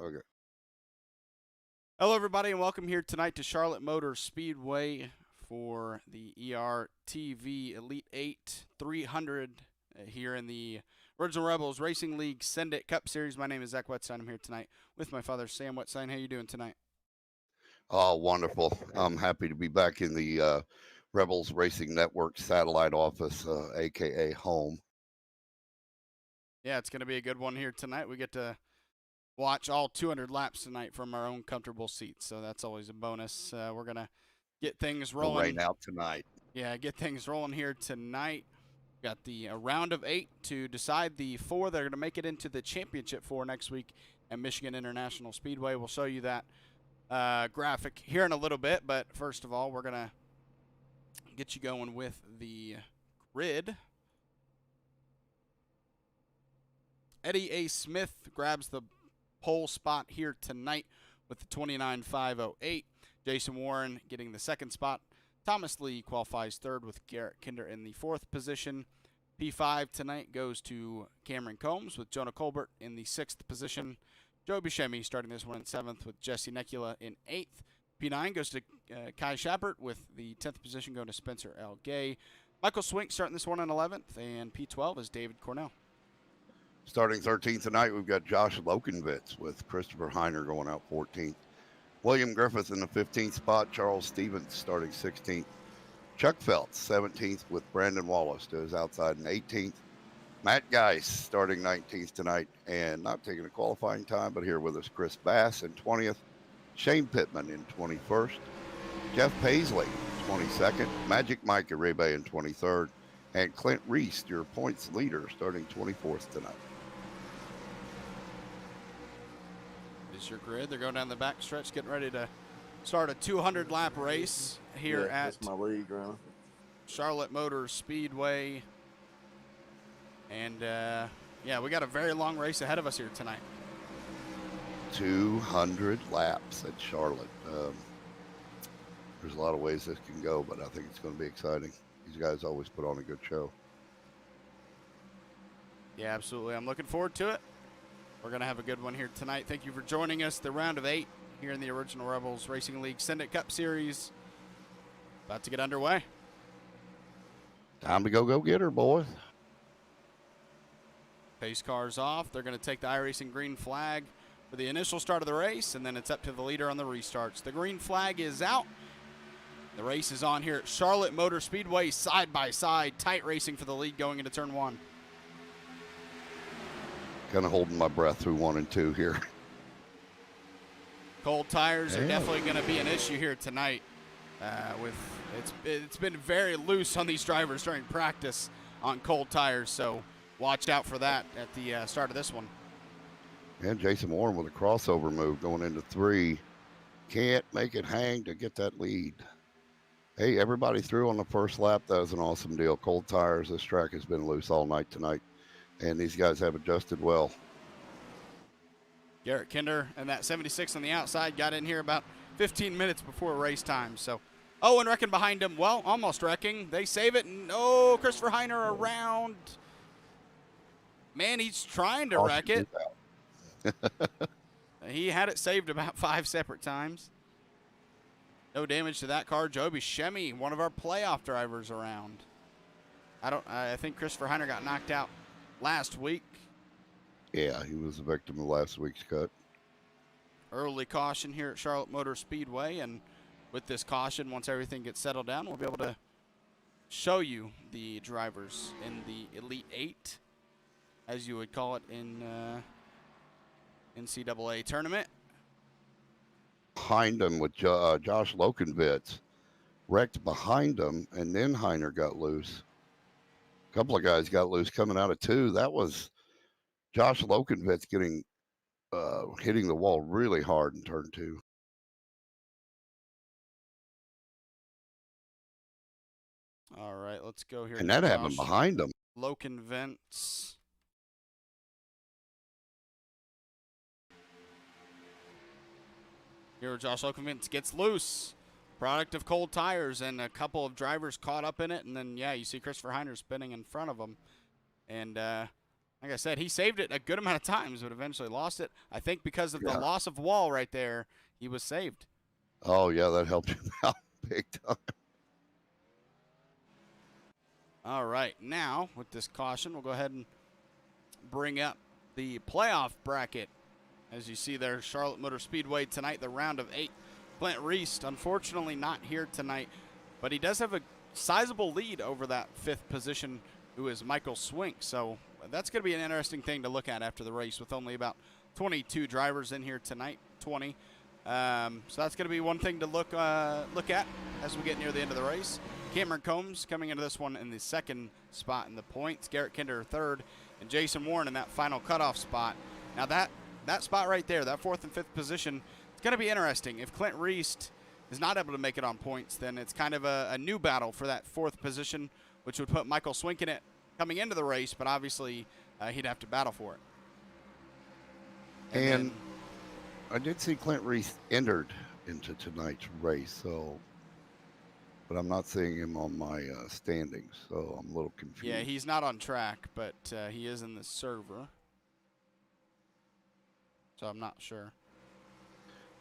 Okay. Hello, everybody, and welcome here tonight to Charlotte Motor Speedway for the ERTV Elite 8 300 here in the Original Rebels Racing League Send It Cup Series. My name is Zach Wetstein. I'm here tonight with my father, Sam Wetstein. How you doing tonight? Oh, wonderful. I'm happy to be back in the Rebels Racing Network satellite office, a.k.a. home. Yeah, it's going to be a good one here tonight. We get to watch all 200 laps tonight from our own comfortable seats, so that's always a bonus. We're going to get things rolling. Rain out tonight. Yeah, get things rolling here tonight. Got the round of 8 to decide the 4 that are going to make it into the championship 4 next week at Michigan International Speedway. We'll show you that graphic here in a little bit, but first of all, we're going to get you going with the grid. Eddie A. Smith grabs the pole spot here tonight with the 29.508. Jason Warren getting the second spot. Thomas Lee qualifies third with Garrett Kinder in the 4th position. P5 tonight goes to Cameron Combs with Jonah Colbert in the 6th position. Joe Buscemi starting this one in 7th with Jesse Necula in 8th. P9 goes to Kai Schappert with the 10th position going to Spencer L. Gay. Michael Swink starting this one in 11th, and P12 is David Cornell. Starting 13th tonight, we've got Josh Lokenvitz with Christopher Heiner going out 14th. William Griffith in the 15th spot. Charles Stevens starting 16th. Chuck Phelps 17th with Brandon Wallace to his outside in 18th. Matt Geis starting 19th tonight and not taking a qualifying time, but here with us, Chris Bass in 20th. Shane Pittman in 21st. Jeff Paisley 22nd. Magic Mike Arebe in 23rd. And Clint Reese, your points leader, starting 24th tonight. Is your grid. They're going down the back stretch, getting ready to start a 200-lap race here at my league round. Charlotte Motor Speedway. And, yeah, we got a very long race ahead of us here tonight. 200 laps at Charlotte. There's a lot of ways this can go, but I think it's going to be exciting. These guys always put on a good show. Yeah, absolutely. I'm looking forward to it. We're going to have a good one here tonight. Thank you for joining us. The round of 8 here in the Original Rebels Racing League Send It Cup Series. About to get underway. Time to go get her, boys. Pace cars off. They're going to take the iRacing green flag for the initial start of the race, and then it's up to the leader on the restarts. The green flag is out. The race is on here at Charlotte Motor Speedway, side by side, tight racing for the lead going into turn 1. Kind of holding my breath through 1 and 2 here. Cold tires are definitely going to be an issue here tonight. It's been very loose on these drivers during practice on cold tires, so watch out for that at the start of this one. And Jason Warren with a crossover move going into 3. Can't make it hang to get that lead. Hey, everybody through on the first lap. That was an awesome deal. Cold tires. This track has been loose all night tonight, and these guys have adjusted well. Garrett Kinder and that 76 on the outside got in here about 15 minutes before race time. So, and wrecking behind him. Well, almost wrecking. They save it. And, Christopher Heiner around. Man, he's trying to wreck it. He had it saved about 5 separate times. No damage to that car. Joe Buscemi, one of our playoff drivers around. I think Christopher Heiner got knocked out last week. Yeah, he was a victim of last week's cut. Early caution here at Charlotte Motor Speedway, and with this caution, once everything gets settled down, we'll be able to show you the drivers in the Elite 8, as you would call it in NCAA tournament. Behind him with Josh Lokenvitz, wrecked behind him, and then Heiner got loose. A couple of guys got loose coming out of 2. That was Josh Lokenvitz getting hitting the wall really hard in turn 2. All right, let's go here. And that happened behind him. Lokenvitz. Here, Josh Lokenvitz gets loose. Product of cold tires, and a couple of drivers caught up in it. And then, yeah, you see Christopher Heiner spinning in front of him. And like I said, he saved it a good amount of times, but eventually lost it. I think because of the Yeah. loss of wall right there, he was saved. Oh, yeah, that helped him out big time. All right, now with this caution, we'll go ahead and bring up the playoff bracket. As you see there, Charlotte Motor Speedway tonight, the round of 8. Clint Reist, unfortunately not here tonight, but he does have a sizable lead over that 5th position, who is Michael Swink. So that's going to be an interesting thing to look at after the race with only about 22 drivers in here tonight, 20. So that's going to be one thing to look at as we get near the end of the race. Cameron Combs coming into this one in the 2nd spot in the points. Garrett Kinder 3rd, and Jason Warren in that final cutoff spot. Now that spot right there, that 4th and 5th position, it's going to be interesting. If Clint Reist is not able to make it on points, then it's kind of a new battle for that 4th position, which would put Michael Swink in it coming into the race, but obviously he'd have to battle for it. And I did see Clint Reist entered into tonight's race, but I'm not seeing him on my standings, so I'm a little confused. Yeah, he's not on track, but he is in the server, so I'm not sure.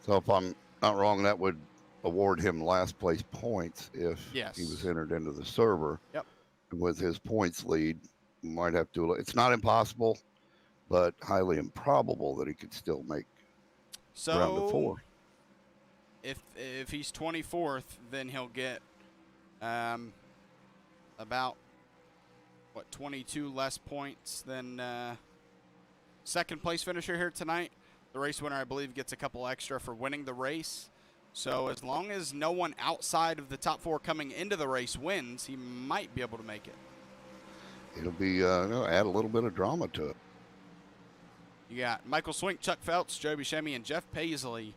So if I'm not wrong, that would award him last place points if he was entered into the server. Yep. With his points lead, might have to. It's not impossible, but highly improbable that he could still make round of 4. If he's 24th, then he'll get about 22 less points than 2nd place finisher here tonight. The race winner, I believe, gets a couple extra for winning the race. So as long as no one outside of the top 4 coming into the race wins, he might be able to make it. It'll be add a little bit of drama to it. You got Michael Swink, Chuck Phelps, Joe Buscemi, and Jeff Paisley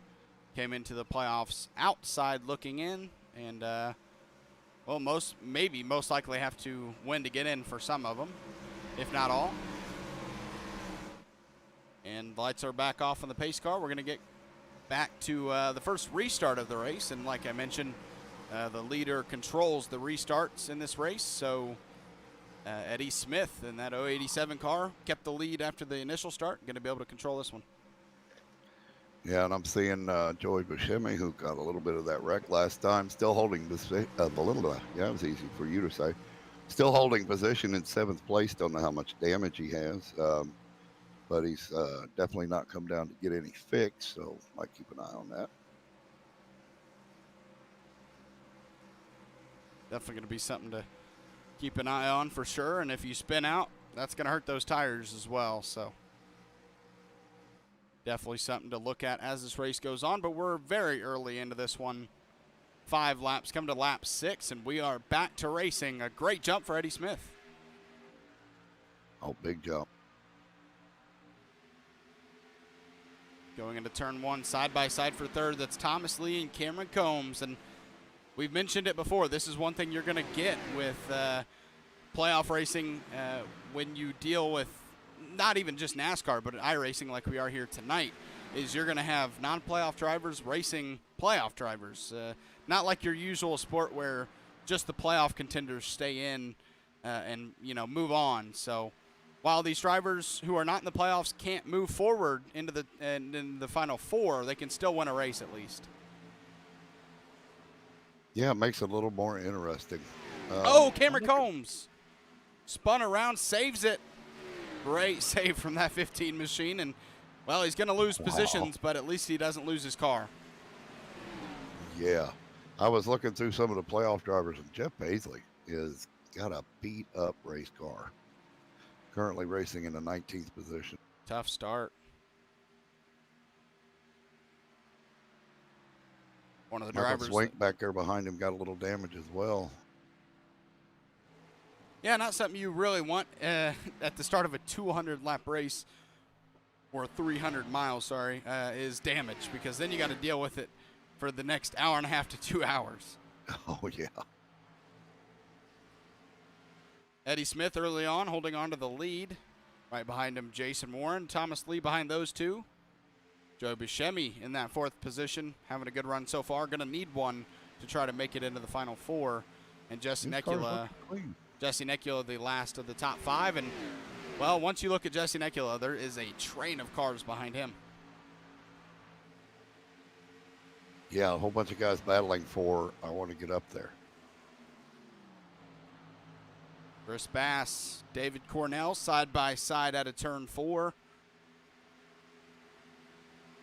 came into the playoffs outside looking in, and most likely have to win to get in for some of them, if not all. And the lights are back off on the pace car. We're going to get back to the first restart of the race, and like I mentioned, the leader controls the restarts in this race. So Eddie Smith in that 087 car kept the lead after the initial start. Going to be able to control this one. Yeah, and I'm seeing Joey Buscemi, who got a little bit of that wreck last time, still holding this. Yeah, it was easy for you to say. Still holding position in 7th place. Don't know how much damage he has, but he's definitely not come down to get any fix. So might keep an eye on that. Definitely going to be something to keep an eye on for sure. And if you spin out, that's going to hurt those tires as well. So definitely something to look at as this race goes on. But we're very early into this one. 5 laps, come to lap 6, and we are back to racing. A great jump for Eddie Smith. Oh, big jump. Going into turn 1, side by side for 3rd. That's Thomas Lee and Cameron Combs. And we've mentioned it before. This is one thing you're going to get with playoff racing when you deal with not even just NASCAR, but iRacing like we are here tonight, is you're going to have non-playoff drivers racing playoff drivers. Not like your usual sport where just the playoff contenders stay in and, move on. So while these drivers who are not in the playoffs can't move forward into the final 4, they can still win a race at least. Yeah, it makes it a little more interesting. Cameron Combs spun around, saves it. Great save from that 15 machine. And, well, he's going to lose positions, but at least he doesn't lose his car. Yeah. I was looking through some of the playoff drivers, and Jeff Paisley has got a beat-up race car. Currently racing in the 19th position. Tough start. One of the drivers. Swink back there behind him got a little damage as well. Yeah, not something you really want at the start of a 200-lap race, or 300 miles, sorry, is damage, because then you got to deal with it for the next hour and a half to 2 hours. Oh, yeah. Eddie Smith early on, holding on to the lead. Right behind him, Jason Warren. Thomas Lee behind those two. Joe Buscemi in that 4th position, having a good run so far. Going to need one to try to make it into the final 4. And Jesse Necula, the last of the top 5. And Well, once you look at Jesse Nekula, there is a train of cars behind him. Yeah, a whole bunch of guys battling for, I want to get up there. Chris Bass, David Cornell, side by side out of turn 4.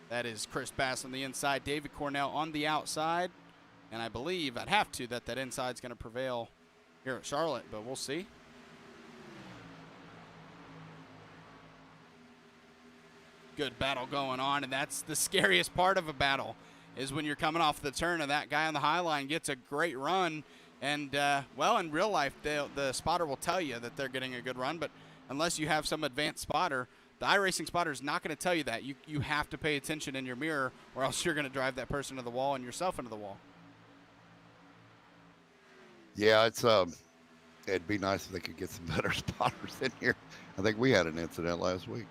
That is Chris Bass on the inside, David Cornell on the outside. And I believe, I'd have to, that inside's going to prevail here at Charlotte, but we'll see. Good battle going on, and that's the scariest part of a battle, is when you're coming off the turn and that guy on the high line gets a great run. And, well, in real life, the spotter will tell you that they're getting a good run, but unless you have some advanced spotter, the iRacing spotter is not going to tell you that. You have to pay attention in your mirror, or else you're going to drive that person to the wall and yourself into the wall. Yeah, it'd be nice if they could get some better spotters in here. I think we had an incident last week.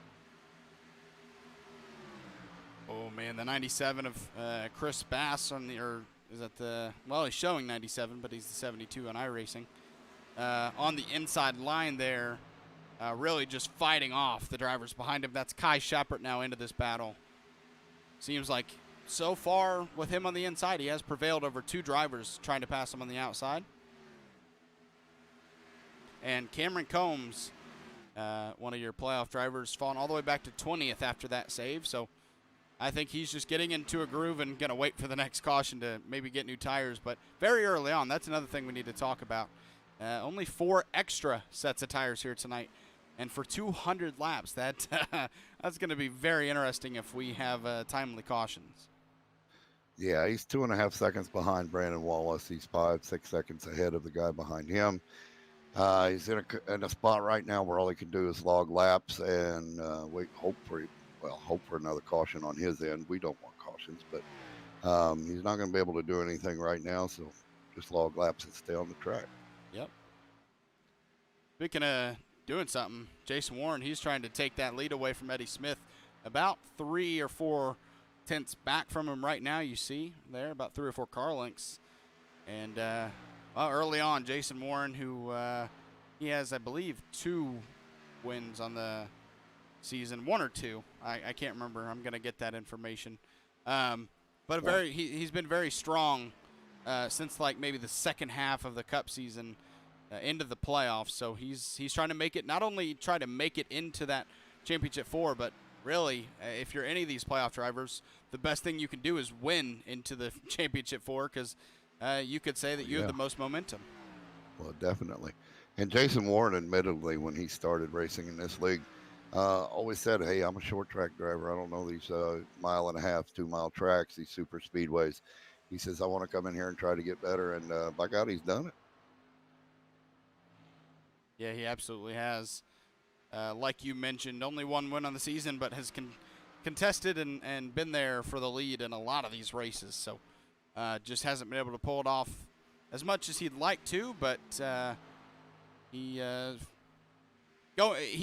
Oh, man, the 97 of Chris Bass on the, or is that the, well, he's showing 97, but he's the 72 on iRacing. On the inside line there, really just fighting off the drivers behind him. That's Kai Shepard now into this battle. Seems like so far with him on the inside, he has prevailed over 2 drivers trying to pass him on the outside. And Cameron Combs, one of your playoff drivers, fallen all the way back to 20th after that save. So I think he's just getting into a groove and going to wait for the next caution to maybe get new tires. But very early on, that's another thing we need to talk about. Only 4 extra sets of tires here tonight. And for 200 laps, that's going to be very interesting if we have timely cautions. Yeah, he's 2.5 seconds behind Brandon Wallace. He's 5-6 seconds ahead of the guy behind him. He's in a spot right now where all he can do is log laps and hope for another caution on his end. We don't want cautions, but he's not going to be able to do anything right now, so just log laps and stay on the track. Yep. Speaking of doing something, Jason Warren, he's trying to take that lead away from Eddie Smith. About 3 or 4 tenths back from him right now, you see there, about 3 or 4 car lengths. And well, early on, Jason Warren, who he has, I believe, 2 wins on the season, 1 or 2. I can't remember. I'm going to get that information. But he's been very strong since like maybe the second half of the Cup season into the playoffs. So he's trying to make it, not only try to make it into that championship 4, but really, if you're any of these playoff drivers, the best thing you can do is win into the championship 4, because you could say that you have the most momentum. Well, definitely. And Jason Warren, admittedly, when he started racing in this league, always said, hey, I'm a short track driver. I don't know these 1.5 mile, 2-mile tracks, these super speedways. He says, I want to come in here and try to get better. And by God, he's done it. Yeah, he absolutely has. Like you mentioned, only 1 win on the season, but has contested and been there for the lead in a lot of these races. So just hasn't been able to pull it off as much as he'd like to, but he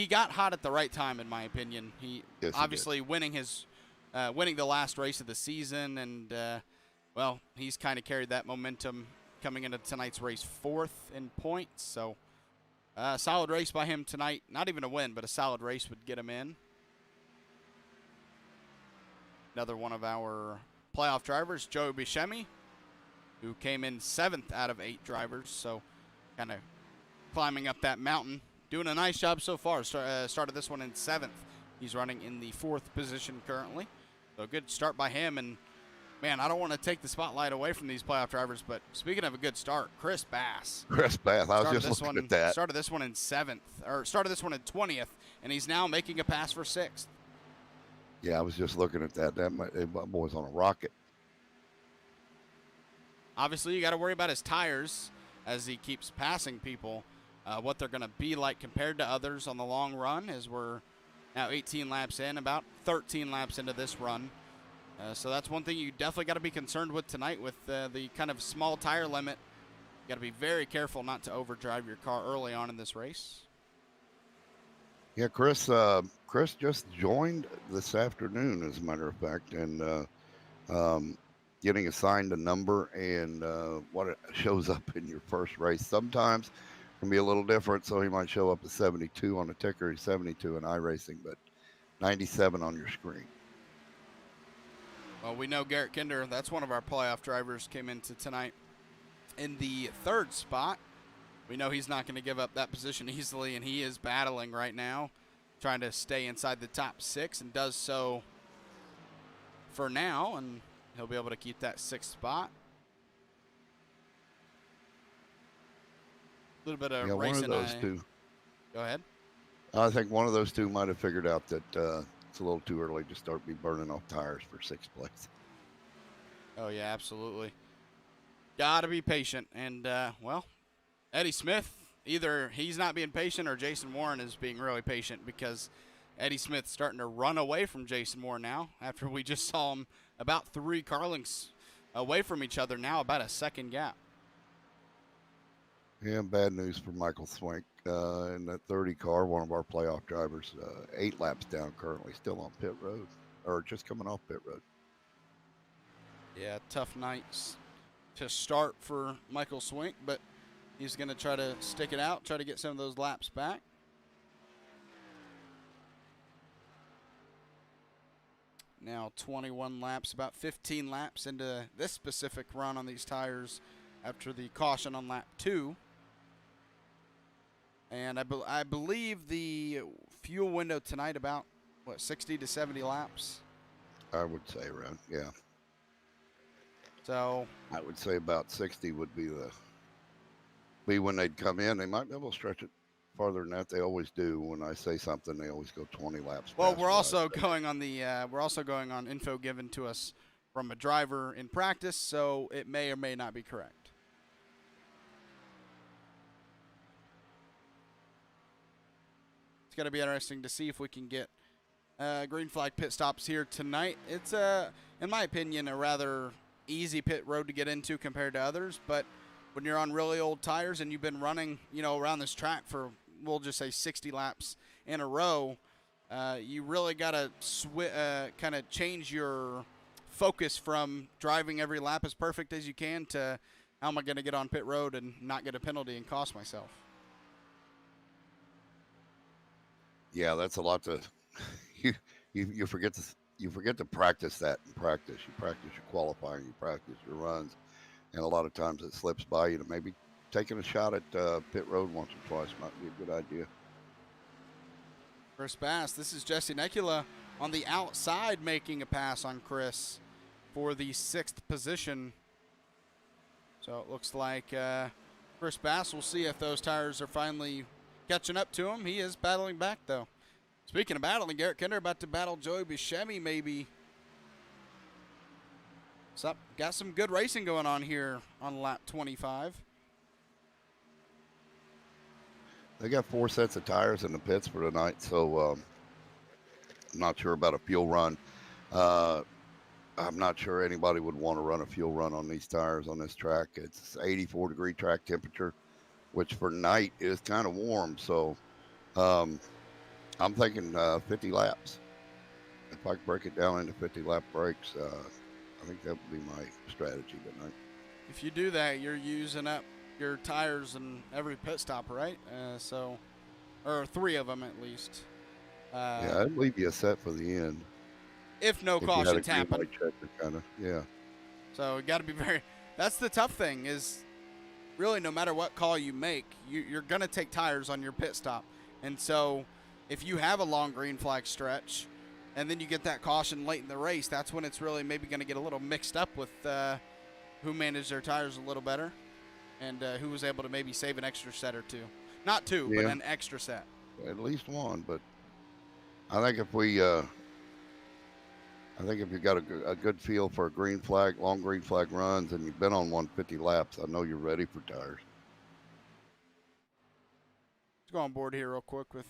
got hot at the right time, in my opinion. Yes, obviously winning the last race of the season, and well, he's kind of carried that momentum coming into tonight's race, 4th in points. So solid race by him tonight. Not even a win, but a solid race would get him in. Another one of our playoff drivers, Joe Buscemi, who came in 7th out of 8 drivers. So kind of climbing up that mountain. Doing a nice job so far. Started this one in 7th. He's running in the 4th position currently. So a good start by him. And, man, I don't want to take the spotlight away from these playoff drivers, but speaking of a good start, Chris Bass. Chris Bass, I was just looking at that. Started this one in 7th, or started this one in 20th, and he's now making a pass for 6th. Yeah, I was just looking at that. That boy's on a rocket. Obviously, you got to worry about his tires as he keeps passing people. What they're going to be like compared to others on the long run, as we're now 18 laps in, about 13 laps into this run. So that's one thing you definitely got to be concerned with tonight with the kind of small tire limit. You got to be very careful not to overdrive your car early on in this race. Yeah, Chris just joined this afternoon, as a matter of fact, and getting assigned a number and what it shows up in your first race. Sometimes Can be a little different, so he might show up at 72 on the ticker. He's 72 in iRacing, but 97 on your screen. Well, we know Garrett Kinder, that's one of our playoff drivers, came into tonight in the 3rd spot. We know he's not going to give up that position easily, and he is battling right now, trying to stay inside the top 6, and does so for now, and he'll be able to keep that 6th spot. A little bit of racing. One of those two. Go ahead. I think one of those two might have figured out that it's a little too early to start burning off tires for 6th place. Oh, yeah, absolutely. Got to be patient. And, well, Eddie Smith, either he's not being patient or Jason Warren is being really patient, because Eddie Smith's starting to run away from Jason Warren now after we just saw him about 3 car lengths away from each other, now about a 2nd gap. Yeah, bad news for Michael Swink in that 30 car, one of our playoff drivers, 8 laps down currently, still on pit road, or just coming off pit road. Yeah, tough nights to start for Michael Swink, but he's going to try to stick it out, try to get some of those laps back. Now 21 laps, about 15 laps into this specific run on these tires after the caution on lap 2. And I believe the fuel window tonight about, 60 to 70 laps? I would say around, yeah. So I would say about 60 would be when they'd come in. They might be able to stretch it farther than that. They always do. When I say something, they always go 20 laps. Well, we're also going on info given to us from a driver in practice, so it may or may not be correct. It's going to be interesting to see if we can get green flag pit stops here tonight. It's, in my opinion, a rather easy pit road to get into compared to others. But when you're on really old tires and you've been running, around this track for, we'll just say 60 laps in a row, you really got to kind of change your focus from driving every lap as perfect as you can to how am I going to get on pit road and not get a penalty and cost myself. Yeah, that's a lot to you forget to practice that in practice. You practice your qualifying, you practice your runs, and a lot of times it slips by you. To maybe taking a shot at pit road once or twice might be a good idea. Chris Bass, this is Jesse Nekula on the outside making a pass on Chris for the 6th position. So it looks like Chris Bass, we'll see if those tires are finally catching up to him. He is battling back, though. Speaking of battling, Garrett Kinder about to battle Joey Buscemi, maybe. So, got some good racing going on here on lap 25. They got 4 sets of tires in the pits for tonight, so I'm not sure about a fuel run. I'm not sure anybody would want to run a fuel run on these tires on this track. It's 84-degree track temperature, which for night is kind of warm. So I'm thinking 50 laps. If I could break it down into 50-lap breaks, I think that would be my strategy tonight. If you do that, you're using up your tires in every pit stop, right? Or 3 of them at least. Yeah, I'd leave you a set for the end. If no cautions happen. Yeah. So you got to be very. That's the tough thing is, really, no matter what call you make, you're gonna take tires on your pit stop, and so if you have a long green flag stretch, and then you get that caution late in the race, that's when it's really maybe gonna get a little mixed up with who managed their tires a little better, and who was able to maybe save an extra set or 2, not 2, but an extra set. At least 1, but I think if you got a good feel for long green flag runs, and you've been on 150 laps, I know you're ready for tires. Let's go on board here real quick with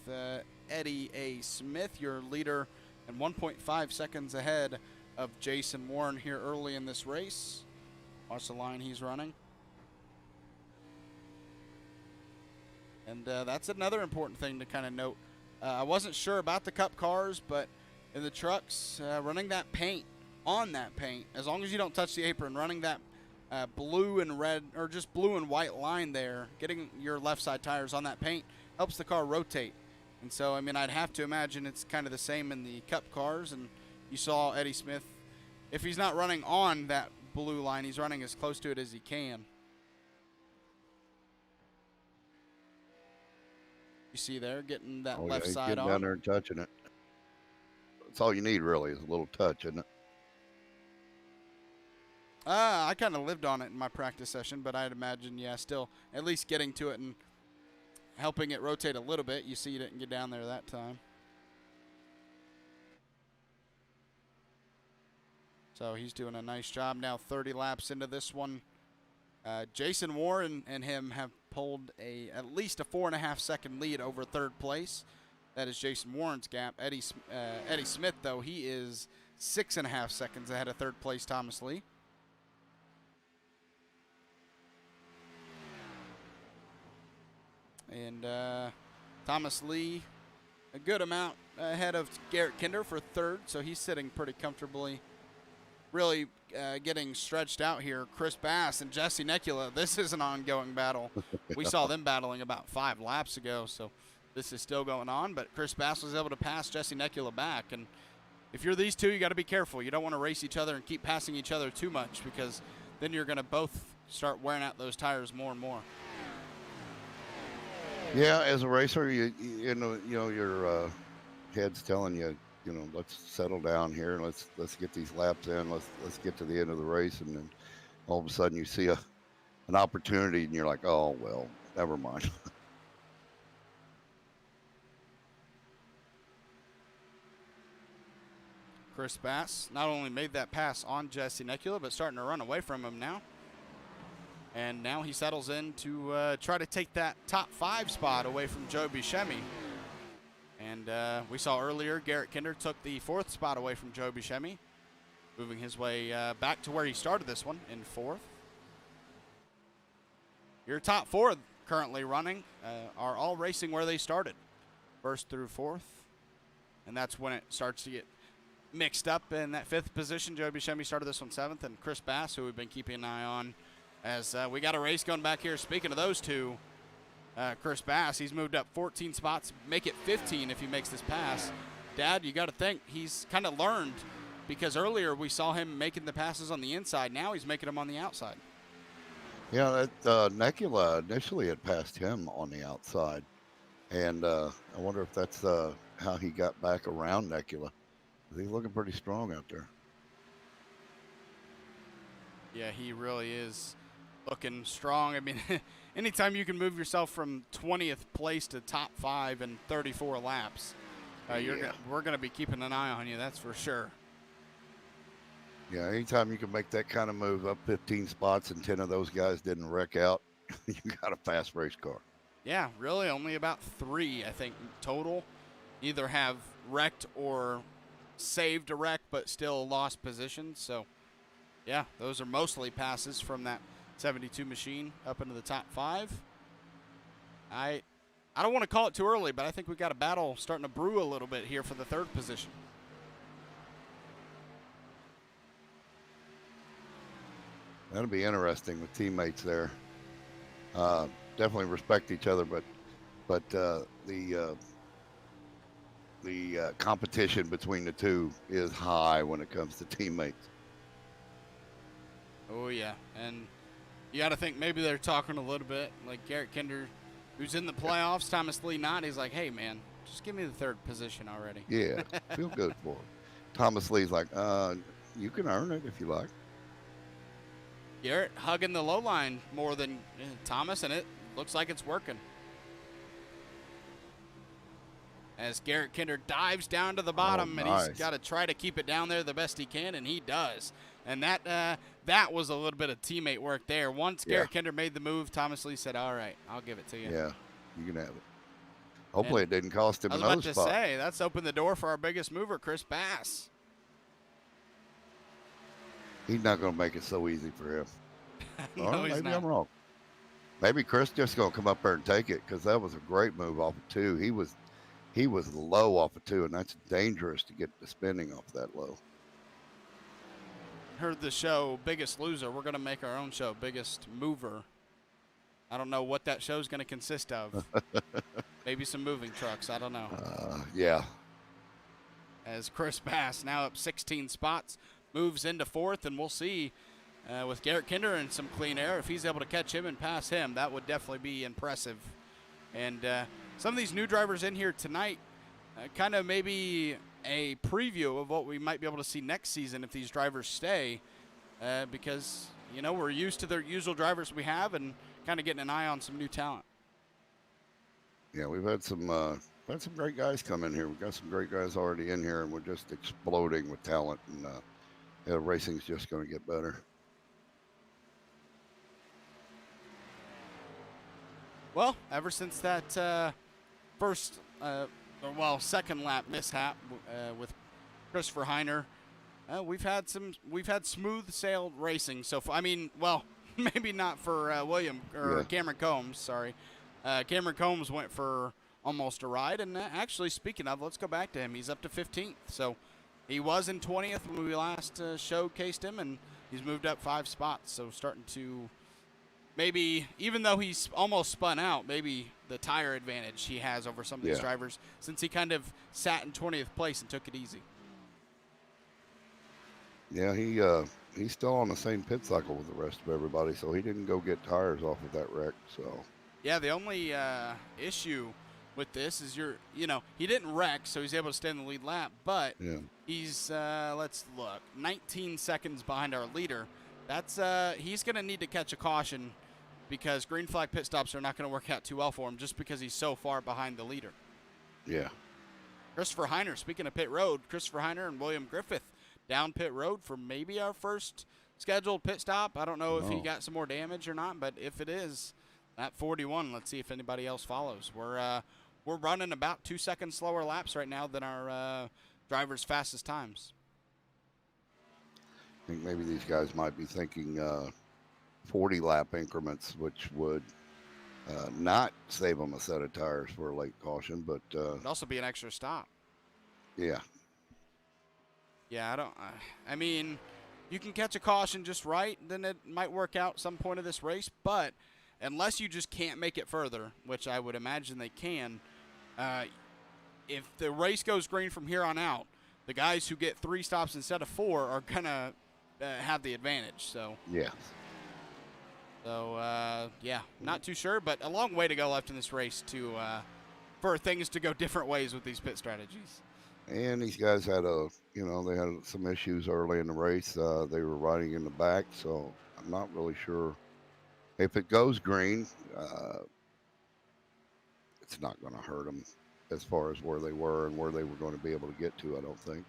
Eddie A. Smith, your leader, and 1.5 seconds ahead of Jason Warren here early in this race. Watch the line he's running. And that's another important thing to kind of note. I wasn't sure about the Cup cars, but in the trucks, running that paint, on that paint, as long as you don't touch the apron, running that blue and red, or just blue and white line there, getting your left side tires on that paint helps the car rotate. And so, I mean, I'd have to imagine it's kind of the same in the Cup cars. And you saw Eddie Smith, if he's not running on that blue line, he's running as close to it as he can. You see there, getting that left he's side getting on. down there and touching it. That's all you need, really, is a little touch, isn't it? I kind of lived on it in my practice session, but I'd imagine, yeah, still at least getting to it and helping it rotate a little bit. You see you didn't get down there that time. So he's doing a nice job now, 30 laps into this one. Jason Warren and him have pulled at least a 4.5 second lead over third place. That is Jason Warren's gap. Eddie Smith, though, he is 6.5 seconds ahead of third place Thomas Lee. And Thomas Lee, a good amount ahead of Garrett Kinder for third, so he's sitting pretty comfortably. Really getting stretched out here. Chris Bass and Jesse Necula, this is an ongoing battle. We saw them battling about 5 laps ago, so this is still going on. But Chris Bass was able to pass Jesse Necula back. And if you're these two, you got to be careful. You don't want to race each other and keep passing each other too much, because then you're going to both start wearing out those tires more and more. Yeah, as a racer, you know your head's telling you, let's settle down here and let's get these laps in. Let's get to the end of the race, and then all of a sudden you see an opportunity, and you're like, oh well, never mind. Chris Bass not only made that pass on Jesse Necula, but starting to run away from him now. And now he settles in to try to take that top 5 spot away from Joe Buscemi. And we saw earlier Garrett Kinder took the 4th spot away from Joe Buscemi, moving his way back to where he started this one in 4th. Your top 4 currently running are all racing where they started, 1st through 4th. And that's when it starts to get mixed up in that 5th position. Joe Buscemi started this one 7th, and Chris Bass, who we've been keeping an eye on, as we got a race going back here. Speaking of those two, Chris Bass, he's moved up 14 spots, make it 15 if he makes this pass. Dad, you got to think he's kind of learned, because earlier we saw him making the passes on the inside. Now he's making them on the outside. Yeah, Necula initially had passed him on the outside, and I wonder if that's how he got back around Necula. He's looking pretty strong out there. Yeah, he really is looking strong. I mean, anytime you can move yourself from 20th place to top 5 in 34 laps, we're going to be keeping an eye on you, that's for sure. Yeah, anytime you can make that kind of move up 15 spots and 10 of those guys didn't wreck out, you got a fast race car. Yeah, really only about 3, I think, total either have wrecked or saved a wreck but still lost positions. So, yeah, those are mostly passes from that 72 machine up into the top 5. I don't want to call it too early, but I think we got a battle starting to brew a little bit here for the 3rd position. That'll be interesting with teammates there. Definitely respect each other, but the competition between the two is high when it comes to teammates. Oh yeah, and you got to think maybe they're talking a little bit like Garrett Kinder, who's in the playoffs. Thomas Lee not. He's like, hey man, just give me the 3rd position already. Yeah, feel good for him. Thomas Lee's like, you can earn it if you like. Garrett hugging the low line more than Thomas, and it looks like it's working. As Garrett Kinder dives down to the bottom, and he's got to try to keep it down there the best he can, and he does. And that was a little bit of teammate work there. Once Garrett Kinder made the move, Thomas Lee said, all right, I'll give it to you. Yeah, you can have it. Hopefully it didn't cost him another spot. I was about to say, that's opened the door for our biggest mover, Chris Bass. He's not going to make it so easy for him. No, he's maybe not. I'm wrong. Maybe Chris just going to come up there and take it, because that was a great move off of 2. He was low off of 2, and that's dangerous to get the spinning off that low. heard the show Biggest Loser. We're going to make our own show, Biggest Mover. I don't know what that show's going to consist of. Maybe some moving trucks. I don't know. Yeah. As Chris Bass, now up 16 spots, moves into fourth, and we'll see with Garrett Kinder and some clean air, if he's able to catch him and pass him, that would definitely be impressive. And some of these new drivers in here tonight, kind of maybe a preview of what we might be able to see next season if these drivers stay, because, you know, we're used to the usual drivers we have and kind of getting an eye on some new talent. Yeah, we've had some great guys come in here. We've got some great guys already in here, and we're just exploding with talent, and racing's just going to get better. Well, ever since that second lap mishap with Christopher Heiner, we've had smooth sailed racing so far. I mean, well, maybe not for Cameron Combs. Sorry, Cameron Combs went for almost a ride, and actually, speaking of, let's go back to him. He's up to 15th, so he was in 20th when we last showcased him, and he's moved up 5 spots. So starting to. Maybe, even though he's almost spun out, maybe the tire advantage he has over some of these drivers, since he kind of sat in 20th place and took it easy. Yeah, he's still on the same pit cycle with the rest of everybody, so he didn't go get tires off of that wreck. So yeah, the only issue with this is he didn't wreck, so he's able to stay in the lead lap, but he's let's look, 19 seconds behind our leader. That's he's going to need to catch a caution because green flag pit stops are not going to work out too well for him just because he's so far behind the leader. Yeah. Christopher Heiner, speaking of pit road, Christopher Heiner and William Griffith down pit road for maybe our first scheduled pit stop. I don't know if he got some more damage or not, but if it is, at 41, let's see if anybody else follows. We're running about 2 seconds slower laps right now than our drivers' fastest times. I think maybe these guys might be thinking 40-lap increments, which would not save them a set of tires for a late caution, but it'd also be an extra stop. Yeah. Yeah, I mean, you can catch a caution just right, then it might work out some point of this race, but unless you just can't make it further, which I would imagine they can, if the race goes green from here on out, the guys who get 3 stops instead of 4 are going to have the advantage. So yeah. So not too sure, but a long way to go left in this race for things to go different ways with these pit strategies. And these guys had they had some issues early in the race. They were riding in the back, so I'm not really sure if it goes green. It's not going to hurt them as far as where they were and where they were going to be able to get to, I don't think.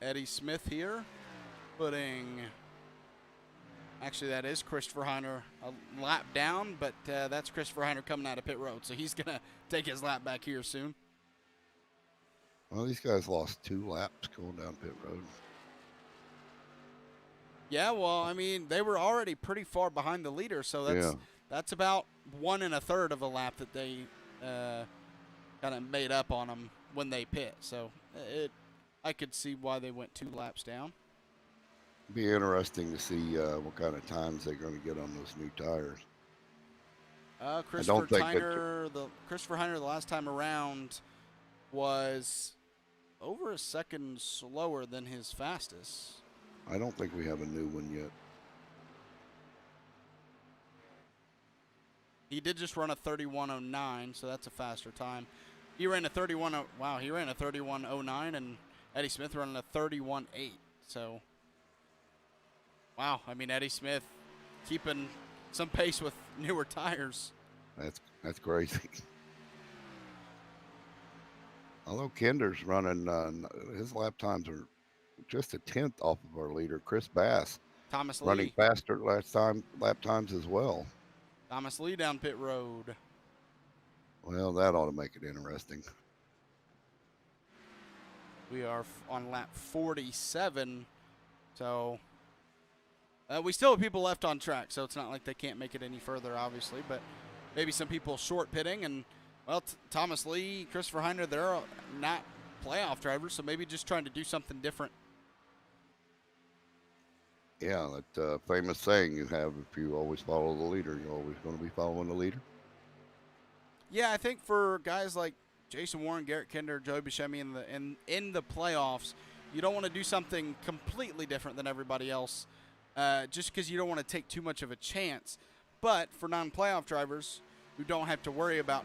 Eddie Smith here actually that is Christopher Heiner a lap down, but that's Christopher Heiner coming out of pit road, so he's going to take his lap back here soon. Well, these guys lost 2 laps going down pit road. Yeah, well, I mean, they were already pretty far behind the leader, so that's about 1 1/3 of a lap that they kind of made up on them when they pit. So I could see why they went 2 laps down. Be interesting to see what kind of times they're going to get on those new tires. Christopher Heiner the last time around was over a second slower than his fastest. I don't think we have a new one yet. He did just run a 31:09, so that's a faster time. He ran a 31:09, and Eddie Smith running a 31:8. So, wow. I mean, Eddie Smith keeping some pace with newer tires. That's crazy. Although Kinder's running, his lap times are just a 10th off of our leader, Chris Bass. Thomas Lee. Running faster lap times as well. Thomas Lee down pit road. Well, that ought to make it interesting. We are on lap 47, so we still have people left on track, so it's not like they can't make it any further, obviously, but maybe some people short pitting, and Well, Thomas Lee, Christopher Heiner, they're not playoff drivers, so maybe just trying to do something different. Yeah, that famous saying you have, if you always follow the leader, you're always going to be following the leader. Yeah, I think for guys like Jason Warren, Garrett Kinder, Joey Buscemi in the playoffs, you don't want to do something completely different than everybody else, just because you don't want to take too much of a chance. But for non-playoff drivers who don't have to worry about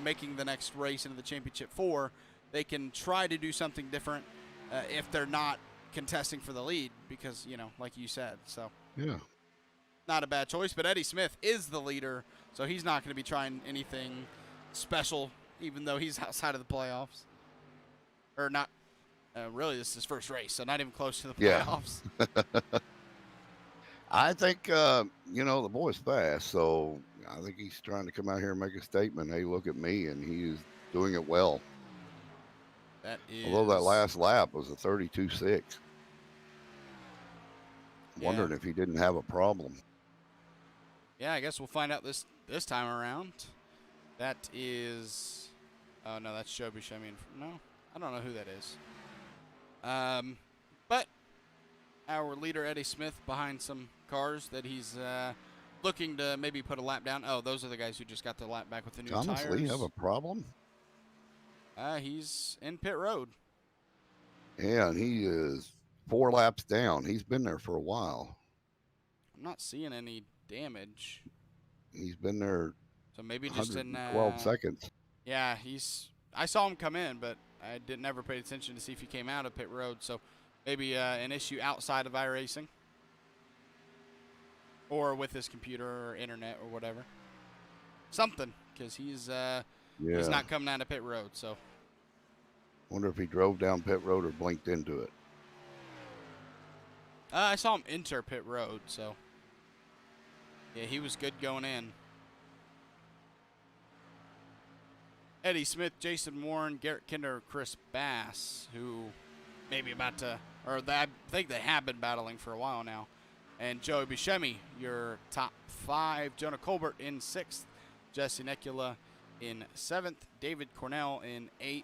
making the next race into the championship 4, they can try to do something different if they're not contesting for the lead, because like you said. So yeah, not a bad choice. But Eddie Smith is the leader, so he's not going to be trying anything special, even though he's outside of the playoffs. Or not. Really, this is his first race, so not even close to the playoffs. Yeah. I think, the boy's fast, so I think he's trying to come out here and make a statement. Hey, look at me, and he is doing it well. That is. Although that last lap was a 32.6. Wondering if he didn't have a problem. Yeah, I guess we'll find out this time around. That is. Oh no, that's Joe Buscemi. No, I don't know who that is. But our leader Eddie Smith behind some cars that he's looking to maybe put a lap down. Oh, those are the guys who just got the lap back with the new tires. Thomas Lee have a problem? He's in pit road. Yeah, and he is 4 laps down. He's been there for a while. I'm not seeing any damage. He's been there. So maybe just in 12 seconds. Yeah, I saw him come in, but I never paid attention to see if he came out of pit road. So maybe an issue outside of iRacing, or with his computer or internet or whatever. Something, because he's not coming out of pit road. So Wonder if he drove down pit road or blinked into it. I saw him enter pit road, so yeah, he was good going in. Eddie Smith, Jason Warren, Garrett Kinder, Chris Bass, who maybe about to, or I think they have been battling for a while now. And Joey Buscemi, your top 5. Jonah Colbert in 6th. Jesse Necula in 7th. David Cornell in 8th.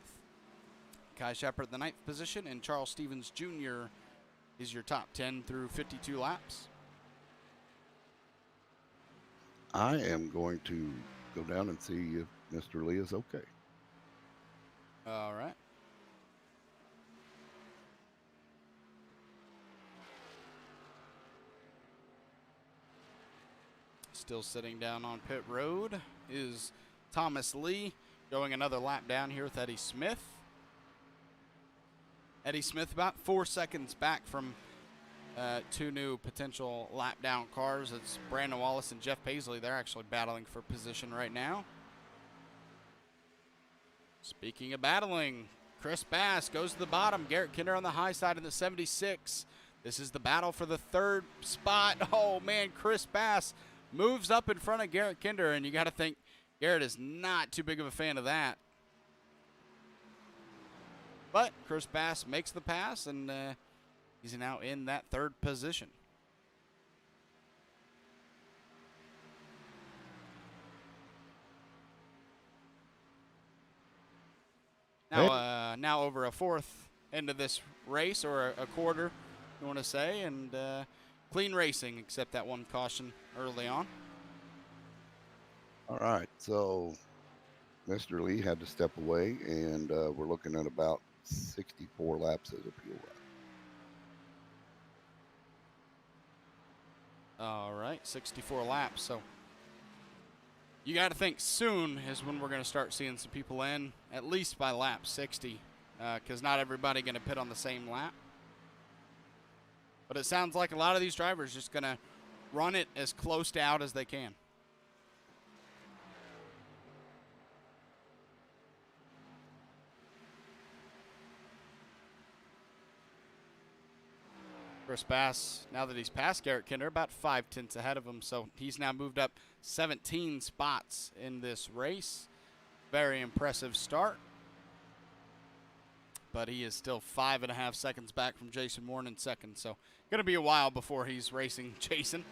Kai Shepard the 9th position. And Charles Stevens Jr. is your top 10 through 52 laps. I am going to go down and see if Mr. Lee is okay. All right. Still sitting down on pit road is Thomas Lee, going another lap down here with Eddie Smith. Eddie Smith about 4 seconds back from 2 new potential lap down cars. It's Brandon Wallace and Jeff Paisley. They're actually battling for position right now. Speaking of battling, Chris Bass goes to the bottom. Garrett Kinder on the high side in the 76. This is the battle for the 3rd spot. Oh, man, Chris Bass moves up in front of Garrett Kinder, and you got to think Garrett is not too big of a fan of that. But Chris Bass makes the pass, and he's now in that 3rd position. Now over a 4th into this race, or a quarter, you want to say, and clean racing, except that one caution early on. All right, so Mr. Lee had to step away, and we're looking at about 64 laps as a fuel lap. All right, 64 laps. So you got to think soon is when we're going to start seeing some people in, at least by lap 60, because not everybody going to pit on the same lap. But it sounds like a lot of these drivers just going to run it as close to out as they can. Chris Bass, now that he's past Garrett Kinder, about 5/10 ahead of him, so he's now moved up 17 spots in this race. Very impressive start. But he is still 5.5 seconds back from Jason Warren in 2nd, so going to be a while before he's racing Jason.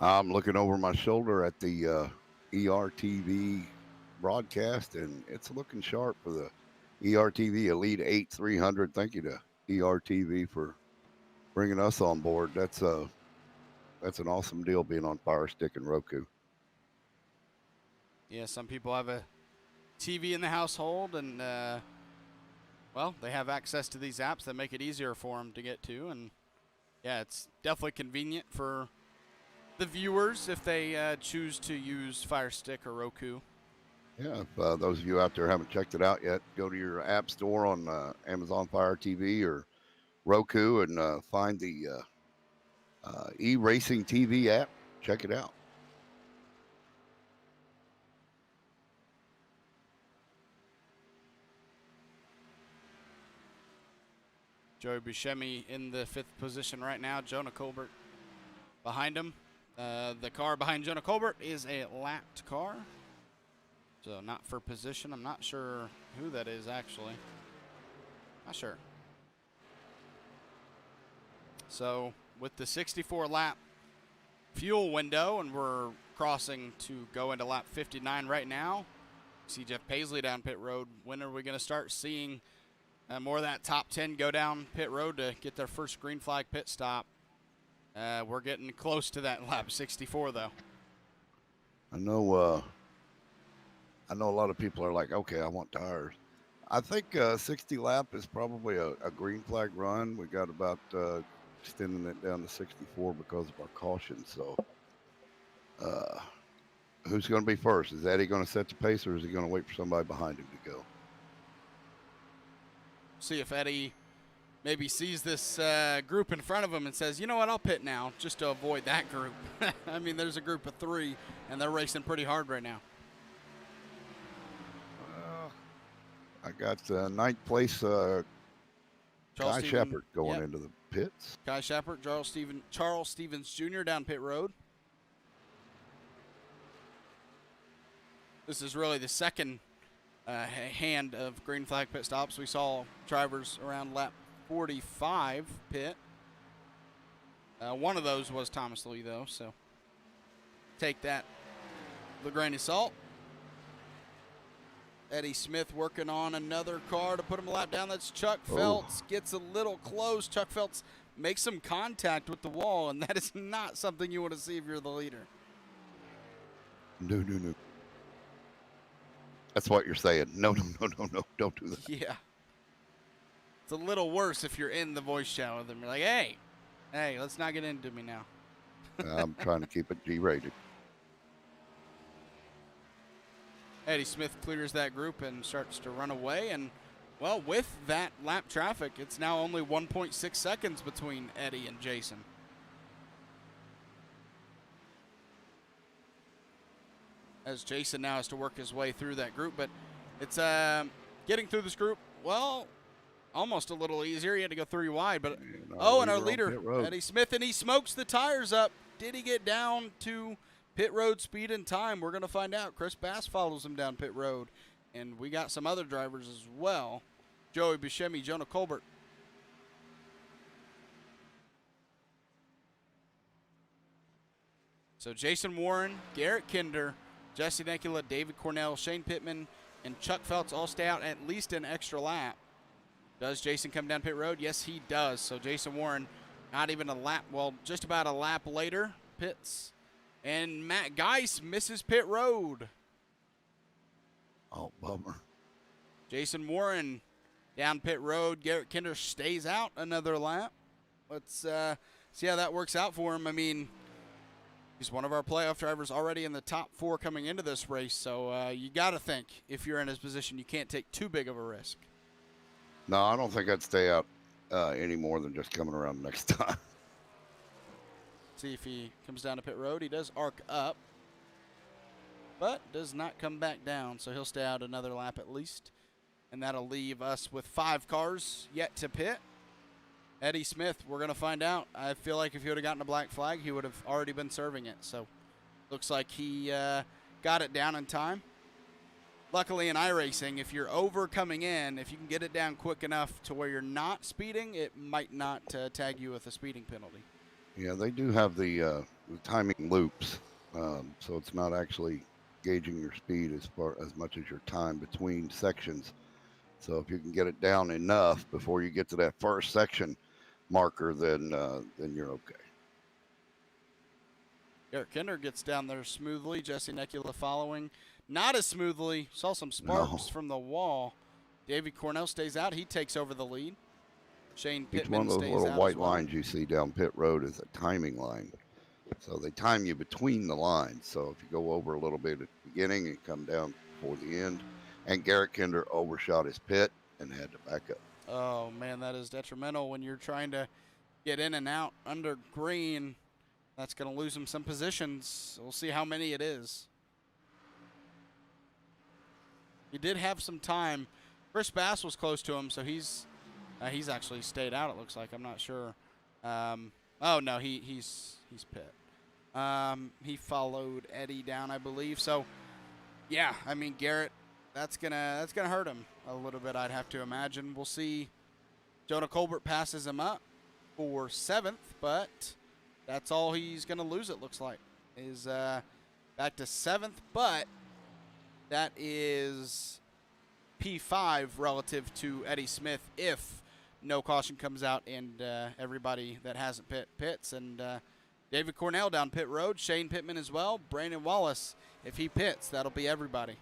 I'm looking over my shoulder at the ERTV broadcast, and it's looking sharp for the ERTV Elite 8 300. Thank you to ERTV for bringing us on board. That's an awesome deal being on Fire Stick and Roku. Yeah, some people have a TV in the household, and well, they have access to these apps that make it easier for them to get to, and yeah, it's definitely convenient for the viewers if they choose to use Fire Stick or Roku. Yeah, if those of you out there haven't checked it out yet, go to your app store on Amazon Fire TV or Roku and find the e-racing TV app. Check it out. Joey Buscemi in the 5th position right now. Jonah Colbert behind him. The car behind Jonah Colbert is a lapped car. So not for position. I'm not sure who that is actually. Not sure. So with the 64 lap fuel window, and we're crossing to go into lap 59 right now. See Jeff Paisley down pit road. When are we going to start seeing more of that top 10 go down pit road to get their first green flag pit stop? We're getting close to that lap 64 though. I know a lot of people are like, okay, I want tires. I think 60 lap is probably a green flag run. We got about extending it down to 64 because of our caution. So who's going to be first? Is Eddie going to set the pace, or is he going to wait for somebody behind him to go? See if Eddie maybe sees this group in front of him and says, you know what, I'll pit now just to avoid that group. I mean, there's a group of 3, and they're racing pretty hard right now. I got 9th place Guy Shepherd going into the pits. Guy Shepherd, Charles Stevens Jr. down pit road. This is really the second hand of green flag pit stops. We saw drivers around lap 45 pit. One of those was Thomas Lee, though, so take that with a grain of salt. Eddie Smith working on another car to put him a lap down. That's Chuck Feltz. Gets a little close. Chuck Feltz makes some contact with the wall, and that is not something you want to see if you're the leader. No. That's what you're saying. No, don't do that. Yeah. It's a little worse if you're in the voice chat with them. You're like, hey, let's not get into me now. I'm trying to keep it G-rated. Eddie Smith clears that group and starts to run away. And, well, with that lap traffic, it's now only 1.6 seconds between Eddie and Jason. As Jason now has to work his way through that group. But it's getting through this group, well, almost a little easier. He had to go 3 wide. But and our leader, Eddie Smith, and he smokes the tires up. Did he get down to pit road speed and time? We're going to find out. Chris Bass follows him down pit road. And we got some other drivers as well. Joey Buscemi, Jonah Colbert. So Jason Warren, Garrett Kinder, Jesse Nekula, David Cornell, Shane Pittman, and Chuck Feltz all stay out at least an extra lap. Does Jason come down pit road? Yes, he does. So Jason Warren, not even a lap, well, just about a lap later, pits. And Matt Geis misses pit road. Oh, bummer. Jason Warren down pit road. Garrett Kinder stays out another lap. Let's see how that works out for him. I mean, he's one of our playoff drivers already in the top 4 coming into this race. So you got to think, if you're in his position, you can't take too big of a risk. No, I don't think I'd stay out any more than just coming around next time. See if he comes down to pit road. He does arc up, but does not come back down. So he'll stay out another lap at least. And that'll leave us with 5 cars yet to pit. Eddie Smith, we're going to find out. I feel like if he would have gotten a black flag, he would have already been serving it. So looks like he got it down in time. Luckily in iRacing, if you're over coming in, if you can get it down quick enough to where you're not speeding, it might not tag you with a speeding penalty. Yeah, they do have the timing loops, so it's not actually gauging your speed as much as your time between sections. So if you can get it down enough before you get to that first section marker, then you're okay. Garrett Kinder gets down there smoothly. Jesse Nekula following. Not as smoothly. Saw some sparks from the wall. David Cornell stays out. He takes over the lead. Shane Pittman Each one of those stays little out white as well. lines you see down pit road is a timing line. So they time you between the lines. So if you go over a little bit at the beginning and come down before the end. And Garrett Kinder overshot his pit and had to back up. Oh, man, that is detrimental when you're trying to get in and out under green. That's going to lose him some positions. We'll see how many it is. He did have some time. Chris Bass was close to him, so he's actually stayed out, it looks like. I'm not sure. Oh, no, he's pit. He followed Eddie down, I believe. So, yeah, I mean, Garrett, that's gonna hurt him a little bit, I'd have to imagine. We'll see. Jonah Colbert passes him up for 7th, but that's all he's going to lose, it looks like, is back to 7th. But that is P5 relative to Eddie Smith if no caution comes out and everybody that hasn't pits. And David Cornell down pit road, Shane Pittman as well, Brandon Wallace, if he pits, that'll be everybody.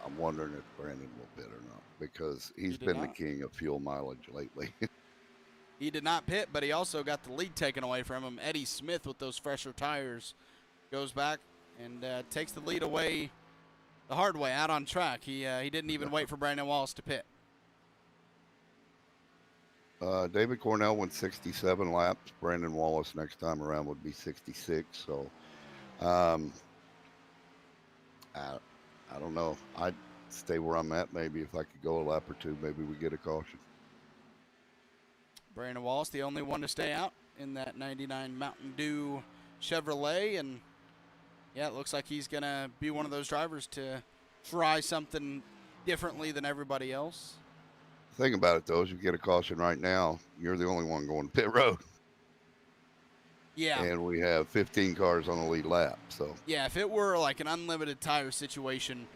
I'm wondering if Brandon will pit or not because he's been the king of fuel mileage lately. He did not pit, but he also got the lead taken away from him. Eddie Smith with those fresher tires goes back and takes the lead away the hard way out on track. He didn't even wait for Brandon Wallace to pit. David Cornell went 67 laps. Brandon Wallace next time around would be 66. So I don't know. I'd stay where I'm at. Maybe if I could go a lap or two, maybe we get a caution. Brandon Wallace, the only one to stay out in that 99 Mountain Dew Chevrolet. And, yeah, it looks like he's going to be one of those drivers to try something differently than everybody else. The thing about it, though, is you get a caution right now, you're the only one going to pit road. Yeah. And we have 15 cars on the lead lap. So yeah, if it were like an unlimited tire situation,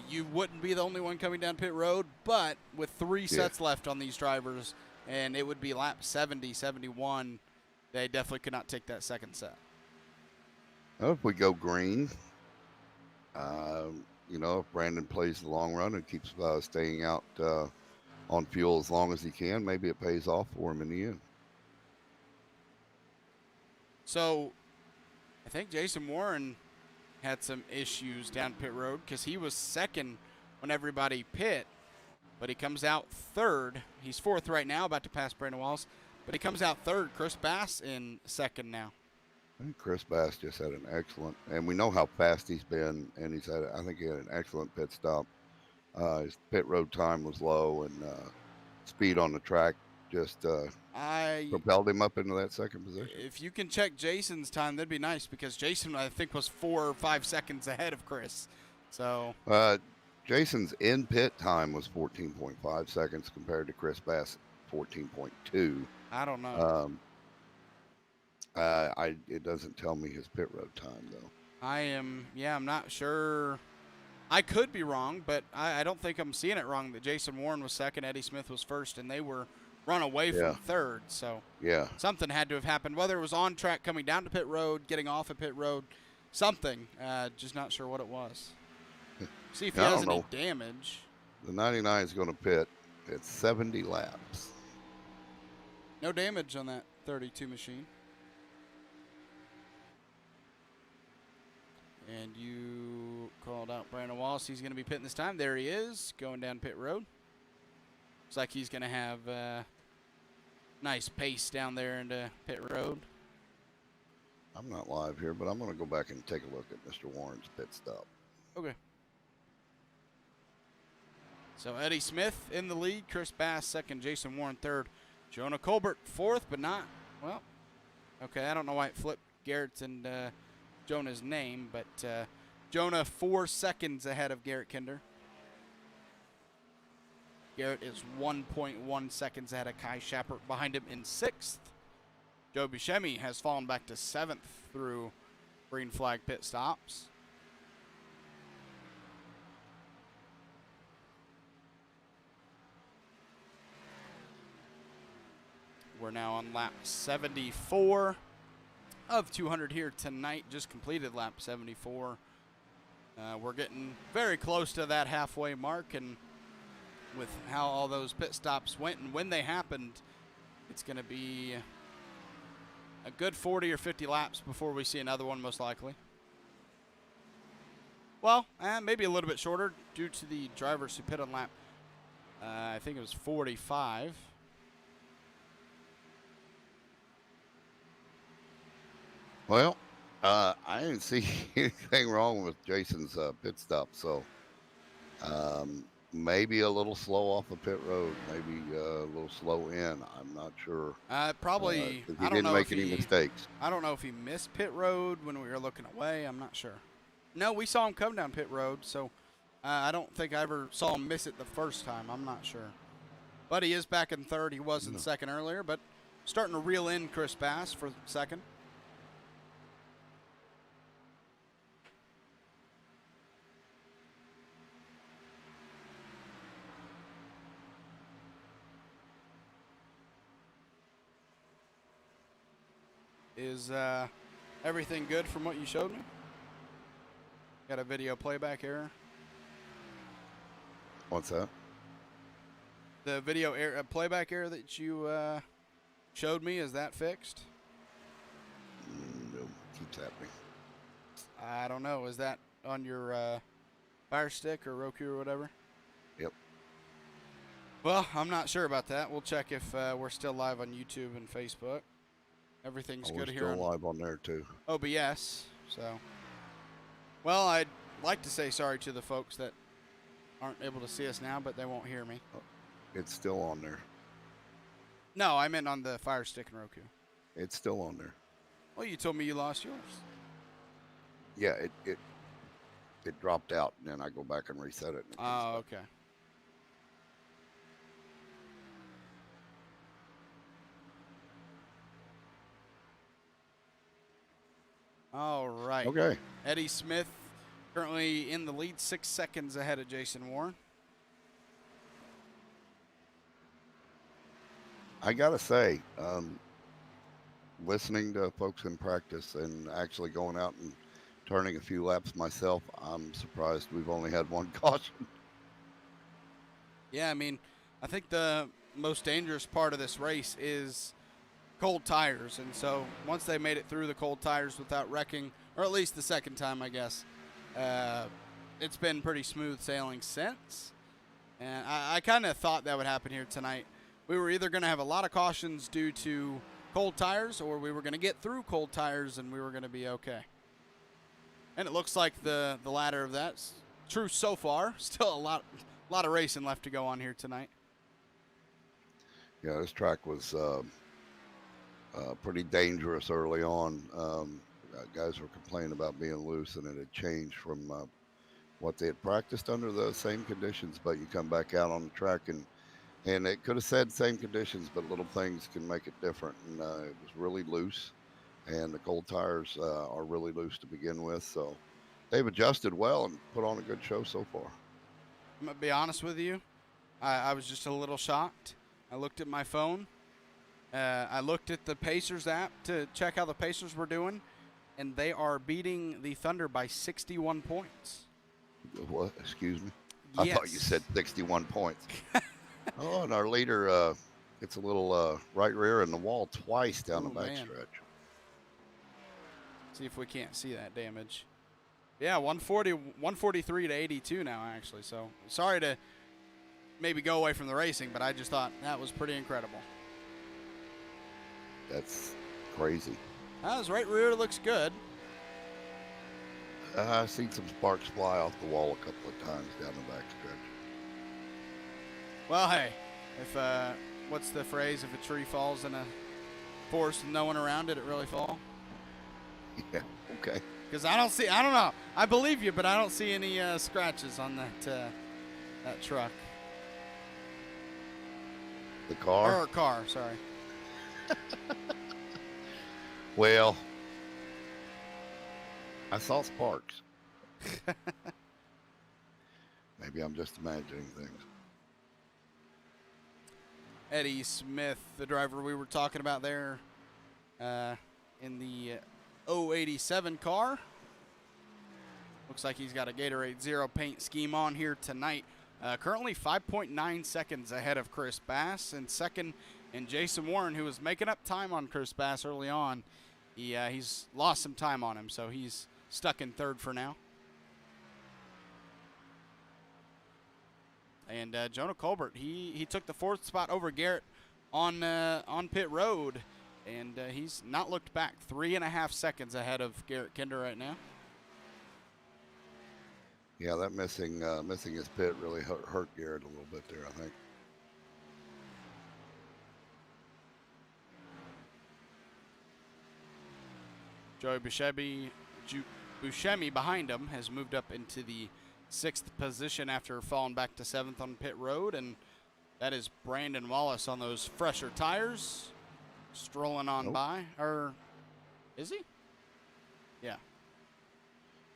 you wouldn't be the only one coming down pit road. But with 3 sets left on these drivers, and it would be lap 70, 71, they definitely could not take that second set. Well, if we go green, if Brandon plays the long run and keeps staying out on fuel as long as he can, maybe it pays off for him in the end. So I think Jason Warren had some issues down pit road because he was second when everybody pit, but he comes out third. He's 4th right now, about to pass Brandon Wallace, but he comes out third. Chris Bass in second now. I think Chris Bass just had an excellent, and we know how fast he's been, and I think he had an excellent pit stop. His pit road time was low, and speed on the track just propelled him up into that second position. If you can check Jason's time, that'd be nice because Jason, I think, was 4 or 5 seconds ahead of Chris. So Jason's in pit time was 14.5 seconds compared to Chris Bass 14.2. I don't know. It doesn't tell me his pit road time though. I'm not sure. I could be wrong, but I don't think I'm seeing it wrong that Jason Warren was second, Eddie Smith was first, and they were run away from third. So something had to have happened, whether it was on track coming down to pit road, getting off at pit road, something. Just not sure what it was. See if he has any damage. The 99 is going to pit at 70 laps. No damage on that 32 machine. And you called out Brandon Wallace. He's going to be pitting this time. There he is, going down pit road. Looks like he's going to have nice pace down there into pit road. I'm not live here, but I'm going to go back and take a look at Mr. Warren's pit stop. Okay. So Eddie Smith in the lead, Chris Bass second, Jason Warren third, Jonah Colbert fourth, but not, well, okay, I don't know why it flipped Garrett's and Jonah's name, but Jonah 4 seconds ahead of Garrett Kinder. Garrett is 1.1 seconds ahead of Kai Schappert behind him in 6th. Joe Buscemi has fallen back to 7th through green flag pit stops. We're now on lap 74 of 200 here tonight. Just completed lap 74. We're getting very close to that halfway mark, and with how all those pit stops went and when they happened, it's going to be a good 40 or 50 laps before we see another one, most likely. Well, maybe a little bit shorter due to the drivers who pit on lap, I think it was 45. Well, I didn't see anything wrong with Jason's pit stop, so maybe a little slow off the pit road, maybe a little slow in. I'm not sure. Probably. He I don't didn't know make if any he, mistakes. I don't know if he missed pit road when we were looking away. I'm not sure. No, we saw him come down pit road, so I don't think I ever saw him miss it the first time. I'm not sure. But he is back in third. He was in second earlier, but starting to reel in Chris Bass for second. Is everything good from what you showed me? Got a video playback error. What's that? The video playback error that you showed me, is that fixed? No, keeps happening. I don't know. Is that on your Fire Stick or Roku or whatever? Yep. Well, I'm not sure about that. We'll check if we're still live on YouTube and Facebook. Everything's good here. We're still live on there too. OBS. So, well, I'd like to say sorry to the folks that aren't able to see us now, but they won't hear me. It's still on there. No, I meant on the Fire Stick and Roku. It's still on there. Well, you told me you lost yours. Yeah, it dropped out, and then I go back and reset it. Oh, okay. All right. Okay. Eddie Smith currently in the lead, 6 seconds ahead of Jason Warren. I gotta say, listening to folks in practice and actually going out and turning a few laps myself, I'm surprised we've only had one caution. Yeah, I mean, I think the most dangerous part of this race is cold tires, and so once they made it through the cold tires without wrecking, or at least the second time, I guess, it's been pretty smooth sailing since. And I kind of thought that would happen here tonight. We were either going to have a lot of cautions due to cold tires, or we were going to get through cold tires and we were going to be okay. And it looks like the latter of that's true so far. Still a lot of racing left to go on here tonight. Yeah, this track was pretty dangerous early on. Guys were complaining about being loose, and it had changed from what they had practiced under the same conditions. But you come back out on the track, and it could have said same conditions, but little things can make it different. And it was really loose, and the cold tires are really loose to begin with. So they've adjusted well and put on a good show so far. I'm going to be honest with you. I was just a little shocked. I looked at my phone. I looked at the Pacers app to check how the Pacers were doing, and they are beating the Thunder by 61 points. What? Excuse me? Yes. I thought you said 61 points. Oh, and our leader gets a little right rear in the wall twice down the backstretch. See if we can't see that damage. Yeah, 143 to 82 now, actually. So sorry to maybe go away from the racing, but I just thought that was pretty incredible. That's crazy. His right rear looks good. I've seen some sparks fly off the wall a couple of times down the backstretch. Well, hey, if what's the phrase? If a tree falls in a forest and no one around, did it really fall? Yeah. Okay. Because I don't know. I believe you, but I don't see any scratches on that truck. The car? Or car, sorry. Well, I saw sparks. Maybe I'm just imagining things. Eddie Smith, the driver we were talking about there in the 087 car. Looks like he's got a Gatorade Zero paint scheme on here tonight. Currently 5.9 seconds ahead of Chris Bass in second, and Jason Warren, who was making up time on Chris Bass early on. He's lost some time on him, so he's stuck in third for now. And Jonah Colbert, he took the fourth spot over Garrett on pit road, and he's not looked back. 3.5 seconds ahead of Garrett Kinder right now. Yeah, that missing his pit really hurt Garrett a little bit there, I think. Joey Buscemi behind him has moved up into the 6th position after falling back to 7th on pit road, and that is Brandon Wallace on those fresher tires, strolling on by. Or is he? Yeah.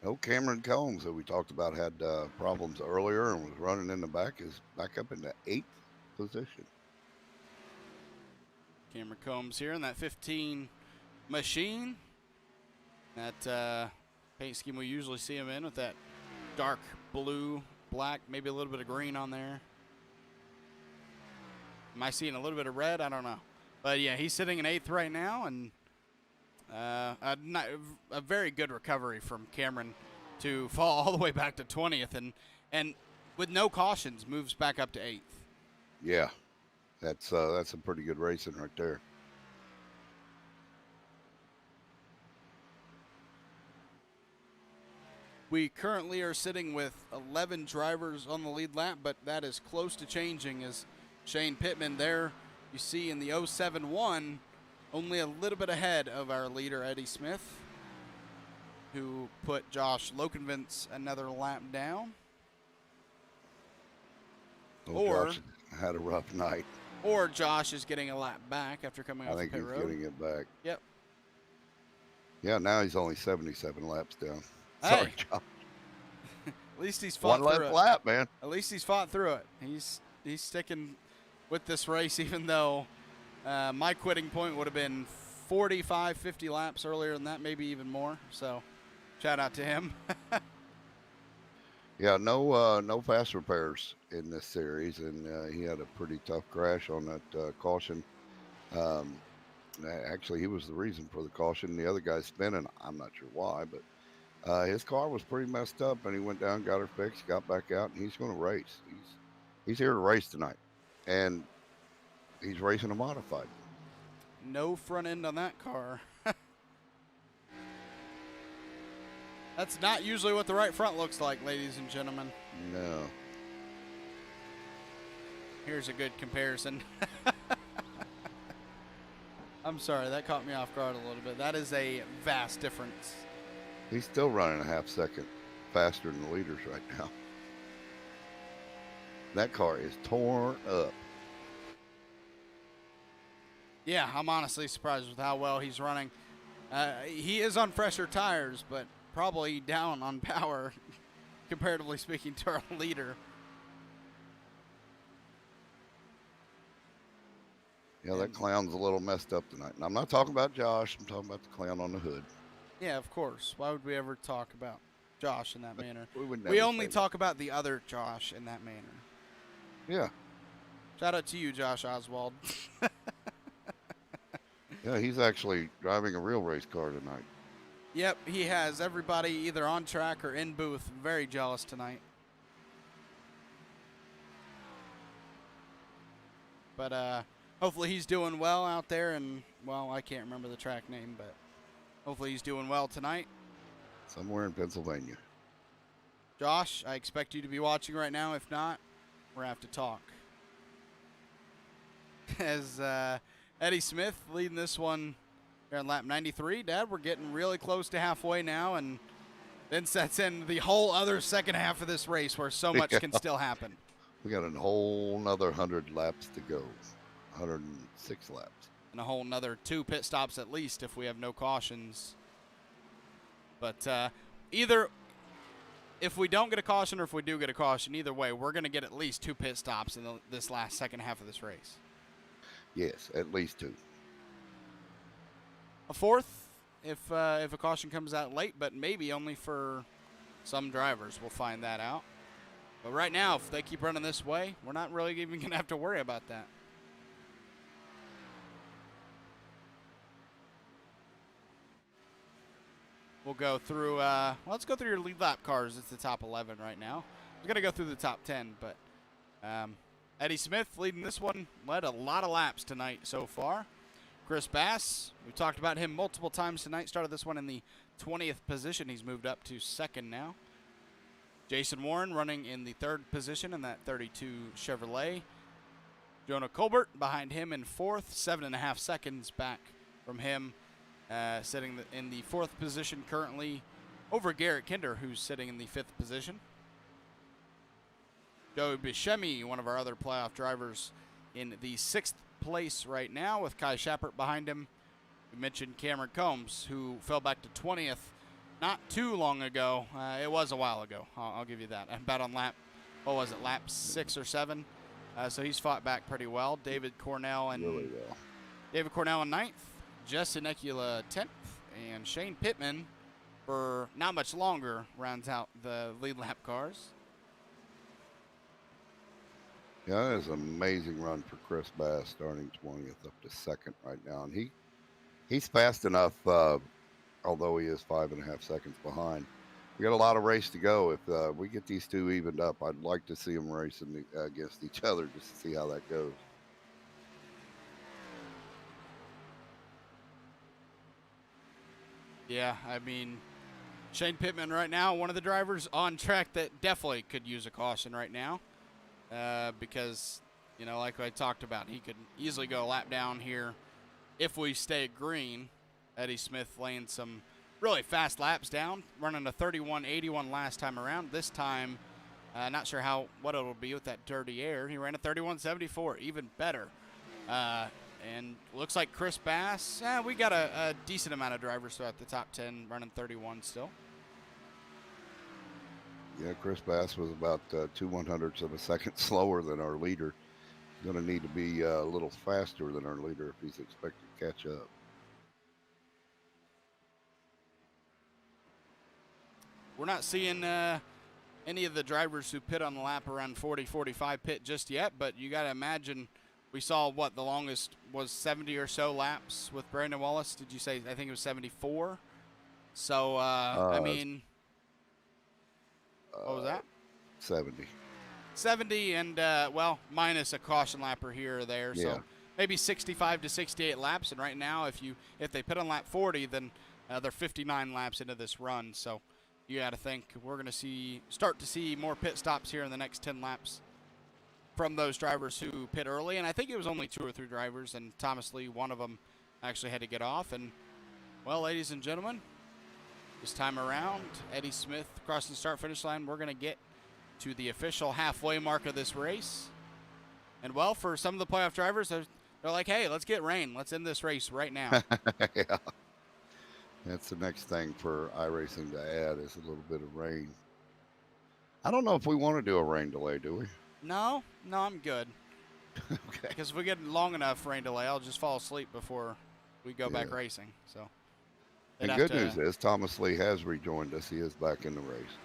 No, Cameron Combs, that we talked about, had problems earlier and was running in the back, is back up in the 8th position. Cameron Combs here in that 15 machine. That paint scheme we usually see him in, with that dark blue, black, maybe a little bit of green on there. Am I seeing a little bit of red? I don't know. But yeah, he's sitting in 8th right now, and a very good recovery from Cameron to fall all the way back to 20th, and with no cautions moves back up to 8th. Yeah, that's some pretty good racing right there. We currently are sitting with 11 drivers on the lead lap, but that is close to changing, as Shane Pittman there, you see in the 071, only a little bit ahead of our leader, Eddie Smith, who put Josh Lokenvitz another lap down. Josh had a rough night. Or Josh is getting a lap back after coming off the pit road. I think he's getting it back. Yep. Yeah, now he's only 77 laps down. Hey. Sorry, Josh. At least he's fought One through it. lap, man. At least he's fought through it. He's sticking with this race, even though my quitting point would have been 45, 50 laps earlier than that, maybe even more. So, shout out to him. Yeah, no fast repairs in this series, and he had a pretty tough crash on that caution. Actually, he was the reason for the caution. The other guy's spinning. I'm not sure why, but his car was pretty messed up, and he went down, got her fixed, got back out, and he's going to race. He's here to race tonight, and he's racing a modified. No front end on that car. That's not usually what the right front looks like, ladies and gentlemen. No. Here's a good comparison. I'm sorry, that caught me off guard a little bit. That is a vast difference. He's still running a half second faster than the leaders right now. That car is torn up. Yeah, I'm honestly surprised with how well he's running. He is on fresher tires, but probably down on power, comparatively speaking, to our leader. Yeah, that clown's a little messed up tonight. And I'm not talking about Josh. I'm talking about the clown on the hood. Yeah, of course. Why would we ever talk about Josh in that manner? We only talk about the other Josh in that manner. Yeah. Shout out to you, Josh Oswald. Yeah, he's actually driving a real race car tonight. Yep, he has everybody either on track or in booth very jealous tonight. But hopefully he's doing well out there, and, well, I can't remember the track name, but hopefully he's doing well tonight. Somewhere in Pennsylvania. Josh, I expect you to be watching right now. If not, we're going to have to talk. As Eddie Smith leading this one here on lap 93. Dad, we're getting really close to halfway now, and then sets in the whole other second half of this race where so much can still happen. We got a whole another 100 laps to go. 106 laps. and a whole another 2 pit stops at least if we have no cautions. But either if we don't get a caution or if we do get a caution, either way, we're going to get at least 2 pit stops in this last second half of this race. Yes, at least 2. A 4th if a caution comes out late, but maybe only for some drivers. We'll find that out. But right now, if they keep running this way, we're not really even going to have to worry about that. We'll go through, let's go through your lead lap cars. It's the top 11 right now. We're going to go through the top 10, but Eddie Smith leading this one, led a lot of laps tonight so far. Chris Bass, we've talked about him multiple times tonight, started this one in the 20th position. He's moved up to 2nd now. Jason Warren running in the 3rd position in that 32 Chevrolet. Jonah Colbert behind him in 4th, 7.5 seconds back from him. Sitting in the 4th position currently over Garrett Kinder, who's sitting in the 5th position. Joey Buscemi, one of our other playoff drivers, in the 6th place right now with Kai Schappert behind him. We mentioned Cameron Combs, who fell back to 20th not too long ago. It was a while ago, I'll give you that. About on lap, what was it, lap 6 or 7? So he's fought back pretty well. David Cornell in Really well. David Cornell in 9th. Jesse Nekula 10th, and Shane Pittman, for not much longer, rounds out the lead lap cars. Yeah, that is an amazing run for Chris Bass, starting 20th up to 2nd right now. And he's fast enough, although he is 5.5 seconds behind. We got a lot of race to go. If we get these 2 evened up, I'd like to see them racing against each other just to see how that goes. Yeah, I mean, Shane Pittman right now, one of the drivers on track that definitely could use a caution right now. Because, you know, like I talked about, he could easily go a lap down here if we stay green. Eddie Smith laying some really fast laps down, running a 31.81 last time around. This time, not sure what it'll be with that dirty air. He ran a 31.74, even better. And looks like Chris Bass, we got a decent amount of drivers throughout the top 10 running 31 still. Yeah, Chris Bass was about 2/100ths of a second slower than our leader. He's going to need to be a little faster than our leader if he's expected to catch up. We're not seeing any of the drivers who pit on the lap around 40-45 pit just yet, but you got to imagine we saw the longest was 70 or so laps with Brandon Wallace. Did you say? I think it was 74. So, I mean, what was that? 70. 70 and, minus a caution lapper here or there. Yeah. So maybe 65 to 68 laps. And right now, if they pit on lap 40, then they're 59 laps into this run. So you got to think we're going to start to see more pit stops here in the next 10 laps from those drivers who pit early. And I think it was only 2 or 3 drivers, and Thomas Lee, one of them, actually had to get off. And, well, ladies and gentlemen, this time around, Eddie Smith crossing the start-finish line. We're going to get to the official halfway mark of this race. And, well, for some of the playoff drivers, they're like, hey, let's get rain. Let's end this race right now. Yeah. That's the next thing for iRacing to add is a little bit of rain. I don't know if we want to do a rain delay, do we? No, I'm good. Okay. Because if we get long enough rain delay, I'll just fall asleep before we go back racing. So. The good news is Thomas Lee has rejoined us. He is back in the race.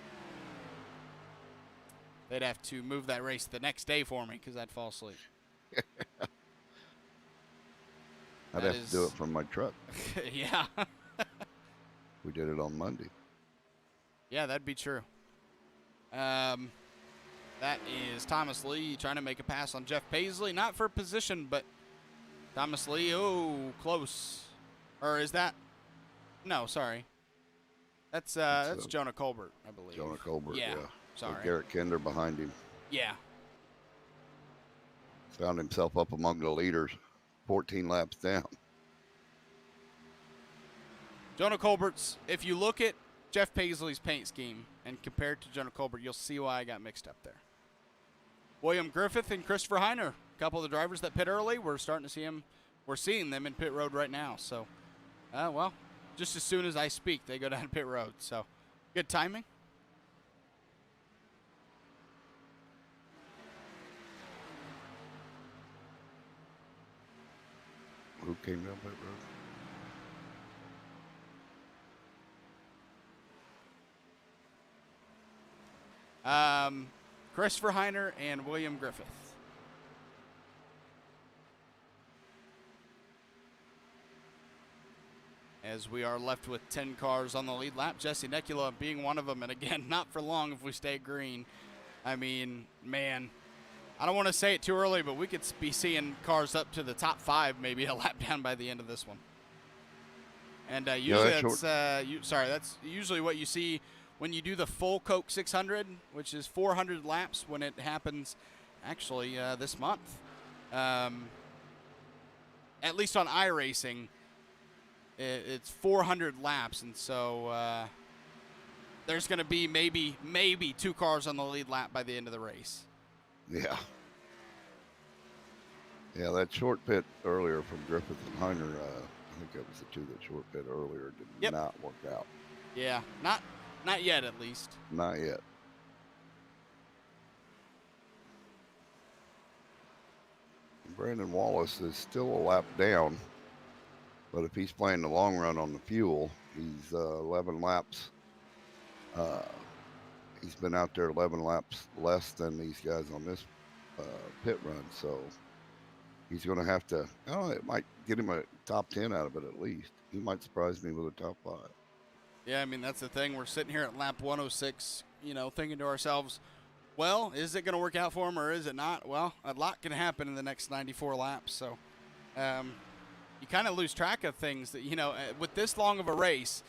They'd have to move that race the next day for me because I'd fall asleep. I'd have to do it from my truck. Yeah. We did it on Monday. Yeah, that'd be true. That is Thomas Lee trying to make a pass on Jeff Paisley. Not for position, but Thomas Lee, close. Or is that? No, sorry. That's Jonah Colbert, I believe. Jonah Colbert, yeah. Sorry. With Garrett Kinder behind him. Yeah. Found himself up among the leaders, 14 laps down. Jonah Colbert's, if you look at Jeff Paisley's paint scheme and compare it to Jonah Colbert, you'll see why I got mixed up there. William Griffith and Christopher Heiner, a couple of the drivers that pit early, we're starting to see them we're seeing them in pit road right now. So, well, just as soon as I speak, they go down pit road. So, good timing. Who came down pit road? Christopher Heiner and William Griffith. As we are left with 10 cars on the lead lap, Jesse Necula being one of them. And again, not for long if we stay green. I mean, man, I don't want to say it too early, but we could be seeing cars up to the top 5, maybe a lap down by the end of this one. And usually that's usually what you see when you do the full Coke 600, which is 400 laps when it happens actually this month. At least on iRacing, it's 400 laps, and so there's going to be maybe 2 cars on the lead lap by the end of the race. Yeah. Yeah, that short pit earlier from Griffith and Heiner, I think that was the 2 that short pit earlier did not work out. Yeah, not yet at least. Not yet. Brandon Wallace is still a lap down, but if he's playing the long run on the fuel, he's 11 laps. He's been out there 11 laps less than these guys on this pit run, so he's going to have to, it might get him a top 10 out of it at least. He might surprise me with a top 5. Yeah, I mean, that's the thing. We're sitting here at lap 106, thinking to ourselves, well, is it going to work out for him or is it not? Well, a lot can happen in the next 94 laps, so you kind of lose track of things that, with this long of a race,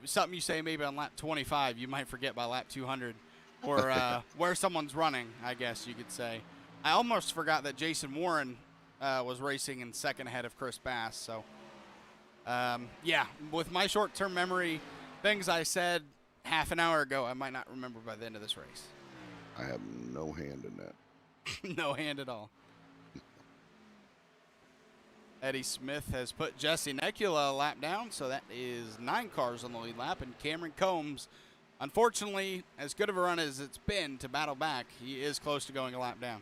something you say maybe on lap 25, you might forget by lap 200, or where someone's running, I guess you could say. I almost forgot that Jason Warren was racing in second ahead of Chris Bass. So, yeah, with my short-term memory, things I said half an hour ago, I might not remember by the end of this race. I have no hand in that. No hand at all. Eddie Smith has put Jesse Necula a lap down, so that is 9 cars on the lead lap. And Cameron Combs, unfortunately, as good of a run as it's been to battle back, he is close to going a lap down.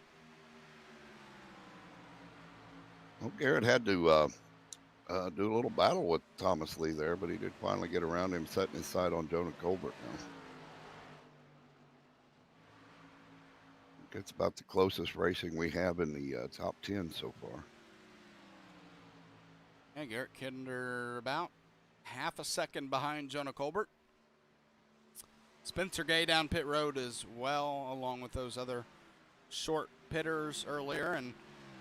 Well, Garrett had to do a little battle with Thomas Lee there, but he did finally get around him, setting his sight on Jonah Colbert now. It's about the closest racing we have in the top 10 so far. Yeah, Garrett Kinder about half a second behind Jonah Colbert. Spencer Gay down pit road as well, along with those other short pitters earlier. And,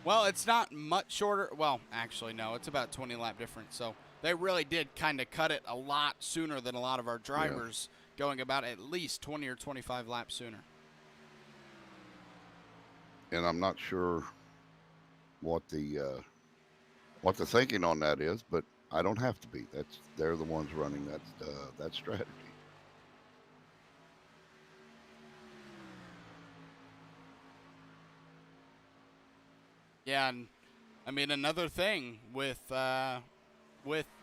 well, it's not much shorter. Well, actually, no, it's about 20 lap difference. So they really did kind of cut it a lot sooner than a lot of our drivers, going about at least 20 or 25 laps sooner. And I'm not sure what the thinking on that is, but I don't have to be. They're the ones running that strategy. Yeah, and I mean another thing with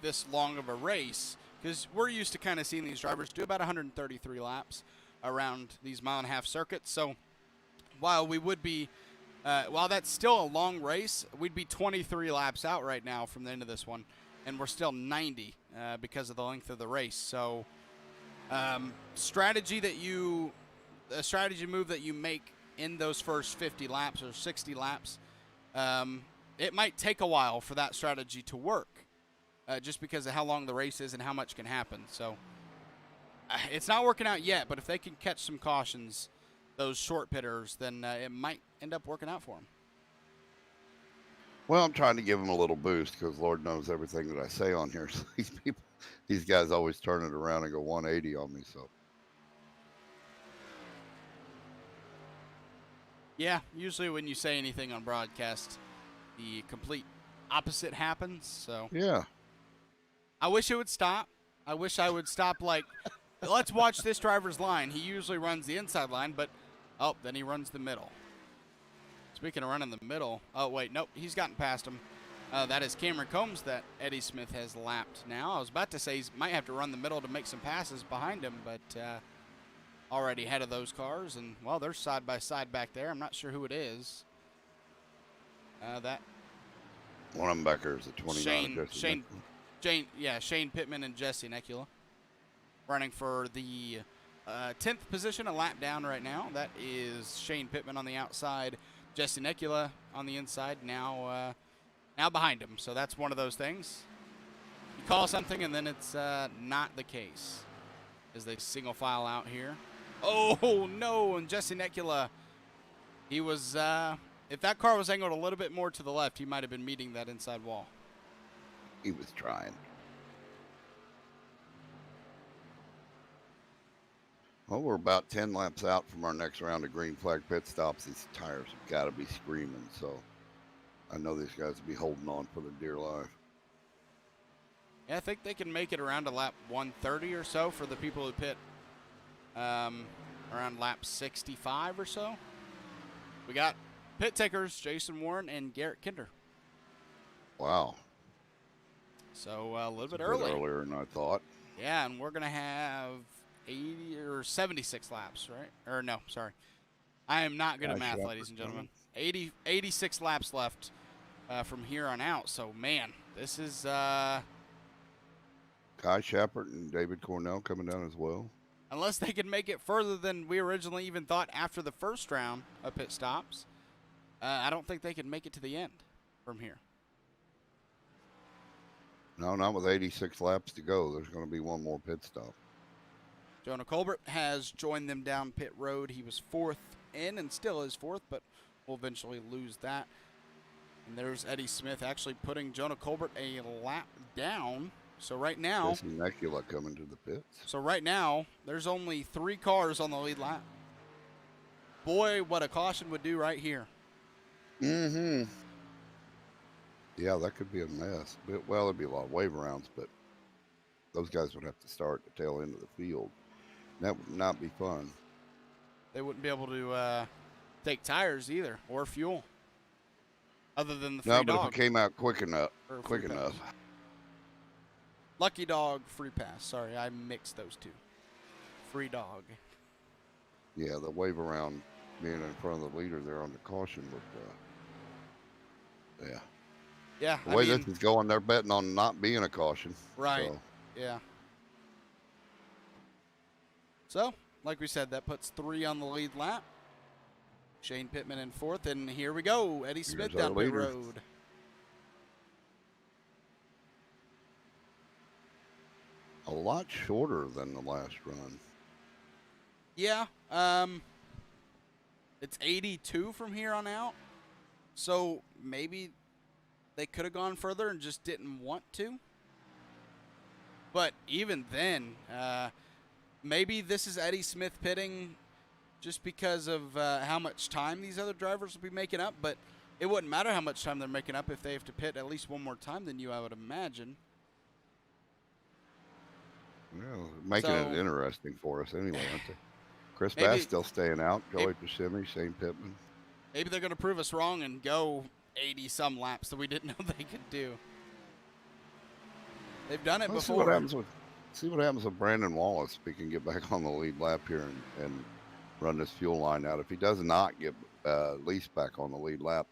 this long of a race, because we're used to kind of seeing these drivers do about 133 laps around these mile-and-a-half circuits. So while we would be, while that's still a long race, we'd be 23 laps out right now from the end of this one, and we're still 90 because of the length of the race. So a strategy move that you make in those first 50 laps or 60 laps, it might take a while for that strategy to work, just because of how long the race is and how much can happen. So it's not working out yet, but if they can catch some cautions, those short pitters, then it might end up working out for them. Well, I'm trying to give them a little boost because Lord knows everything that I say on here. So these guys always turn it around and go 180 on me. So yeah, usually when you say anything on broadcast, the complete opposite happens. So yeah, I wish it would stop. I wish I would stop. Like, let's watch this driver's line. He usually runs the inside line, but then he runs the middle. Speaking of running the middle, oh wait, nope, he's gotten past him. That is Cameron Combs that Eddie Smith has lapped now. I was about to say he might have to run the middle to make some passes behind him, but already ahead of those cars. And, well, they're side by side back there. I'm not sure who it is. That One of them back there is the 29. Shane Pittman and Jesse Necula running for the 10th position, a lap down right now. That is Shane Pittman on the outside, Jesse Necula on the inside, now behind him. So that's one of those things. You call something and then it's not the case as they single file out here. Oh, no, and Jesse Necula, he was, if that car was angled a little bit more to the left, he might have been meeting that inside wall. He was trying. Well, we're about 10 laps out from our next round of green flag pit stops. These tires have got to be screaming, so I know these guys will be holding on for their dear life. Yeah, I think they can make it around a lap 130 or so for the people who pit around lap 65 or so. We got pit takers, Jason Warren and Garrett Kinder. Wow. So a little bit earlier than I thought. Yeah, and we're going to have 80 or 76 laps, right? Or no, sorry. I am not good at math, ladies and gentlemen. 86 laps left from here on out. So, man, this is... Kai Shepard and David Cornell coming down as well. Unless they can make it further than we originally even thought after the first round of pit stops, I don't think they can make it to the end from here. No, not with 86 laps to go. There's going to be one more pit stop. Jonah Colbert has joined them down pit road. He was fourth in and still is fourth, but will eventually lose that. And there's Eddie Smith actually putting Jonah Colbert a lap down. So right now, Jesse Necula coming to the pits. So right now, there's only 3 cars on the lead lap. Boy, what a caution would do right here. Mm-hmm. Yeah, that could be a mess. Well, it'd be a lot of wave rounds, but those guys would have to start at the tail end of the field. That would not be fun. They wouldn't be able to take tires either or fuel, other than the free dog. No, but if it came out quick enough. Lucky dog, free pass. Sorry, I mixed those two. Free dog. Yeah, the wave around being in front of the leader there on the caution would, yeah. Yeah. The way this is going, they're betting on not being a caution. Right. So. Yeah. So, like we said, that puts 3 on the lead lap. Shane Pittman in fourth, and here we go. Eddie Smith down pit road. A lot shorter than the last run. Yeah. It's 82 from here on out. So maybe they could have gone further and just didn't want to. But even then, maybe this is Eddie Smith pitting just because of how much time these other drivers will be making up. But it wouldn't matter how much time they're making up if they have to pit at least one more time than you, I would imagine. Well, making it interesting for us anyway, aren't they? Chris Bass still staying out. Joey Buscemi, Shane Pittman. Maybe they're going to prove us wrong and go 80-some laps that we didn't know they could do. They've done it before. See what happens with Brandon Wallace. If he can get back on the lead lap here and run this fuel line out. If he does not get at least back on the lead lap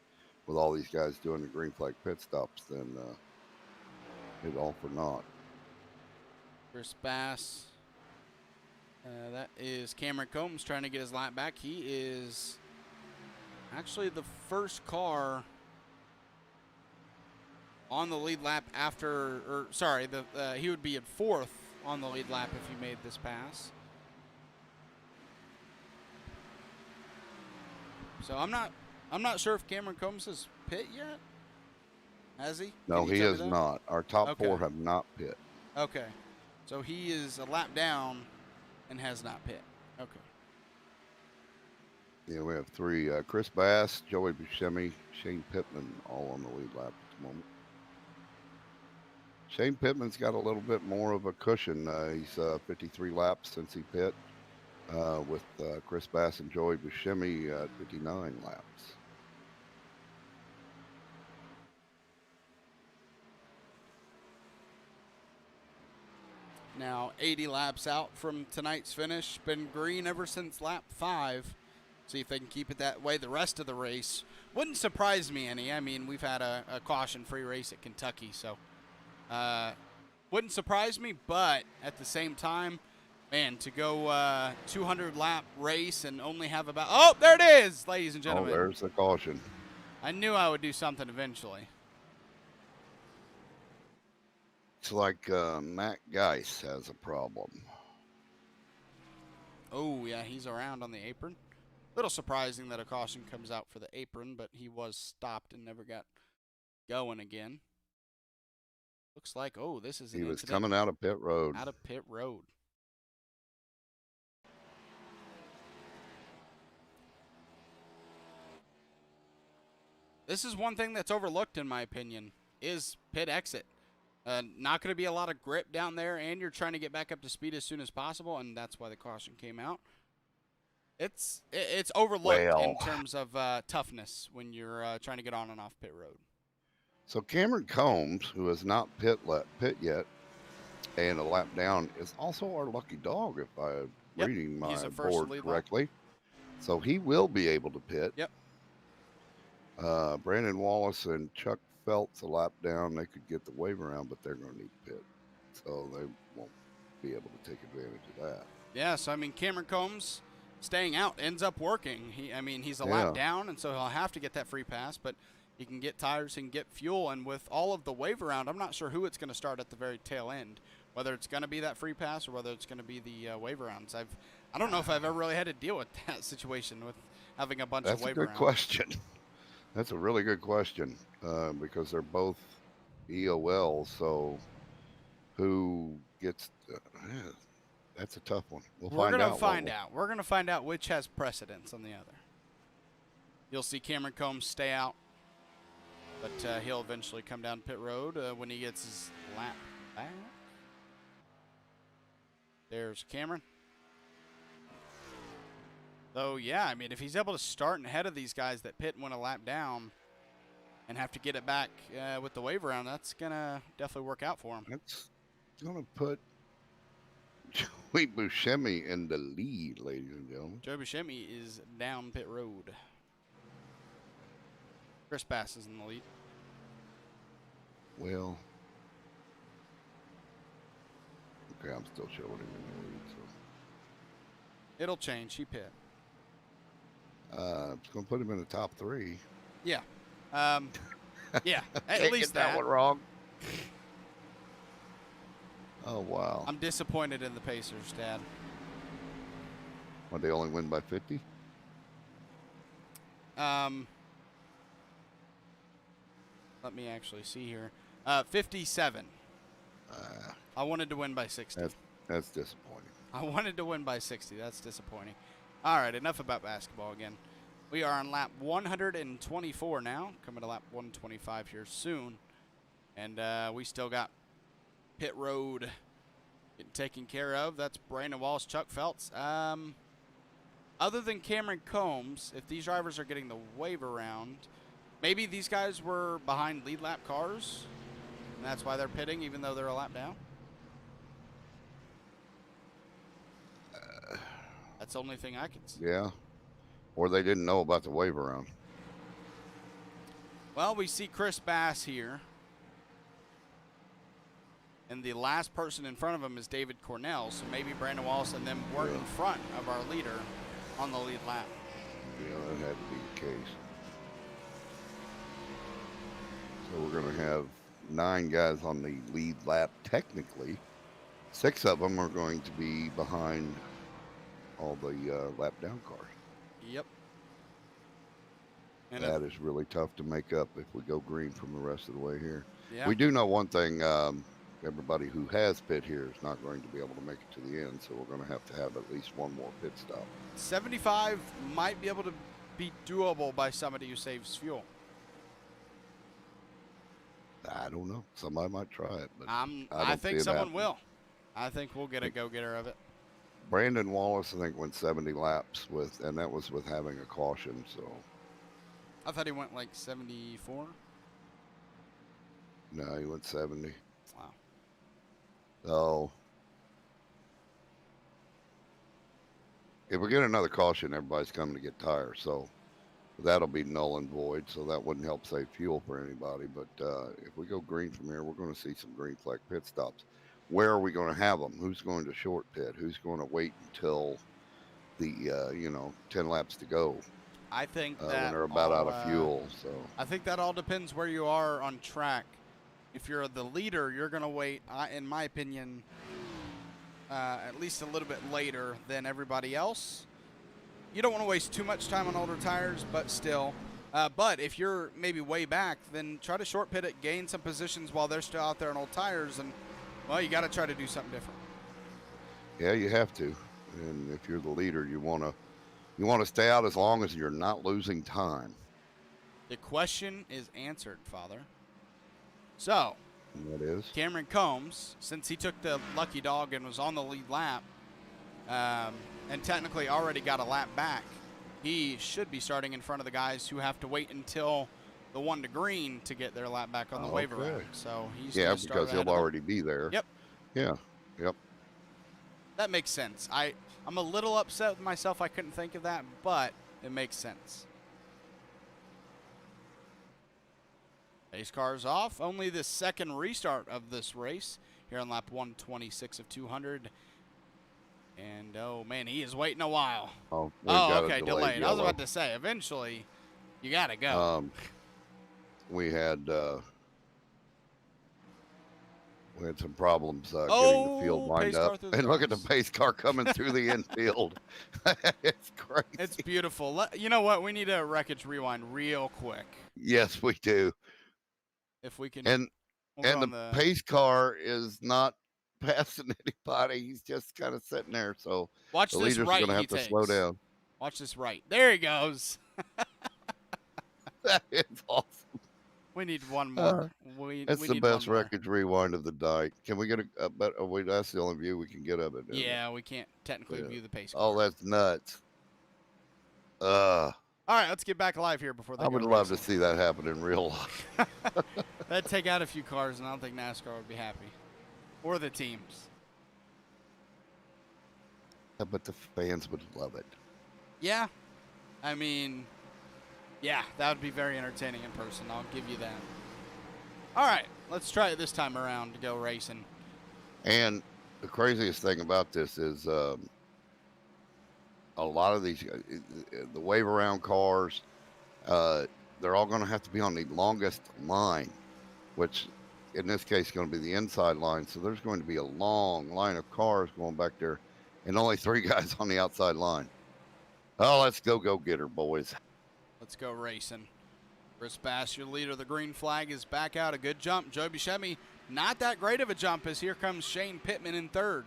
with all these guys doing the green flag pit stops, then it's all for naught. Chris Bass. That is Cameron Combs trying to get his lap back. He is actually the first car on the lead lap after, or sorry, he would be in fourth on the lead lap if he made this pass. So I'm not sure if Cameron Combs has pit yet. Has he? No, he is not. Our top 4 have not pit. Okay. So he is a lap down and has not pit. Okay. Yeah, we have 3. Chris Bass, Joey Buscemi, Shane Pittman all on the lead lap at the moment. Shane Pittman's got a little bit more of a cushion. He's 53 laps since he pit with Chris Bass and Joey Buscemi at 59 laps. now 80 laps out from tonight's finish. Been green ever since lap 5. See if they can keep it that way the rest of the race. Wouldn't surprise me any. I mean, we've had a caution-free race at Kentucky, so wouldn't surprise me. But at the same time, man, to go 200-lap race and only have about... Oh, there it is, ladies and gentlemen. Oh, there's the caution. I knew I would do something eventually. It's like Matt Geiss has a problem. Oh, yeah, he's around on the apron. Little surprising that a caution comes out for the apron, but he was stopped and never got going again. Looks like, oh, this is an He was incident coming out of pit road. out of pit road. This is one thing that's overlooked, in my opinion, is pit exit. Not going to be a lot of grip down there, and you're trying to get back up to speed as soon as possible, and that's why the caution came out. It's overlooked in terms of toughness when you're trying to get on and off pit road. So Cameron Combs, who has not pit yet, and a lap down, is also our lucky dog, if I'm reading my board correctly. So he will be able to pit. Yep. Brandon Wallace and Chuck Phelps a lap down. They could get the wave around, but they're going to need to pit. So they won't be able to take advantage of that. Yeah, so I mean, Cameron Combs staying out ends up working. He's a lap down, and so he'll have to get that free pass, but he can get tires, he can get fuel, and with all of the wave around, I'm not sure who it's going to start at the very tail end, whether it's going to be that free pass or whether it's going to be the wave arounds. I don't know if I've ever really had to deal with that situation with having a bunch of wave arounds. That's a good question. That's a really good question because they're both EOL, so who gets that's a tough one. We're going to find out. We're going to find out which has precedence on the other. You'll see Cameron Combs stay out, but he'll eventually come down pit road when he gets his lap back. There's Cameron. So, yeah, I mean, if he's able to start ahead of these guys that pit and win a lap down and have to get it back with the wave around, that's going to definitely work out for him. That's going to put Joey Buscemi in the lead, ladies and gentlemen. Joey Buscemi is down pit road. Chris Bass is in the lead. Well, okay, I'm still showing him in the lead. So. It'll change. He pit. It's going to put him in the top 3. Yeah. Yeah, at least that one wrong. Oh, wow. I'm disappointed in the Pacers, Dad. Well, they only win by 50? Let me actually see here. 57. I wanted to win by 60. That's disappointing. I wanted to win by 60. That's disappointing. All right, enough about basketball again. We are on lap 124 now, coming to lap 125 here soon. And we still got pit road getting taken care of. That's Brandon Wallace, Chuck Phelps. Other than Cameron Combs, if these drivers are getting the wave around, maybe these guys were behind lead lap cars, and that's why they're pitting even though they're a lap down. That's the only thing I can see. Yeah. Or they didn't know about the wave around. Well, we see Chris Bass here. And the last person in front of him is David Cornell. So maybe Brandon Wallace and them weren't in front of our leader on the lead lap. Yeah, that had to be the case. So we're going to have 9 guys on the lead lap technically. 6 of them are going to be behind all the lap down cars. Yep. And that is really tough to make up if we go green from the rest of the way here. Yeah. We do know one thing. Everybody who has pit here is not going to be able to make it to the end, so we're going to have at least one more pit stop. 75 might be able to be doable by somebody who saves fuel. I don't know. Somebody might try it, but I think someone will. I think we'll get a go-getter of it. Brandon Wallace, I think, went 70 laps and that was with having a caution. So I thought he went like 74. No, he went 70. Wow. So if we get another caution, everybody's coming to get tires. So that'll be null and void. So that wouldn't help save fuel for anybody. But if we go green from here, we're going to see some green flag pit stops. Where are we going to have them? Who's going to short pit? Who's going to wait until the 10 laps to go I think when that they're about out of fuel? So I think that all depends where you are on track. If you're the leader, you're going to wait, in my opinion, at least a little bit later than everybody else. You don't want to waste too much time on older tires, but still. But if you're maybe way back, then try to short pit it, gain some positions while they're still out there on old tires, and, well, you got to try to do something different. yeah, you have to. And if you're the leader, you want to stay out as long as you're not losing time. The question is answered, Father. So, And that is. Cameron Combs, since he took the lucky dog and was on the lead lap, and technically already got a lap back, he should be starting in front of the guys who have to wait until the 1 to green to get their lap back on the wave around. So he's Yeah, gonna start because ahead he'll of them. already be there. Yep. Yeah. Yep. That makes sense. I'm a little upset with myself I couldn't think of that, but it makes sense. Pace car's off. Only the second restart of this race here on lap 126 of 200. And, oh, man, he is waiting a while. Oh, we've got a okay, delayed. yellow. I was about to say, eventually, you got to go. We had some problems getting the field lined pace car up. through the And look at the cars. pace car coming through the infield. It's crazy. It's beautiful. You know what? We need a wreckage rewind real quick. Yes, we do. If we can. And we'll go the on pace car is not passing anybody. He's just kind of sitting there. So Watch the this leader's right going to have he to takes. slow down. Watch this right. There he goes. That is awesome. We need one more. That's we the need best one more. wreckage rewind of the night. Can we get that's the only view we can get of it. Isn't it? Yeah, we can't technically view the pace car. Oh, that's nuts. All right, let's get back live here before they I would go love to racing. see that happen in real life. That'd take out a few cars, and I don't think NASCAR would be happy. Or the teams. But the fans would love it. Yeah. I mean, yeah, that would be very entertaining in person. I'll give you that. All right, let's try it this time around to go racing. And the craziest thing about this is a lot of these, the wave around cars, they're all going to have to be on the longest line, which in this case is going to be the inside line. So there's going to be a long line of cars going back there and only 3 guys on the outside line. Oh, let's go get her, boys. Let's go racing. Chris Bass, your leader. The green flag is back out. A good jump. Joe Buscemi, not that great of a jump as here comes Shane Pittman in third.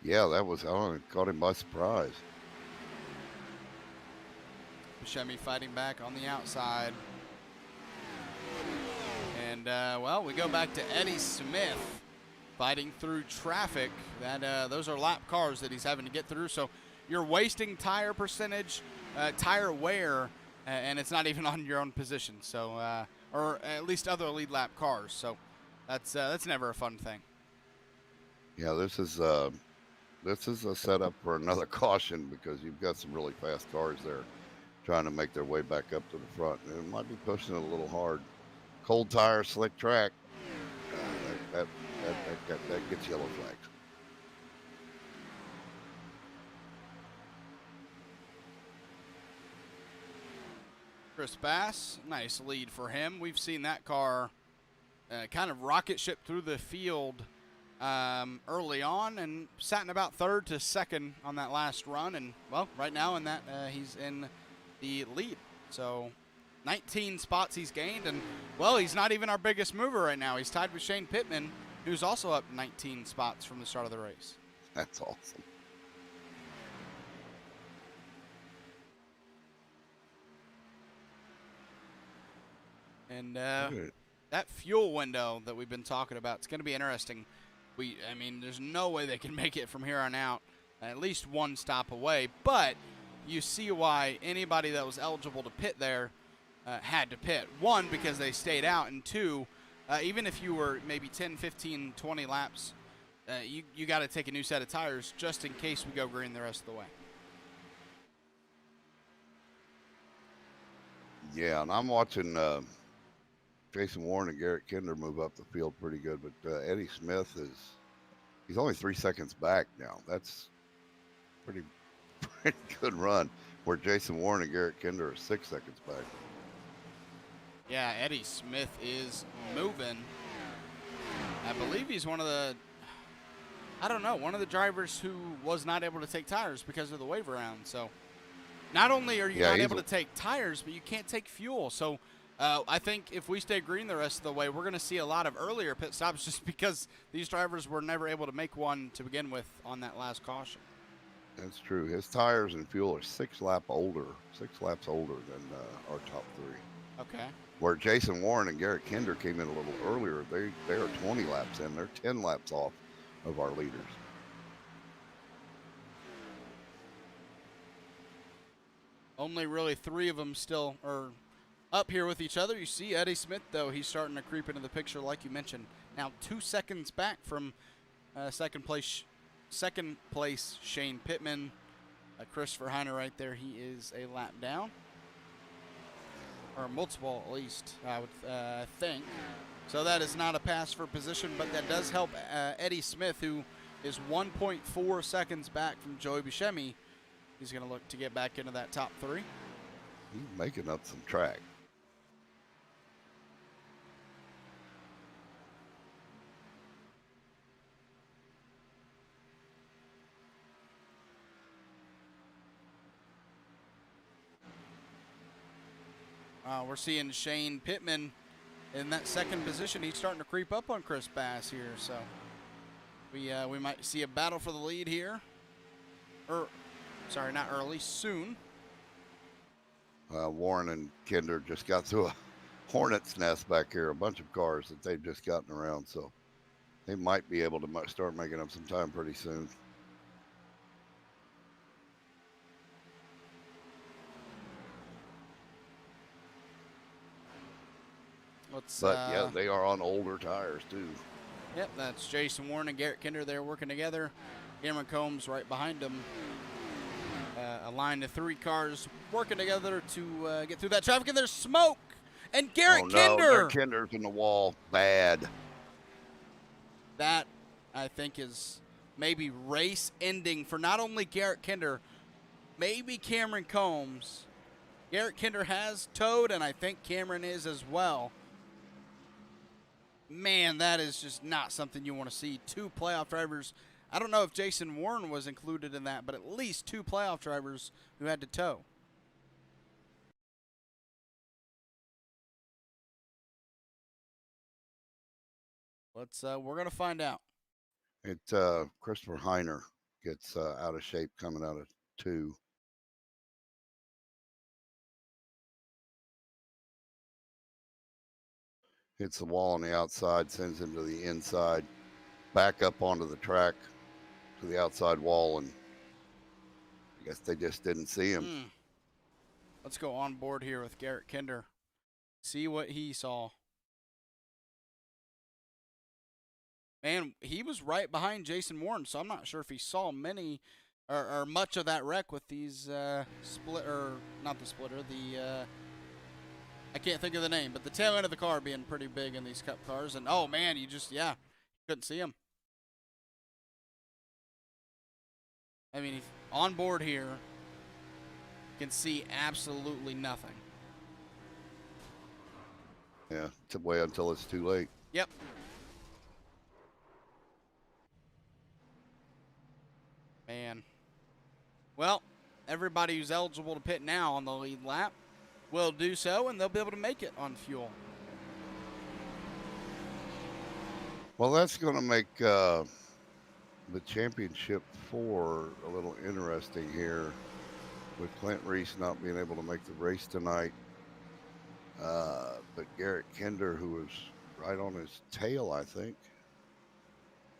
Yeah, that was, caught him by surprise. Buscemi fighting back on the outside. And, well, we go back to Eddie Smith fighting through traffic. Those are lap cars that he's having to get through. So you're wasting tire percentage, tire wear, and it's not even on your own position. So, or at least other lead lap cars. So that's never a fun thing. Yeah, this is a setup for another caution because you've got some really fast cars there trying to make their way back up to the front. And it might be pushing it a little hard. Cold tire, slick track. That gets yellow flags. Chris Bass, nice lead for him. We've seen that car kind of rocket ship through the field early on and sat in about third to second on that last run. And, well, right now in that he's in the lead. So 19 spots he's gained. And, well, he's not even our biggest mover right now. He's tied with Shane Pittman, who's also up 19 spots from the start of the race. That's awesome. And that fuel window that we've been talking about, it's going to be interesting. I mean, there's no way they can make it from here on out, at least one stop away. But you see why anybody that was eligible to pit there had to pit. One, because they stayed out, and two, even if you were maybe 10, 15, 20 laps you got to take a new set of tires just in case we go green the rest of the way. Yeah, and I'm watching Jason Warren and Garrett Kinder move up the field pretty good, but Eddie Smith he's only 3 seconds back now. That's pretty good run. Where Jason Warren and Garrett Kinder are 6 seconds back. Yeah, Eddie Smith is moving. I believe he's one of the drivers who was not able to take tires because of the waiver round. So not only are you not able to take tires, but you can't take fuel. So I think if we stay green the rest of the way, we're going to see a lot of earlier pit stops just because these drivers were never able to make one to begin with on that last caution. That's true. His tires and fuel are 6 laps older than our top 3. Okay. Where Jason Warren and Garrett Kinder came in a little earlier, they are 20 laps in. They're 10 laps off of our leaders. Only really 3 of them still are up here with each other. You see Eddie Smith, though, he's starting to creep into the picture like you mentioned. Now 2 seconds back from second place Shane Pittman. Christopher Heiner right there, he is a lap down. Or multiple at least, I would think. So that is not a pass for position, but that does help Eddie Smith, who is 1.4 seconds back from Joey Buscemi. He's going to look to get back into that top 3. He's making up some track. We're seeing Shane Pittman in that second position. He's starting to creep up on Chris Bass here, so we might see a battle for the lead here. Sorry, not early, soon. Warren and Kinder just got through a hornet's nest back here, a bunch of cars that they've just gotten around, so they might be able to start making up some time pretty soon. Yeah, they are on older tires too. Yep, that's Jason Warren and Garrett Kinder. They're working together. Cameron Combs right behind them. A line of 3 cars working together to get through that traffic, and there's smoke. And Garrett Kinder. Garrett Kinder's in the wall. Bad. That, I think, is maybe race ending for not only Garrett Kinder, maybe Cameron Combs. Garrett Kinder has towed, and I think Cameron is as well. Man, that is just not something you want to see. 2 playoff drivers. I don't know if Jason Warren was included in that, but at least 2 playoff drivers who had to tow. We're going to find out. Christopher Heiner gets out of shape coming out of 2. Hits the wall on the outside, sends him to the inside, back up onto the track to the outside wall, and I guess they just didn't see him. Let's go on board here with Garrett Kinder. See what he saw. And he was right behind Jason Warren, so I'm not sure if he saw many or much of that wreck with these I can't think of the name, but the tail end of the car being pretty big in these Cup cars. And, oh, man, you couldn't see him. I mean, on board here, you can see absolutely nothing. Yeah, to wait until it's too late. Yep. Man. Well, everybody who's eligible to pit now on the lead lap will do so, and they'll be able to make it on fuel. Well, that's going to make the championship 4 a little interesting here, with Clint Reese not being able to make the race tonight. But Garrett Kinder, who was right on his tail, I think,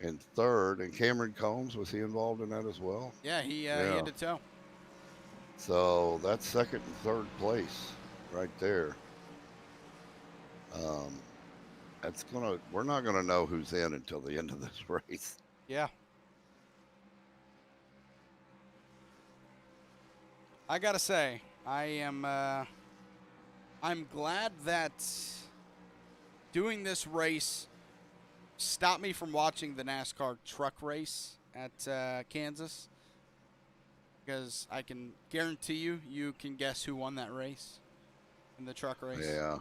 in 3rd, and Cameron Combs, was he involved in that as well? Yeah, he had to tow. So that's 2nd and 3rd place right there. We're not gonna know who's in until the end of this race. Yeah. I gotta say, I'm glad that doing this race stopped me from watching the NASCAR truck race at Kansas, because I can guarantee you can guess who won that race in the truck race. Yeah.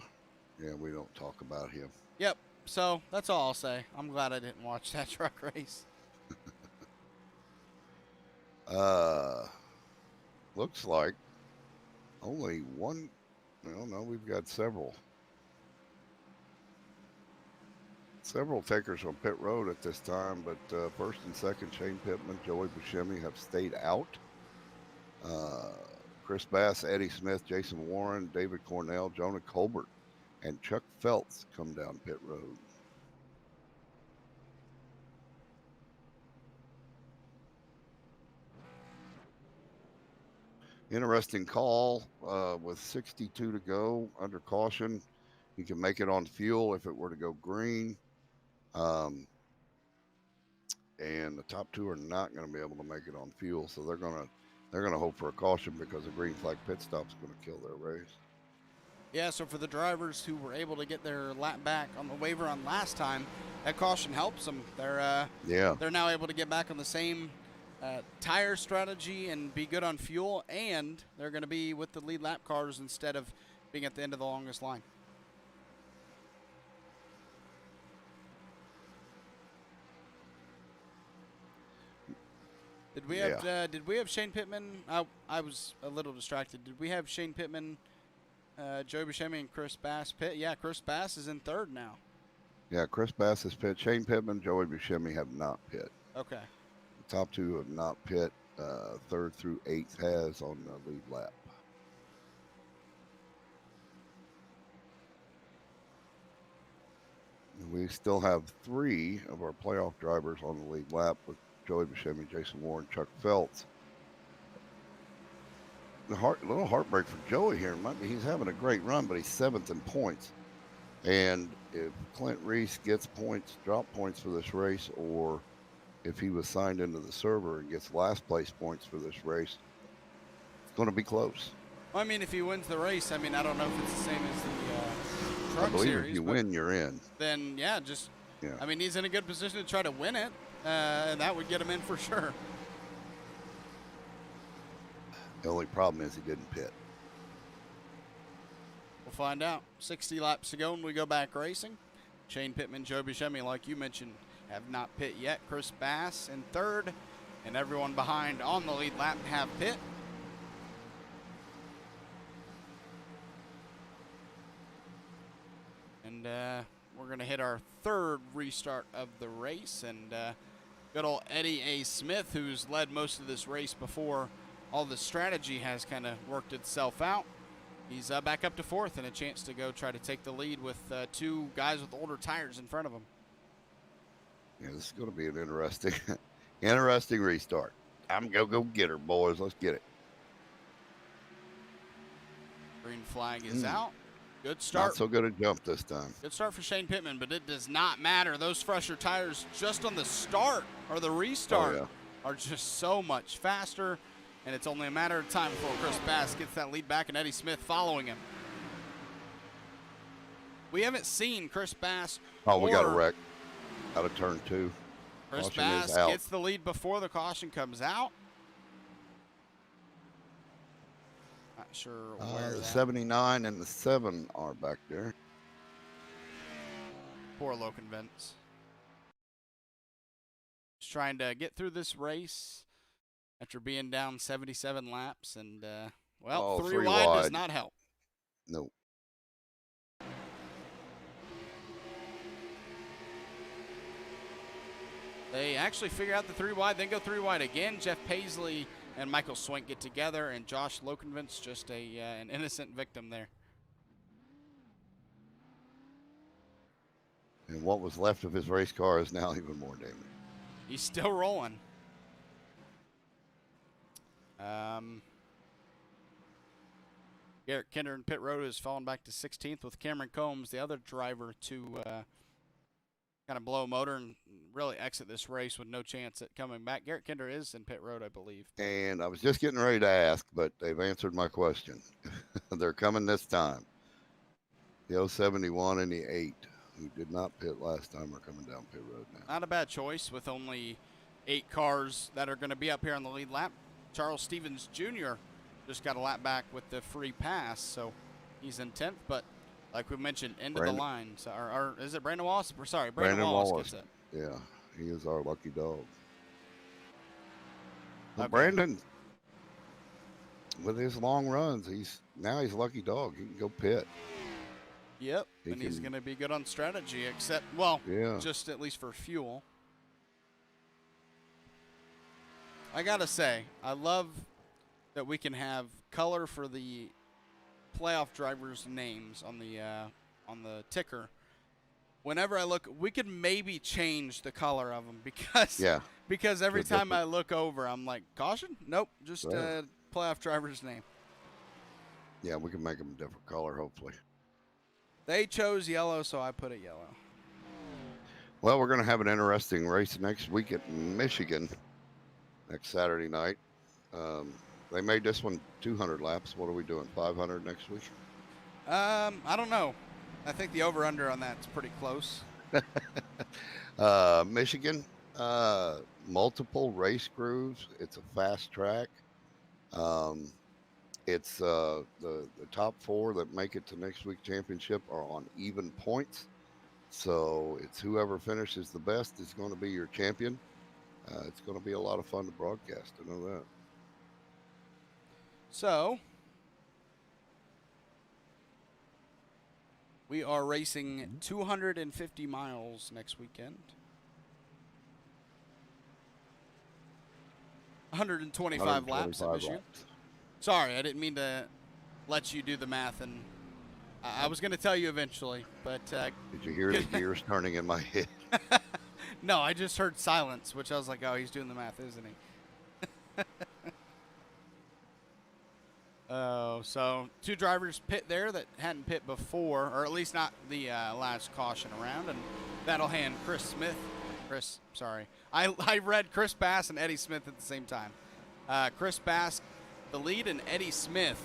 Yeah, we don't talk about him. Yep. So that's all I'll say. I'm glad I didn't watch that truck race. Looks like only one. Well, no, we've got several takers on pit road at this time, but first and second, Shane Pittman, Joey Buscemi have stayed out. Chris Bass, Eddie Smith, Jason Warren, David Cornell, Jonah Colbert, and Chuck Feltz come down pit road. Interesting call with 62 to go under caution. He can make it on fuel if it were to go green. And the top two are not going to be able to make it on fuel, so they're going to hope for a caution, because a green flag pit stop is going to kill their race. Yeah, so for the drivers who were able to get their lap back on the waiver on last time, that caution helps them. They're now able to get back on the same tire strategy and be good on fuel, and they're going to be with the lead lap cars instead of being at the end of the longest line. Did we have Shane Pittman? I was a little distracted. Did we have Shane Pittman, Joey Buscemi, and Chris Bass pit? Yeah, Chris Bass is in third now. Yeah, Chris Bass has pit. Shane Pittman, Joey Buscemi have not pit. Okay. The top two have not pit. Third through eighth has on the lead lap. We still have three of our playoff drivers on the lead lap, with Joey Buscemi, Jason Warren, Chuck Feltz. Little heartbreak for Joey here. He's having a great run, but he's seventh in points. And if Clint Reese gets points, drop points for this race, or if he was signed into the server and gets last place points for this race, it's going to be close. Well, I mean, if he wins the race, I mean, I don't know if it's the same as the truck I believe series. If you win, you're in. Then, yeah. I mean, he's in a good position to try to win it, and that would get him in for sure. The only problem is he didn't pit. We'll find out. 60 laps to go and we go back racing. Shane Pittman, Joe Buscemi, like you mentioned, have not pit yet. Chris Bass in third, and everyone behind on the lead lap have pit. And we're going to hit our third restart of the race. And good old Eddie A. Smith, who's led most of this race before all the strategy has kind of worked itself out. He's back up to fourth and a chance to go try to take the lead with two guys with older tires in front of him. Yeah, this is going to be an interesting restart. I'm going to go get her, boys. Let's get it. Green flag is out. Good start. Not so good a jump this time. Good start for Shane Pittman, but it does not matter. Those fresher tires just on the start or the restart are just so much faster. And it's only a matter of time before Chris Bass gets that lead back and Eddie Smith following him. We haven't seen Chris Bass. Oh, we got a wreck out of turn two. Chris Bass gets the lead before the caution comes out. Not sure where the 79 and the 7 are back there. Poor Logan Vince. Just trying to get through this race after being down 77 laps, and, three wide does not help. Nope. They actually figure out the 3 wide, then go 3 wide again. Jeff Paisley and Michael Swink get together, and Josh Lokenvintz just an innocent victim there. And what was left of his race car is now even more damaged. He's still rolling. Garrett Kinder in pit road has fallen back to 16th with Cameron Combs, the other driver, to kind of blow a motor and really exit this race with no chance at coming back. Garrett Kinder is in pit road, I believe. And I was just getting ready to ask, but they've answered my question. They're coming this time. The 071 and the 8, who did not pit last time, are coming down pit road now. Not a bad choice with only 8 cars that are going to be up here on the lead lap. Charles Stevens Jr. just got a lap back with the free pass, so he's in 10th. But like we mentioned, end of the line. So, or is it Brandon Wallace? Sorry, Brandon Wallace gets it. Yeah, he is our lucky dog. Well, Okay. Brandon, with his long runs, he's lucky dog. He can go pit. Yep, and he's going to be good on strategy, except, well, just at least for fuel. I got to say, I love that we can have color for the playoff drivers' names on the ticker. Whenever I look, we could maybe change the color of them because every time I look over, I'm like, caution? Nope, just playoff driver's name. Yeah, we can make them a different color, hopefully. They chose yellow, so I put it yellow. Well, we're going to have an interesting race next week at Michigan, next Saturday night. They made this one 200 laps. What are we doing, 500 next week? I don't know. I think the over-under on that's pretty close. Michigan, multiple race crews. It's a fast track. It's the top 4 that make it to next week's championship are on even points. So it's whoever finishes the best is going to be your champion. It's going to be a lot of fun to broadcast. I know that. So we are racing 250 miles next weekend. 125 laps at Michigan. Sorry, I didn't mean to let you do the math, and I was going to tell you eventually, but... Did you hear the gears turning in my head? No, I just heard silence, which I was like, oh, he's doing the math, isn't he? Oh, so 2 drivers pit there that hadn't pit before, or at least not the last caution around, and that'll hand I read Chris Bass and Eddie Smith at the same time. Chris Bass, the lead, and Eddie Smith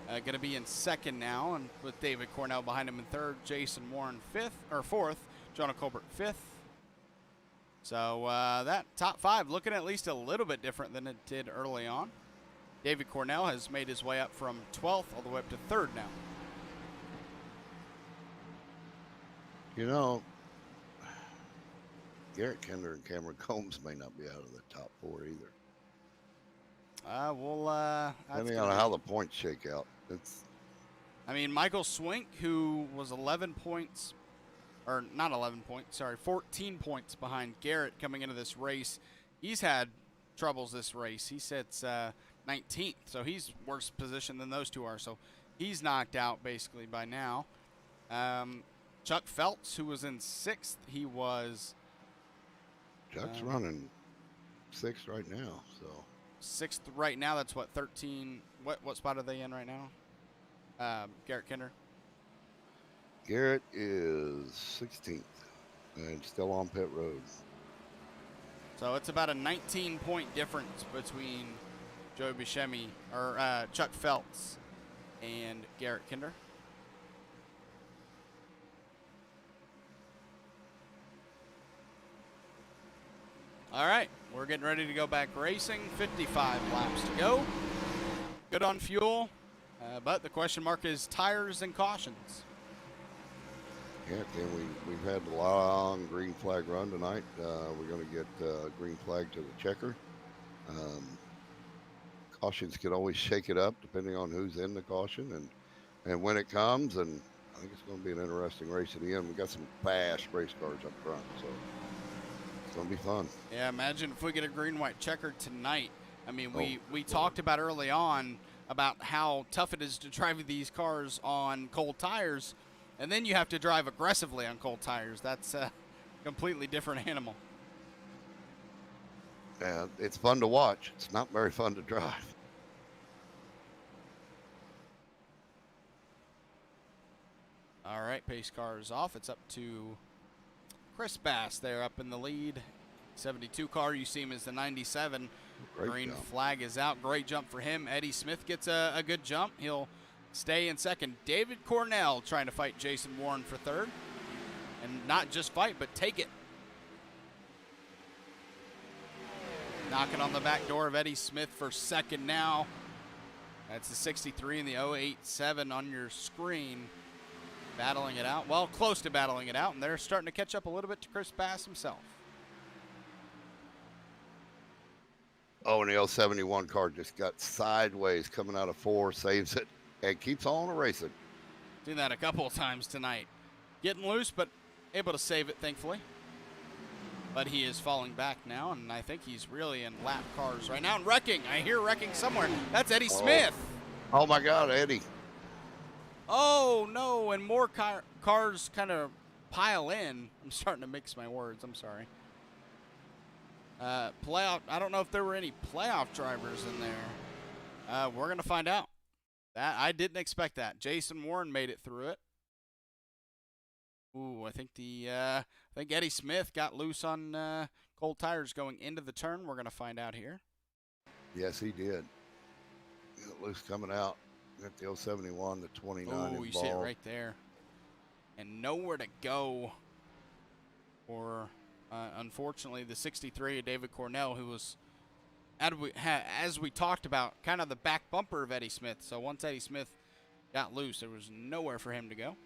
going to be in second now, and with David Cornell behind him in third, Jason Warren fourth, Jonah Colbert fifth. So that top 5 looking at least a little bit different than it did early on. David Cornell has made his way up from 12th all the way up to 3rd now. You know, Garrett Kinder and Cameron Combs may not be out of the top 4 either. Depending on how the points shake out. I mean, Michael Swink, who was 14 points behind Garrett coming into this race. He's had troubles this race. He sits 19th, so he's worse position than those 2 are. So he's knocked out basically by now. Chuck Phelps, who was in 6th, he was... Chuck's running 6th right now, so... 6th right now. That's what, 13. What spot are they in right now? Garrett Kinder. Garrett is 16th and still on pit road. So it's about a 19-point difference between Joey Buscemi or Chuck Phelps and Garrett Kinder. All right, we're getting ready to go back racing. 55 laps to go. Good on fuel, but the question mark is tires and cautions. Yeah, we've had a long green flag run tonight. We're going to get green flag to the checker. Cautions can always shake it up depending on who's in the caution and when it comes. And I think it's going to be an interesting race at the end. We've got some fast race cars up front, so it's going to be fun. Yeah, imagine if we get a green-white checker tonight. I mean, we talked about early on about how tough it is to drive these cars on cold tires, and then you have to drive aggressively on cold tires. That's a completely different animal. Yeah, it's fun to watch. It's not very fun to drive. All right, pace car is off. It's up to Chris Bass there up in the lead. 72 car, you see him as the 97. Great Green jump. flag is out. Great jump for him. Eddie Smith gets a good jump. He'll stay in second. David Cornell trying to fight Jason Warren for third. And not just fight, but take it. Knocking on the back door of Eddie Smith for second now. That's the 63 and the 087 on your screen. Battling it out. Well, close to battling it out, and they're starting to catch up a little bit to Chris Bass himself. Oh, and the 071 car just got sideways coming out of 4, saves it, and keeps on racing. Doing that a couple of times tonight. Getting loose, but able to save it, thankfully. But he is falling back now, and I think he's really in lap cars right now. And wrecking. I hear wrecking somewhere. That's Eddie Smith. Oh, my God, Eddie. Oh, no, and more cars kind of pile in. I'm starting to mix my words. I'm sorry. Playoff. I don't know if there were any playoff drivers in there. We're going to find out. That I didn't expect that. Jason Warren made it through it. Ooh, I think Eddie Smith got loose on cold tires going into the turn. We're going to find out here. Yes, he did. Got loose coming out. Got the 071, the 29 Oh, involved. you see it right there. And nowhere to go for, unfortunately, the 63 of David Cornell, who was, as we talked about, kind of the back bumper of Eddie Smith. So once Eddie Smith got loose, there was nowhere for him to go.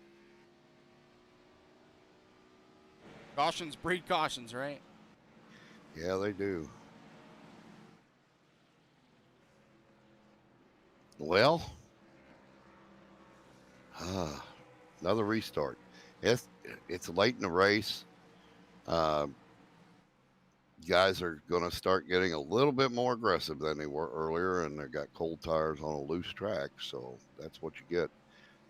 Cautions breed cautions, right? Yeah, they do. Well, another restart. It's late in the race. Guys are going to start getting a little bit more aggressive than they were earlier, and they've got cold tires on a loose track, so that's what you get.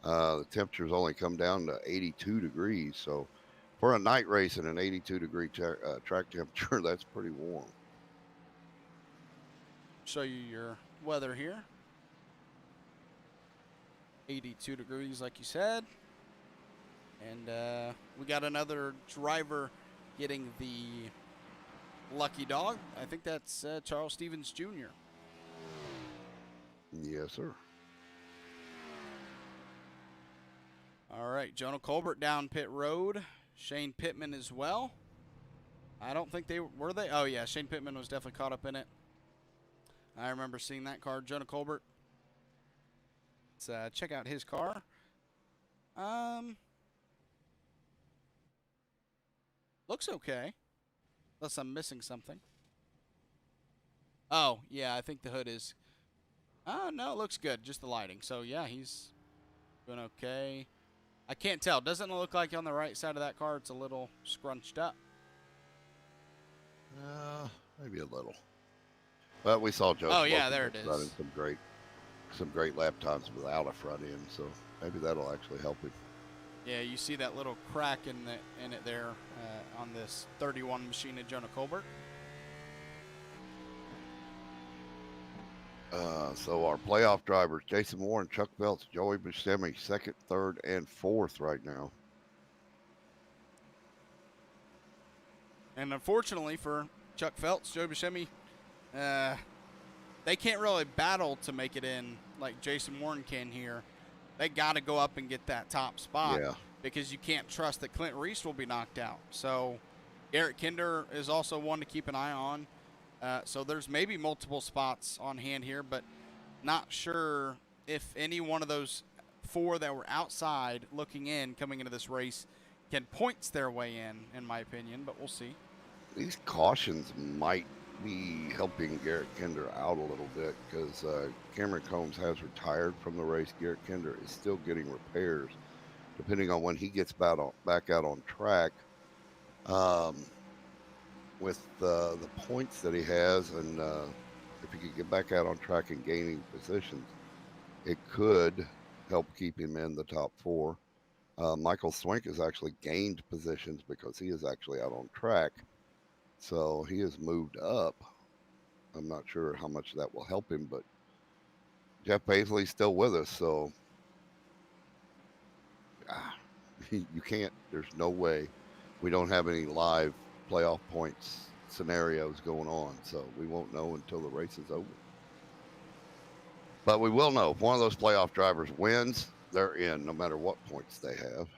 The temperature's only come down to 82 degrees, so for a night race in an 82-degree track temperature, that's pretty warm. Show you your weather here. 82 degrees, like you said. And we got another driver getting the lucky dog. I think that's Charles Stevens Jr. Yes, sir. All right, Jonah Colbert down pit road. Shane Pittman as well. I don't think they were they. Oh, yeah, Shane Pittman was definitely caught up in it. I remember seeing that car. Jonah Colbert. Let's check out his car. Looks okay. Unless I'm missing something. Oh, yeah, I think the hood is. Oh, no, it looks good. Just the lighting. So, yeah, he's doing okay. I can't tell. Doesn't it look like on the right side of that car it's a little scrunched up? Maybe a little. But we saw Joe. Oh, yeah, there it is. Running some great lap times without a front end, so maybe that'll actually help him. Yeah, you see that little crack in it there on this 31 machine of Jonah Colbert. So our playoff drivers, Jason Warren, Chuck Feltz, Joey Buscemi, second, third, and fourth right now. And unfortunately for Chuck Feltz, Joey Buscemi, they can't really battle to make it in like Jason Warren can here. They got to go up and get that top spot because you can't trust that Clint Reese will be knocked out. So Eric Kinder is also one to keep an eye on. So there's maybe multiple spots on hand here, but not sure if any one of those four that were outside looking in coming into this race can points their way in my opinion, but we'll see. These cautions might be helping Garrett Kinder out a little bit because Cameron Combs has retired from the race. Garrett Kinder is still getting repairs depending on when he gets back out on track. With the points that he has, and if he could get back out on track and gaining positions, it could help keep him in the top four. Michael Swink has actually gained positions because he is actually out on track, so he has moved up. I'm not sure how much that will help him, but Jeff Paisley's still with us, so you can't. There's no way we don't have any live playoff points scenarios going on, so we won't know until the race is over. But we will know if one of those playoff drivers wins, they're in no matter what points they have.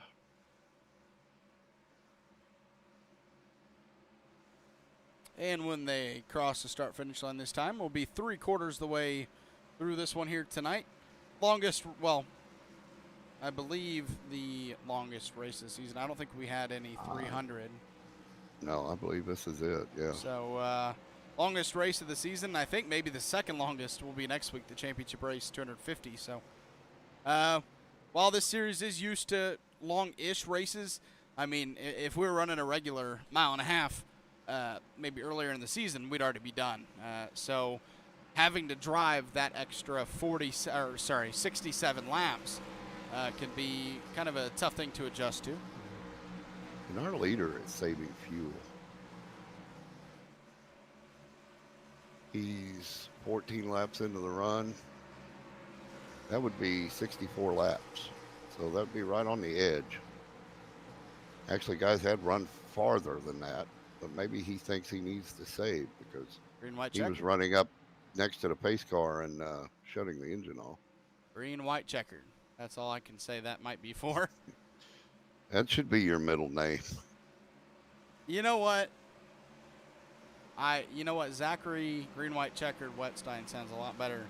And when they cross the start-finish line this time, we'll be 3/4 the way through this one here tonight. Longest, well, I believe the longest race this season. I don't think we had any 300. No, I believe this is it, yeah. So, longest race of the season. I think maybe the second longest will be next week, the championship race, 250. So, while this series is used to long-ish races, I mean, if we were running a regular 1.5 miles, maybe earlier in the season, we'd already be done. So, having to drive that extra 67 laps can be kind of a tough thing to adjust to. And our leader is saving fuel. He's 14 laps into the run. That would be 64 laps. So that would be right on the edge. Actually, guys had run farther than that, but maybe he thinks he needs to save because Green, white, he checkered. was running up next to the pace car and shutting the engine off. Green, white, checkered. That's all I can say that might be for. That should be your middle name. You know what? Zachary Green, white, checkered Wetstein sounds a lot better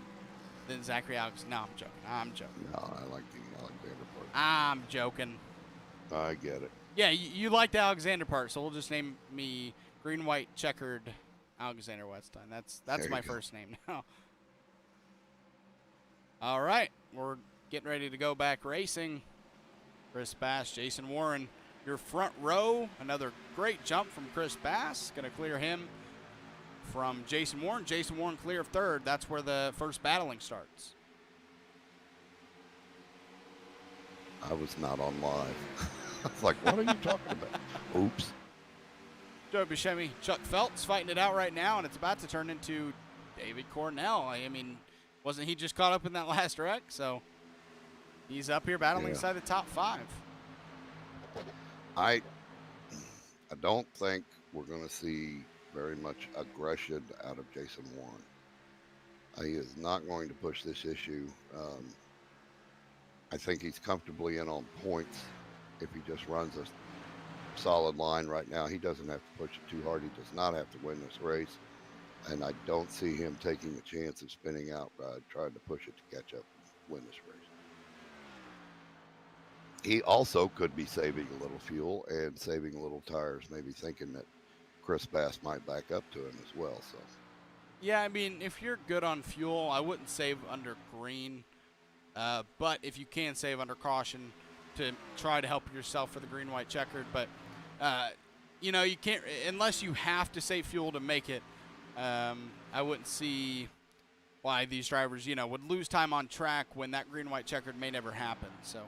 than Zachary Alex. No, I'm joking. No, I like the Alexander part. I'm joking. I get it. Yeah, you like the Alexander part, so we'll just name me Green, white, checkered Alexander Wetstein. That's my first name now. All right, we're getting ready to go back racing. Chris Bass, Jason Warren, your front row. Another great jump from Chris Bass. Going to clear him from Jason Warren. Jason Warren clear of third. That's where the first battling starts. I was not on live. I was like, what are you talking about? Oops. Joe Buscemi, Chuck Phelps fighting it out right now, and it's about to turn into David Cornell. I mean, wasn't he just caught up in that last wreck? So he's up here battling inside the top 5. I don't think we're going to see very much aggression out of Jason Warren. He is not going to push this issue. I think he's comfortably in on points if he just runs a solid line right now. He doesn't have to push it too hard. He does not have to win this race. And I don't see him taking a chance of spinning out, trying to push it to catch up and win this race. He also could be saving a little fuel and saving a little tires, maybe thinking that Chris Bass might back up to him as well. So, yeah, I mean, if you're good on fuel, I wouldn't save under green. But if you can save under caution to try to help yourself for the green, white, checkered. But, you can't, unless you have to save fuel to make it, I wouldn't see why these drivers, would lose time on track when that green, white, checkered may never happen. So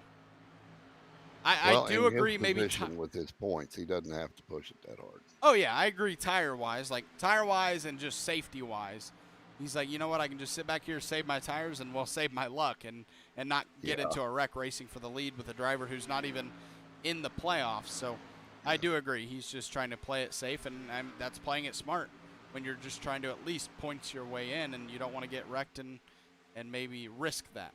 I do agree. Maybe with his points, he doesn't have to push it that hard. Oh yeah, I agree. Tire wise and just safety wise, he's like, you know what? I can just sit back here, save my tires, and we'll save my luck and not get into a wreck racing for the lead with a driver who's not even in the playoffs. So I do agree. He's just trying to play it safe, and that's playing it smart when you're just trying to at least point your way in, and you don't want to get wrecked and maybe risk that.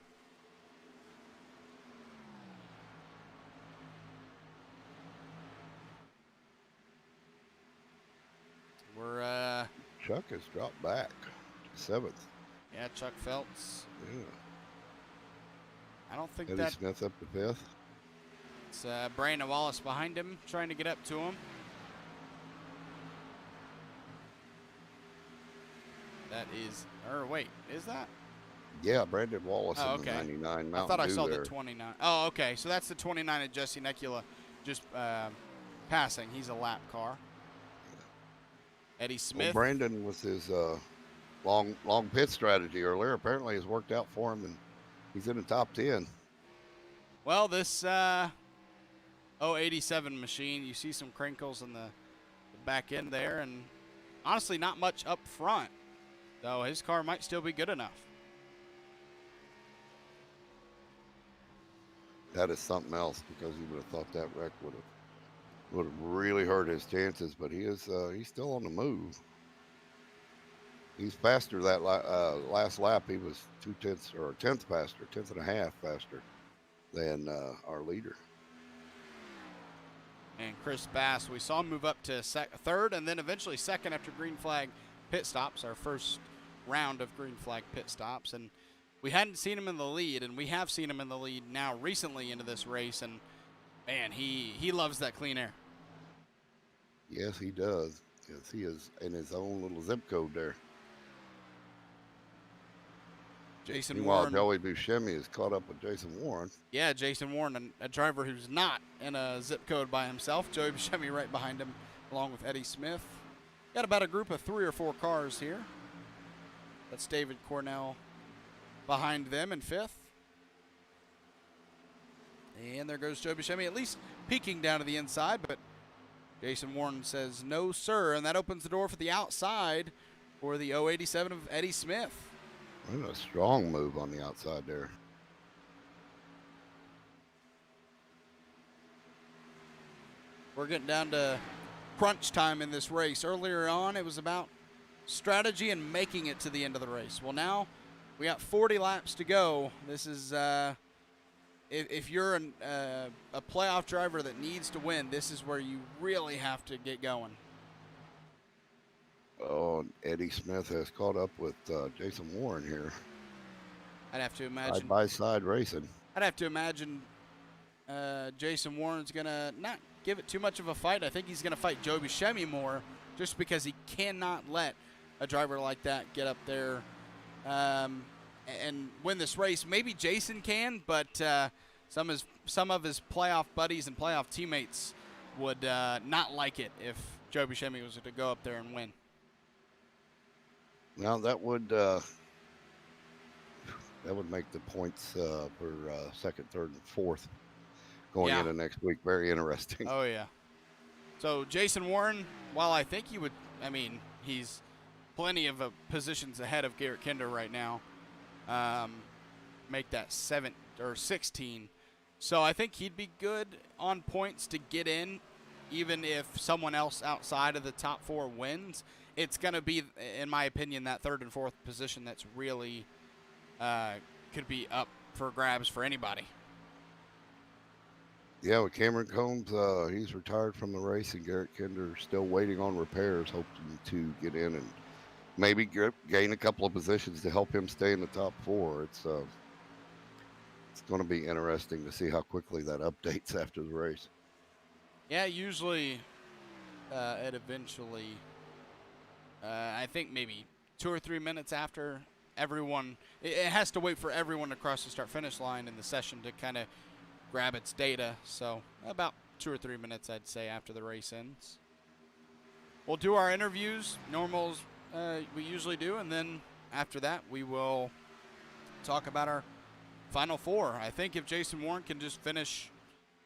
We're Chuck has dropped back to 7th. Yeah, Chuck Phelps. Yeah. I don't think Eddie Smith up to 5th. It's Brandon Wallace behind him, trying to get up to him. That is, is that? Yeah, Brandon Wallace in the 99 Mountain Dew. I thought I saw there. the 29. Oh, okay. So that's the 29 of Jesse Necula just passing. He's a lap car. Eddie Smith. Well, Brandon with his long pit strategy earlier apparently has worked out for him, and he's in the top 10. Well, this 87 machine, you see some crinkles in the back end there, and honestly not much up front, though his car might still be good enough. That is something else, because you would have thought that wreck would have Would have really hurt his chances, but he's still on the move. He's faster that last lap. He was 2/10 or a tenth faster, tenth and a half faster than our leader. And Chris Bass, we saw him move up to third and then eventually second after green flag pit stops, our first round of green flag pit stops. And we hadn't seen him in the lead, and we have seen him in the lead now recently into this race. And, man, he loves that clean air. Yes, he does. Yes, he is in his own little zip code there. Jason Meanwhile, Warren. Joey Buscemi is caught up with Jason Warren. Yeah, Jason Warren, a driver who's not in a zip code by himself. Joey Buscemi right behind him, along with Eddie Smith. Got about a group of 3 or 4 cars here. That's David Cornell behind them in 5th. And there goes Joey Buscemi, at least peeking down to the inside, but Jason Warren says no, sir, and that opens the door for the outside for the 087 of Eddie Smith. What a strong move on the outside there. We're getting down to crunch time in this race. Earlier on, it was about strategy and making it to the end of the race. Well, now we got 40 laps to go. This is, if you're a playoff driver that needs to win, this is where you really have to get going. Oh, Eddie Smith has caught up with Jason Warren here. I'd have to imagine. Side by side racing. I'd have to imagine Jason Warren's going to not give it too much of a fight. I think he's going to fight Joey Buscemi more just because he cannot let a driver like that get up there and win this race. Maybe Jason can, but some of his playoff buddies and playoff teammates would not like it if Joey Buscemi was to go up there and win. Now that would make the points for second, third, and fourth going into next week very interesting. Oh yeah. So Jason Warren, while I think he would, he's plenty of positions ahead of Garrett Kinder right now. Make that 7 or 16. So I think he'd be good on points to get in, even if someone else outside of the top 4 wins. It's going to be, in my opinion, that third and fourth position that's really could be up for grabs for anybody. Yeah, with Cameron Combs, he's retired from the race, and Garrett Kinder still waiting on repairs, hoping to get in and maybe gain a couple of positions to help him stay in the top 4. It's going to be interesting to see how quickly that updates after the race. Yeah, usually it eventually, I think maybe 2 or 3 minutes after everyone, it has to wait for everyone to cross the start-finish line in the session to kind of grab its data. So about 2 or 3 minutes, I'd say, after the race ends. We'll do our interviews, normals we usually do, and then after that we will talk about our final 4. I think if Jason Warren can just finish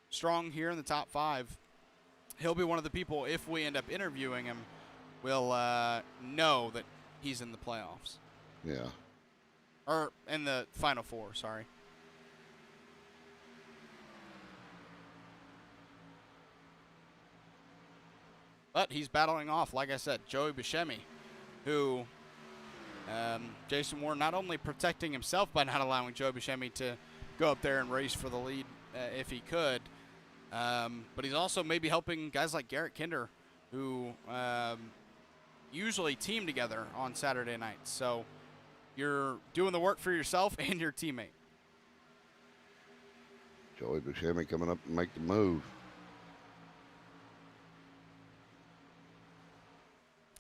strong here in the top 5, he'll be one of the people, if we end up interviewing him, will know that he's in the playoffs. Yeah. Or in the final 4, sorry. But he's battling off, like I said, Joey Buscemi, who Jason Warren not only protecting himself by not allowing Joey Buscemi to go up there and race for the lead if he could, but he's also maybe helping guys like Garrett Kinder, who usually team together on Saturday nights. So you're doing the work for yourself and your teammate. Joey Buscemi coming up and make the move.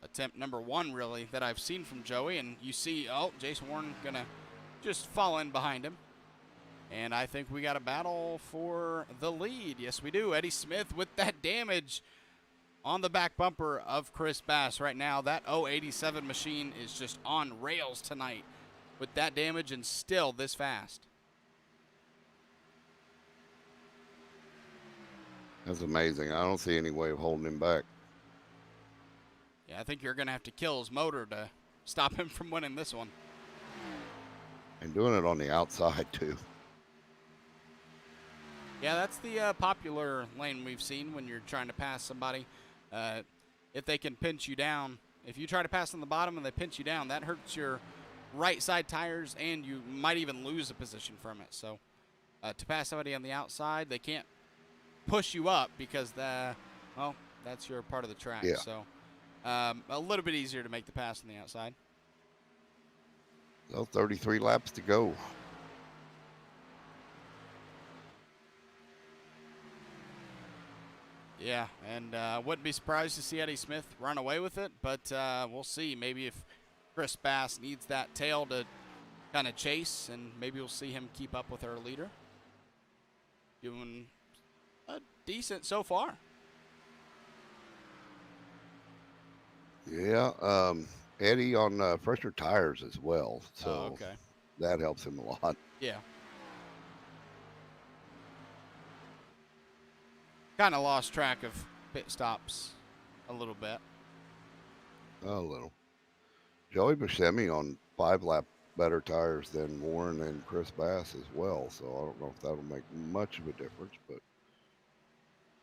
Attempt number 1, really, that I've seen from Joey, and you see, Jason Warren gonna just fall in behind him. And I think we got a battle for the lead. Yes, we do. Eddie Smith with that damage on the back bumper of Chris Bass. Right now, that 087 machine is just on rails tonight with that damage and still this fast. That's amazing. I don't see any way of holding him back. Yeah, I think you're going to have to kill his motor to stop him from winning this one. And doing it on the outside, too. Yeah, that's the popular lane we've seen when you're trying to pass somebody. If they can pinch you down, if you try to pass on the bottom and they pinch you down, that hurts your right side tires, and you might even lose a position from it. So to pass somebody on the outside, they can't push you up because well, that's your part of the track. Yeah. So a little bit easier to make the pass on the outside. So 33 laps to go. Yeah, and wouldn't be surprised to see Eddie Smith run away with it, but we'll see. Maybe if Chris Bass needs that tail to kind of chase, and maybe we'll see him keep up with our leader. Doing decent so far. Yeah, Eddie on fresher tires as well, so okay. that helps him a lot. Yeah. Kind of lost track of pit stops a little bit. A little. Joey Buscemi on 5-lap better tires than Warren and Chris Bass as well, so I don't know if that'll make much of a difference, but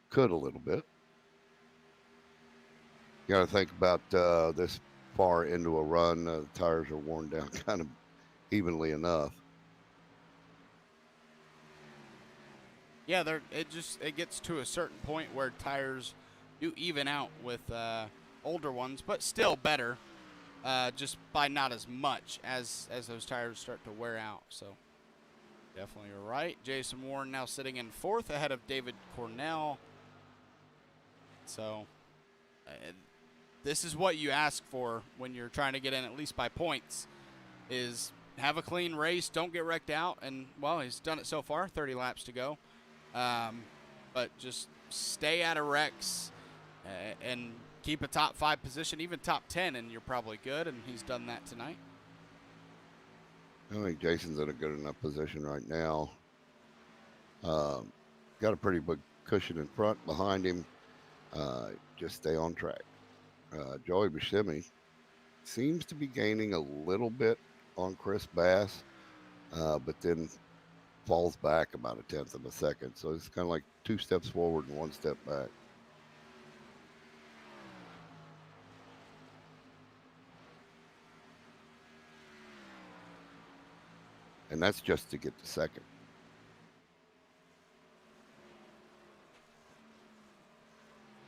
could a little bit. You got to think about this far into a run, the tires are worn down kind of evenly enough. Yeah, it gets to a certain point where tires do even out with older ones, but still better, just by not as much as those tires start to wear out. So definitely you're right. Jason Warren now sitting in 4th ahead of David Cornell. So this is what you ask for when you're trying to get in at least by points, is have a clean race, don't get wrecked out, and well, he's done it so far, 30 laps to go. But just stay out of wrecks and keep a top 5 position, even top 10, and you're probably good, and he's done that tonight. I think Jason's in a good enough position right now. Got a pretty big cushion in front, behind him. Just stay on track. Joey Buscemi seems to be gaining a little bit on Chris Bass, but then falls back about 1/10 of a second. So it's kind of like 2 steps forward and 1 step back. And that's just to get to second.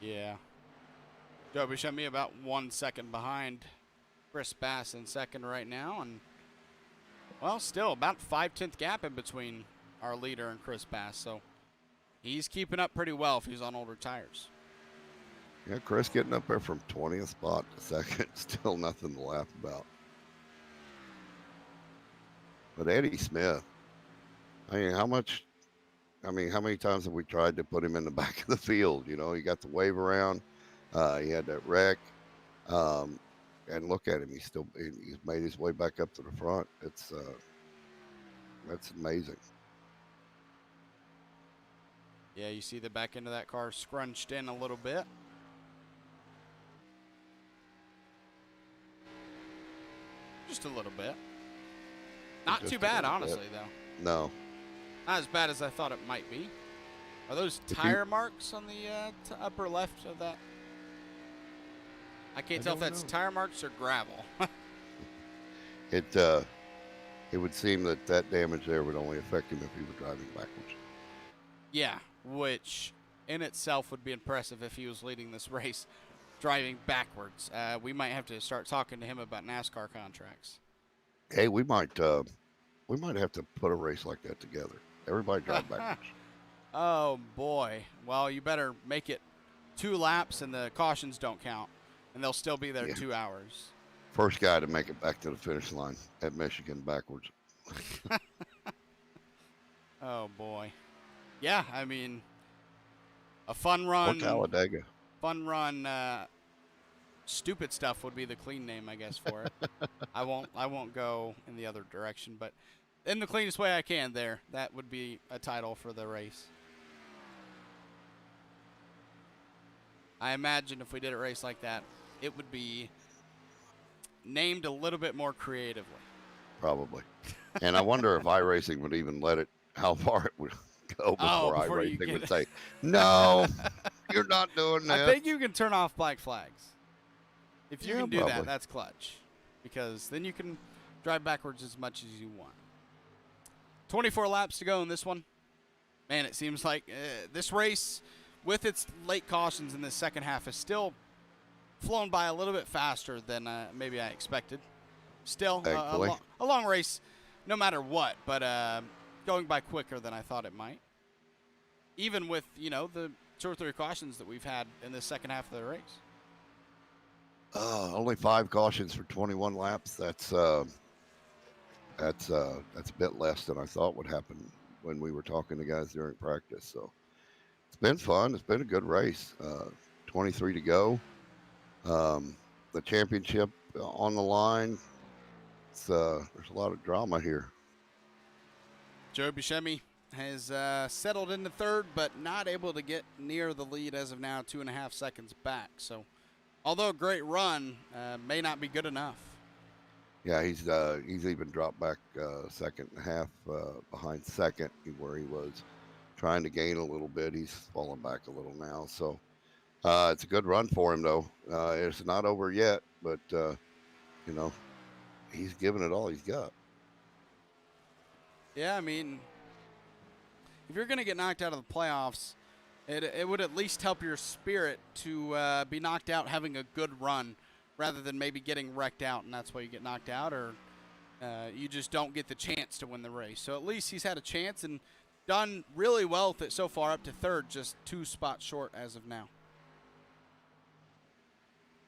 Yeah. Joe Buscemi about 1 second behind Chris Bass in second right now, and well, still about 5/10 gap in between our leader and Chris Bass, so he's keeping up pretty well if he's on older tires. Yeah, Chris getting up there from 20th spot to second, still nothing to laugh about. But Eddie Smith, how many times have we tried to put him in the back of the field? You know, he got the wave around, he had that wreck, and look at him, he's made his way back up to the front. That's amazing. Yeah, you see the back end of that car scrunched in a little bit. Just a little bit. Not too bad, honestly, though. No. Not as bad as I thought it might be. Are those tire marks on the upper left of that? I can't tell if that's tire marks or gravel. It would seem that damage there would only affect him if he were driving backwards. Yeah, which in itself would be impressive if he was leading this race driving backwards. We might have to start talking to him about NASCAR contracts. Hey, we might have to put a race like that together. Everybody drive backwards. Oh boy. Well, you better make it 2 laps and the cautions don't count, and they'll still be there 2 hours. First guy to make it back to the finish line at Michigan backwards. Oh boy. Yeah, I mean, a fun run. Or Talladega. Fun run. Stupid stuff would be the clean name, I guess, for it. I won't go in the other direction, but in the cleanest way I can there, that would be a title for the race. I imagine if we did a race like that, it would be named a little bit more creatively. Probably. And I wonder if iRacing would even let it, how far it would go before before you iRacing get would say, "No, you're not doing that." I think you can turn off black flags. If you Yeah, can do probably. that, that's clutch. Because then you can drive backwards as much as you want. 24 laps to go in this one. Man, it seems like this race, with its late cautions in the second half, is still flown by a little bit faster than maybe I expected. Still, a long race, no matter what, but going by quicker than I thought it might. Even with, the 2 or 3 cautions that we've had in the second half of the race. Only 5 cautions for 21 laps. That's a bit less than I thought would happen when we were talking to guys during practice. So it's been fun. It's been a good race. 23 to go. The championship on the line. There's a lot of drama here. Joe Buscemi has settled into third, but not able to get near the lead as of now, 2.5 seconds back. So, although a great run, may not be good enough. Yeah, he's even dropped back second and a half behind second, where he was trying to gain a little bit. He's fallen back a little now. So it's a good run for him, though. It's not over yet, but he's giving it all he's got. Yeah, I mean, if you're going to get knocked out of the playoffs, it would at least help your spirit to be knocked out having a good run rather than maybe getting wrecked out, and that's why you get knocked out, or you just don't get the chance to win the race. So at least he's had a chance and done really well with it so far, up to third, just 2 spots short as of now.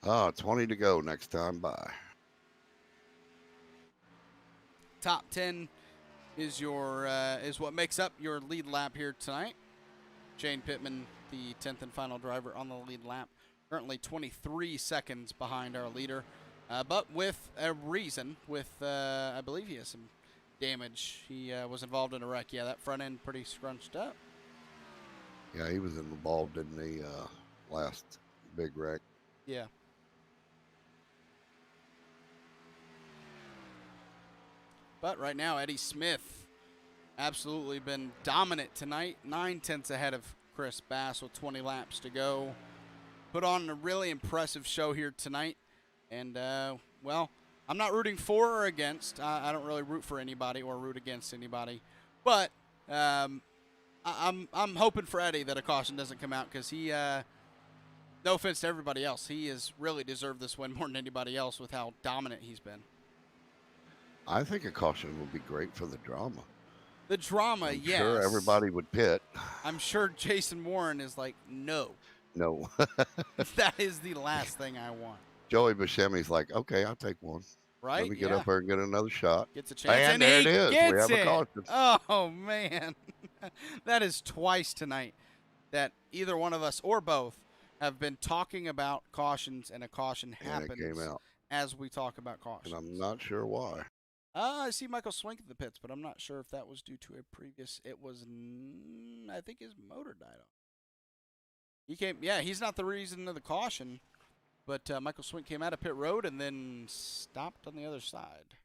20 to go next time by. Top 10 is what makes up your lead lap here tonight. Shane Pittman, the 10th and final driver on the lead lap, currently 23 seconds behind our leader, but with a reason. I believe he has some damage. He was involved in a wreck. Yeah, that front end pretty scrunched up. Yeah, he was involved in the last big wreck. Yeah. But right now, Eddie Smith absolutely been dominant tonight. 9/10 ahead of Chris Bass with 20 laps to go. Put on a really impressive show here tonight. And, I'm not rooting for or against. I don't really root for anybody or root against anybody. But I'm hoping for Eddie that a caution doesn't come out, because he, no offense to everybody else, he has really deserved this win more than anybody else with how dominant he's been. I think a caution would be great for the drama. The drama, I'm yes. sure everybody would pit. I'm sure Jason Warren is like, no. No. That is the last thing I want. Joey Buscemi's like, okay, I'll take one. Right? Let me get up there and get another shot. Gets a chance. And there it is. We have a caution. Oh, man. That is twice tonight that either one of us or both have been talking about cautions, and a caution happens And it came out. as we talk about cautions. And I'm not sure why. I see Michael Swink at the pits, but I'm not sure if that was due to a previous. It was, I think his motor died off. He's not the reason of the caution, but Michael Swink came out of pit road and then stopped on the other side.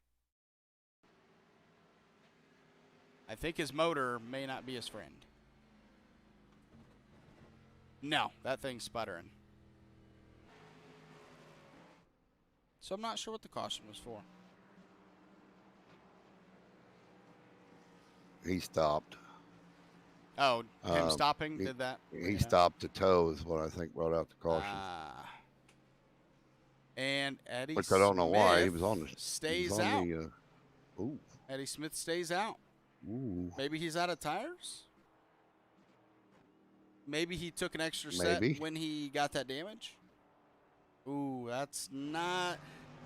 I think his motor may not be his friend. No, that thing's sputtering. So I'm not sure what the caution was for. He stopped. Oh, him stopping did that? He stopped to tow is what I think brought out the caution. And Eddie Which I don't know why. He was on the... Stays out. Ooh. Eddie Smith stays out. Ooh. Maybe he's out of tires? Maybe he took an extra set when he got that damage? Ooh, that's not...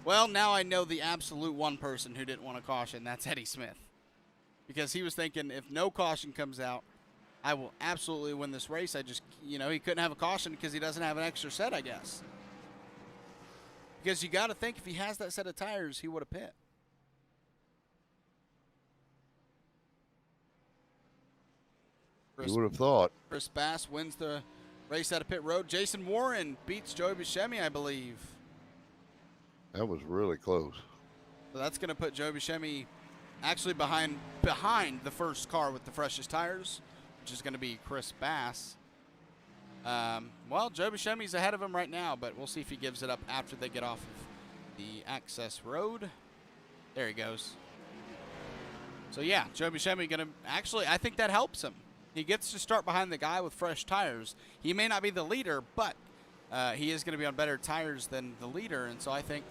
Well, now I know the absolute one person who didn't want a caution. That's Eddie Smith. Because he was thinking, if no caution comes out, I will absolutely win this race. I just, he couldn't have a caution because he doesn't have an extra set, I guess. Because you got to think, if he has that set of tires, he would have pit. You would have thought. Chris Bass wins the race out of pit road. Jason Warren beats Joey Buscemi, I believe. That was really close. So that's going to put Joey Buscemi actually behind the first car with the freshest tires, which which is going to be Chris Bass. Well, Joe Buscemi's ahead of him right now, but we'll see if he gives it up after they get off of the access road. There he goes. So, yeah, Joe Buscemi going to actually, I think that helps him. He gets to start behind the guy with fresh tires. He may not be the leader, but he is going to be on better tires than the leader. And so I think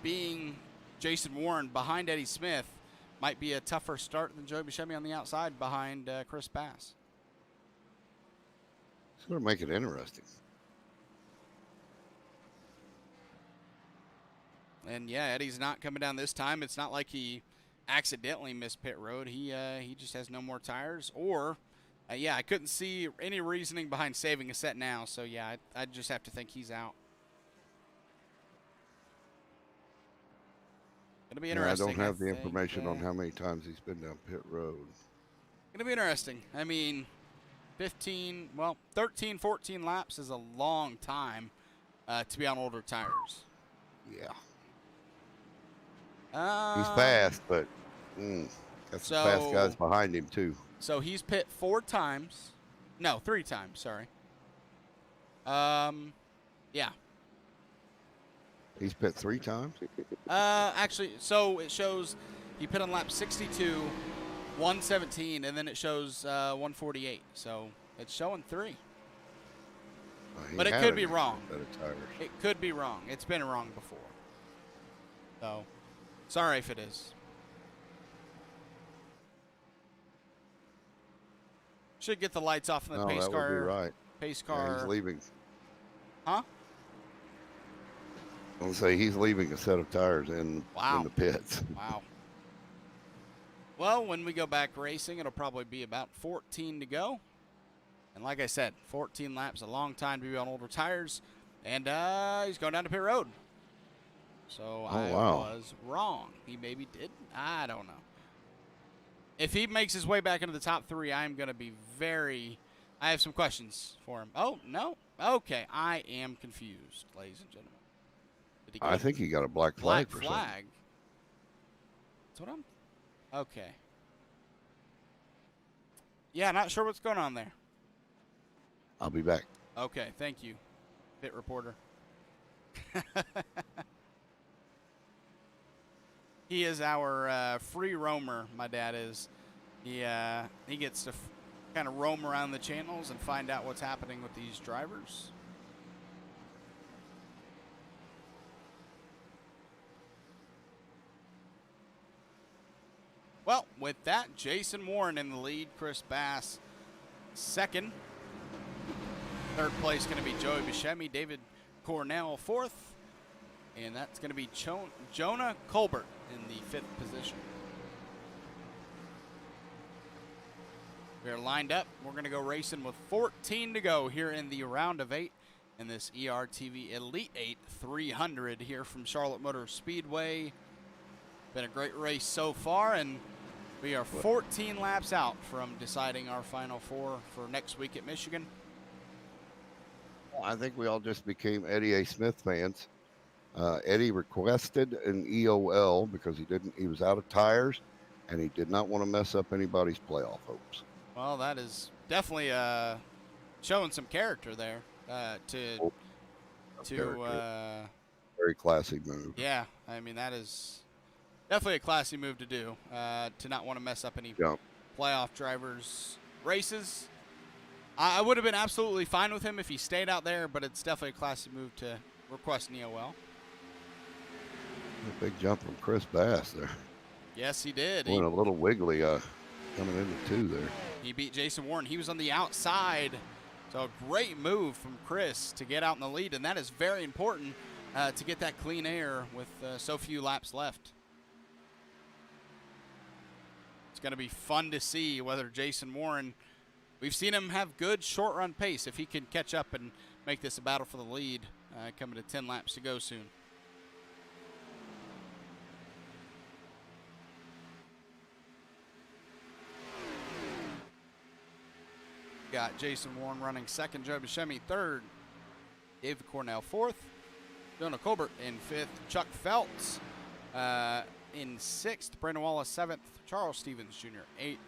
being Jason Warren behind Eddie Smith might be a tougher start than Joe Buscemi on the outside behind Chris Bass. It's going to make it interesting. And, yeah, Eddie's not coming down this time. It's not like he accidentally missed pit road. He just has no more tires. Or, yeah, I couldn't see any reasoning behind saving a set now. So, yeah, I just have to think he's out. Going to be interesting. I don't have the information on how many times he's been down pit road. Going to be interesting. I mean, 13, 14 laps is a long time to be on older tires. Yeah. He's fast, but got some fast guys behind him, too. So he's pit 3 times, sorry. Yeah. He's pit 3 times? Actually, so it shows he pit on lap 62, 117, and then it shows 148. So it's showing 3. But it could be wrong. It could be wrong. It's been wrong before. So, sorry if it is. Should get the lights off in the pace car. That would be right. Pace car. Yeah, he's leaving. Huh? I'll say he's leaving a set of tires in the pits. Wow. Well, when we go back racing, it'll probably be about 14 to go. And like I said, 14 laps, a long time to be on older tires. And he's going down to pit road. So I was wrong. He maybe did. I don't know. If he makes his way back into the top 3, I'm going to be I have some questions for him. Oh, no. Okay, I am confused, ladies and gentlemen. I think he got a black flag for something. Black flag? That's what okay. Yeah, not sure what's going on there. I'll be back. Okay, thank you, pit reporter. He is our free roamer, my dad is. He gets to kind of roam around the channels and find out what's happening with these drivers. Well, with that, Jason Warren in the lead, Chris Bass second. Third place going to be Joey Buscemi, David Cornell fourth. And that's going to be Jonah Colbert in the 5th position. We are lined up. We're going to go racing with 14 to go here in the round of 8 in this ERTV Elite 8 300 here from Charlotte Motor Speedway. Been a great race so far, and we are 14 laps out from deciding our final 4 for next week at Michigan. I think we all just became Eddie A. Smith fans. Eddie requested an EOL because he was out of tires, and he did not want to mess up anybody's playoff hopes. Well, that is definitely showing some character there. Very classy move. Yeah, I mean, that is definitely a classy move to do, to not want to mess up any playoff drivers' races. I would have been absolutely fine with him if he stayed out there, but it's definitely a classy move to request an EOL. A big jump from Chris Bass there. Yes, he did. Went a little wiggly coming into 2 there. He beat Jason Warren. He was on the outside. So a great move from Chris to get out in the lead, and that is very important to get that clean air with so few laps left. It's going to be fun to see whether Jason Warren, we've seen him have good short run pace. If he can catch up and make this a battle for the lead, coming to 10 laps to go soon. Got Jason Warren running second, Joe Buscemi third, David Cornell fourth, Jonah Colbert in fifth, Chuck Phelps in sixth, Brandon Wallace seventh, Charles Stevens Jr. eighth.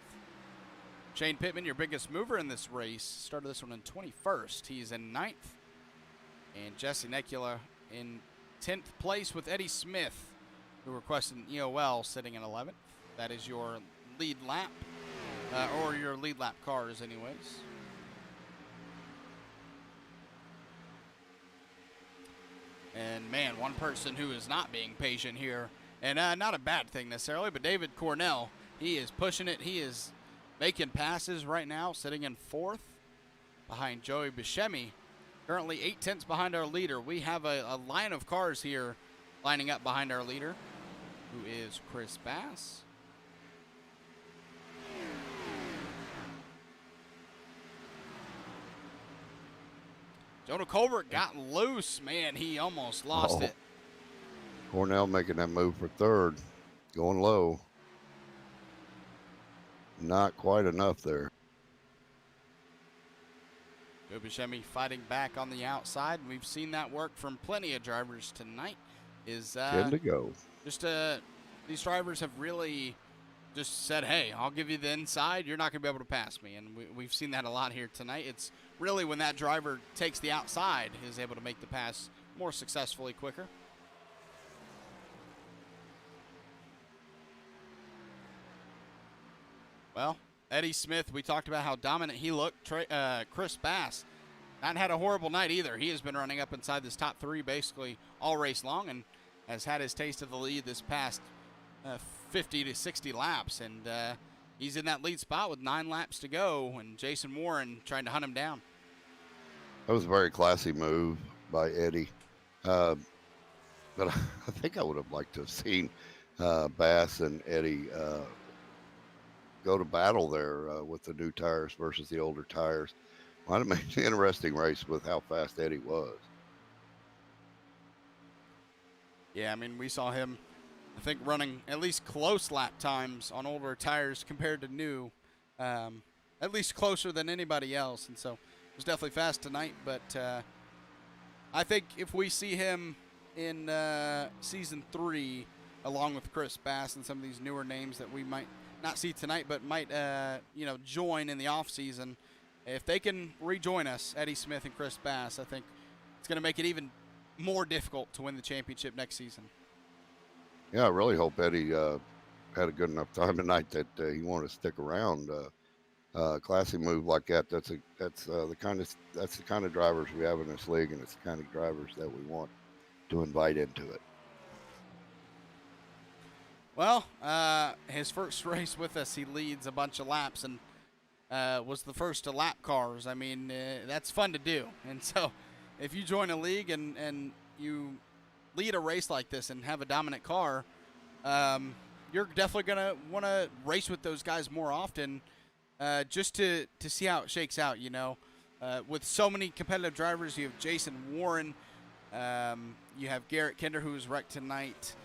Shane Pittman, your biggest mover in this race, started this one in 21st. He's in 9th. And Jesse Necula in 10th place with Eddie Smith, who requested an EOL, sitting in 11th. That is your lead lap, or your lead lap cars anyways. And man, one person who is not being patient here, and not a bad thing necessarily, but David Cornell, he is pushing it. He is making passes right now, sitting in 4th behind Joey Buscemi. Currently 8 tenths behind our leader. We have a line of cars here lining up behind our leader, who is Chris Bass. Jonah Colbert got loose. Man, he almost lost it. Cornell making that move for 3rd, going low. Not quite enough there. Joe Buscemi fighting back on the outside. We've seen that work from plenty of drivers tonight. 10 to go. Just these drivers have really just said, hey, I'll give you the inside. You're not going to be able to pass me. And we've seen that a lot here tonight. It's really when that driver takes the outside, is able to make the pass more successfully, quicker. Well, Eddie Smith, we talked about how dominant he looked. Chris Bass, not had a horrible night either. He has been running up inside this top 3 basically all race long, and has had his taste of the lead this past 50 to 60 laps. And he's in that lead spot with 9 laps to go, and Jason Warren trying to hunt him down. That was a very classy move by Eddie. But I think I would have liked to have seen Bass and Eddie go to battle there with the new tires versus the older tires. Might have made an interesting race with how fast Eddie was. Yeah, I mean, we saw him, I think, running at least close lap times on older tires compared to new, at least closer than anybody else. And so it was definitely fast tonight. But I think if we see him in Season 3, along with Chris Bass and some of these newer names that we might not see tonight, but might join in the off season, if they can rejoin us, Eddie Smith and Chris Bass, I think it's going to make it even more difficult to win the championship next season. Yeah, I really hope Eddie had a good enough time tonight that he wanted to stick around. Classy move like that. That's the kind of drivers we have in this league, and it's the kind of drivers that we want to invite into it. Well, his first race with us, he leads a bunch of laps and was the first to lap cars. I mean, that's fun to do. And so if you join a league and you lead a race like this and have a dominant car, you're definitely going to want to race with those guys more often, just to see how it shakes out, with so many competitive drivers. You have Jason Warren, you have Garrett Kinder, who was wrecked tonight.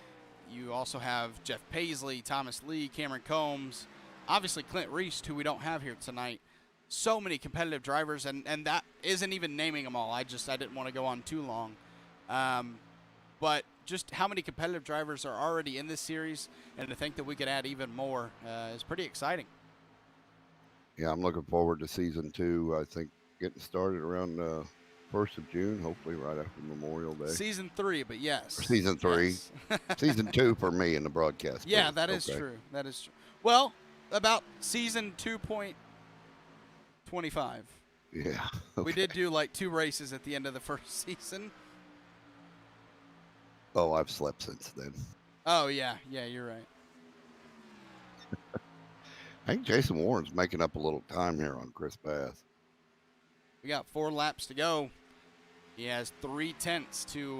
You also have Jeff Paisley, Thomas Lee, Cameron Combs, obviously Clint Reese, who we don't have here tonight. So many competitive drivers, and that isn't even naming them all. I didn't want to go on too long. But just how many competitive drivers are already in this series, and to think that we could add even more is pretty exciting. Yeah, I'm looking forward to Season 2. I think getting started around 1st of June, hopefully right after Memorial Day. Season 3, but yes. Or Season 3. Yes. Season 2 for me in the broadcast. Yeah, that is true. That is true. Well, about Season 2.25. Yeah. Okay. We did do like 2 races at the end of the first season. Oh, I've slept since then. Oh, yeah. Yeah, you're right. I think Jason Warren's making up a little time here on Chris Bass. We got 4 laps to go. He has 3 tenths to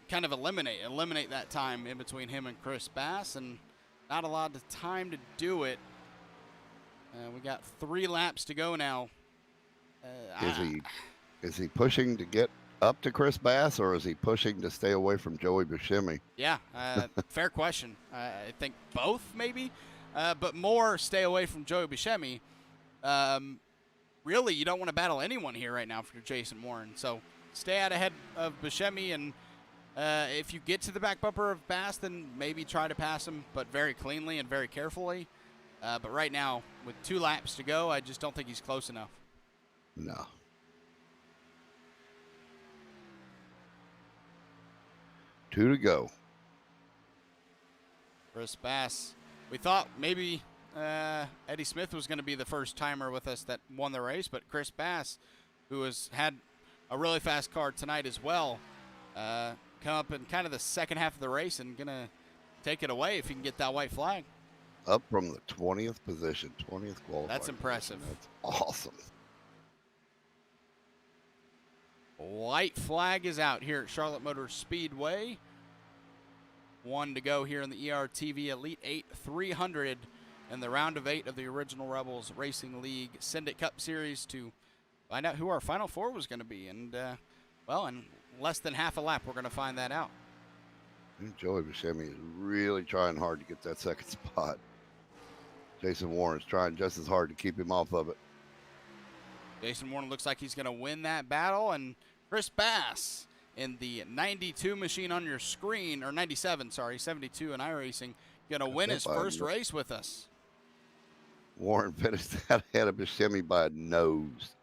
kind of eliminate that time in between him and Chris Bass, and not a lot of time to do it. We got 3 laps to go now. Is he pushing to get up to Chris Bass, or is he pushing to stay away from Joey Buscemi? Yeah, fair question. I think both, maybe, but more stay away from Joey Buscemi. Really, you don't want to battle anyone here right now for Jason Warren. So stay out ahead of Buscemi, and if you get to the back bumper of Bass, then maybe try to pass him, but very cleanly and very carefully. But right now, with 2 laps to go, I just don't think he's close enough. No. Two to go. Chris Bass. We thought maybe Eddie Smith was going to be the first timer with us that won the race, but Chris Bass, who has had a really fast car tonight as well, come up in kind of the second half of the race and going to take it away if he can get that white flag. Up from the 20th position, 20th qualifying. That's impressive. Position. That's awesome. White flag is out here at Charlotte Motor Speedway. 1 to go here in the ERTV Elite 8 300 in the round of 8 of the Original Rebels Racing League Send It Cup Series to find out who our Final Four was going to be. And, well, in less than half a lap, we're going to find that out. Joey Buscemi is really trying hard to get that second spot. Jason Warren's trying just as hard to keep him off of it. Jason Warren looks like he's going to win that battle, and Chris Bass in the 92 machine on your screen, or 97, sorry, 72 in iRacing, going to win his first race with us. Warren finished that ahead of Buscemi by a nose.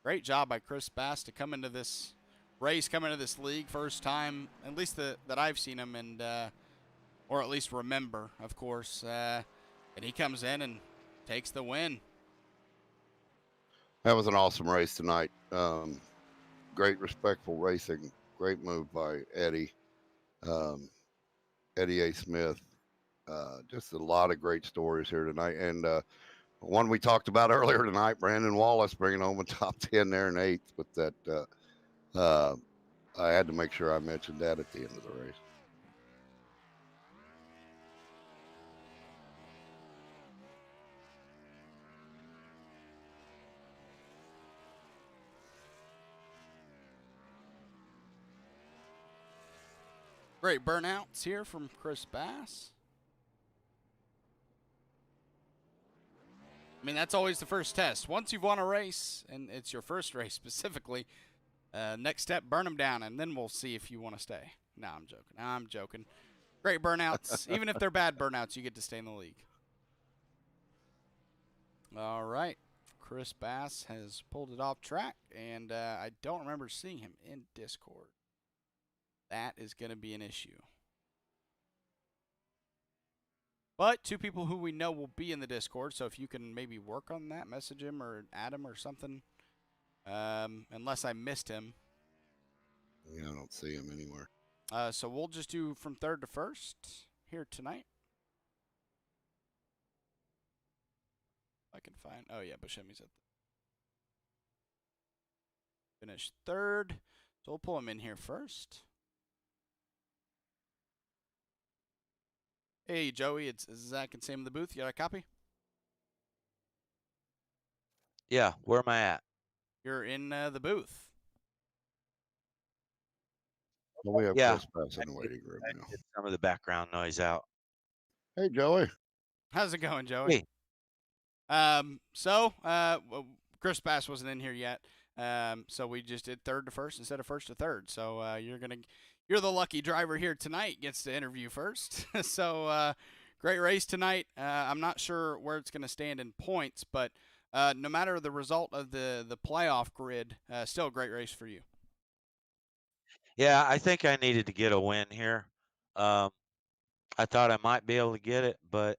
Great job by Chris Bass to come into this race, come into this league first time, at least that I've seen him, and or at least remember, of course. And he comes in and takes the win. That was an awesome race tonight. Great, respectful racing. Great move by Eddie. Eddie A. Smith. Just a lot of great stories here tonight. And one we talked about earlier tonight, Brandon Wallace bringing home a top 10 there in 8th with that. I had to make sure I mentioned that at the end of the race. Great burnouts here from Chris Bass. I mean, that's always the first test. Once you've won a race, and it's your first race specifically, next step, burn them down, and then we'll see if you want to stay. No, I'm joking. I'm joking. Great burnouts. Even if they're bad burnouts, you get to stay in the league. All right. Chris Bass has pulled it off track, and I don't remember seeing him in Discord. That is going to be an issue. But 2 people who we know will be in the Discord, so if you can maybe work on that, message him or add him or something, unless I missed him. Yeah, I don't see him anywhere. So we'll just do from 3rd to 1st here tonight. I can find, oh yeah, Buscemi's at finish 3rd. So we'll pull him in here first. Hey, Joey, it's Zach and Sam in the booth. You got a copy? Yeah, where am I at? You're in the booth. Well, we have Chris Bass in the waiting room now. Get some of the background noise out. Hey, Joey. How's it going, Joey? Hey. Chris Bass wasn't in here yet. So we just did 3rd to 1st instead of 1st to 3rd. So you're the lucky driver here tonight, gets to interview first. So great race tonight. I'm not sure where it's going to stand in points, but no matter the result of the playoff grid, still a great race for you. Yeah, I think I needed to get a win here. I thought I might be able to get it, but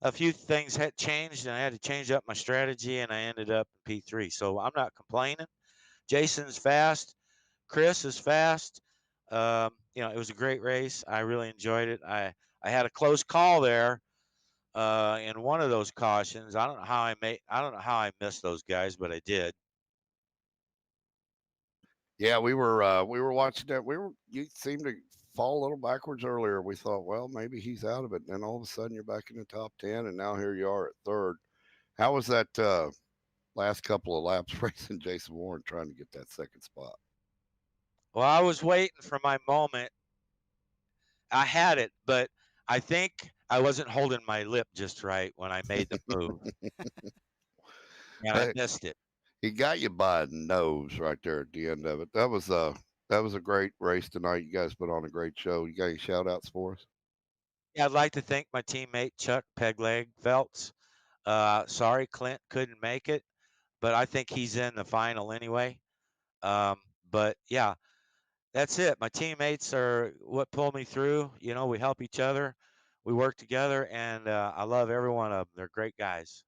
a few things had changed, and I had to change up my strategy, and I ended up in P3. So I'm not complaining. Jason's fast. Chris is fast. It was a great race. I really enjoyed it. I had a close call there in one of those cautions. I don't know how I missed those guys, but I did. Yeah, we were watching that. You seemed to fall a little backwards earlier. We thought, well, maybe he's out of it. And then all of a sudden you're back in the top 10, and now here you are at 3rd. How was that last couple of laps racing Jason Warren trying to get that second spot? Well, I was waiting for my moment. I had it, but I think I wasn't holding my lip just right when I made the move. And I missed it. He got you by a nose right there at the end of it. That was a great race tonight. You guys put on a great show. You got any shout outs for us? Yeah, I'd like to thank my teammate Chuck Pegleg Phelps. Sorry Clint couldn't make it, but I think he's in the final anyway. Um, but yeah, that's it. My teammates are what pull me through. You know, we help each other, we work together, and I love every one of them. They're great guys.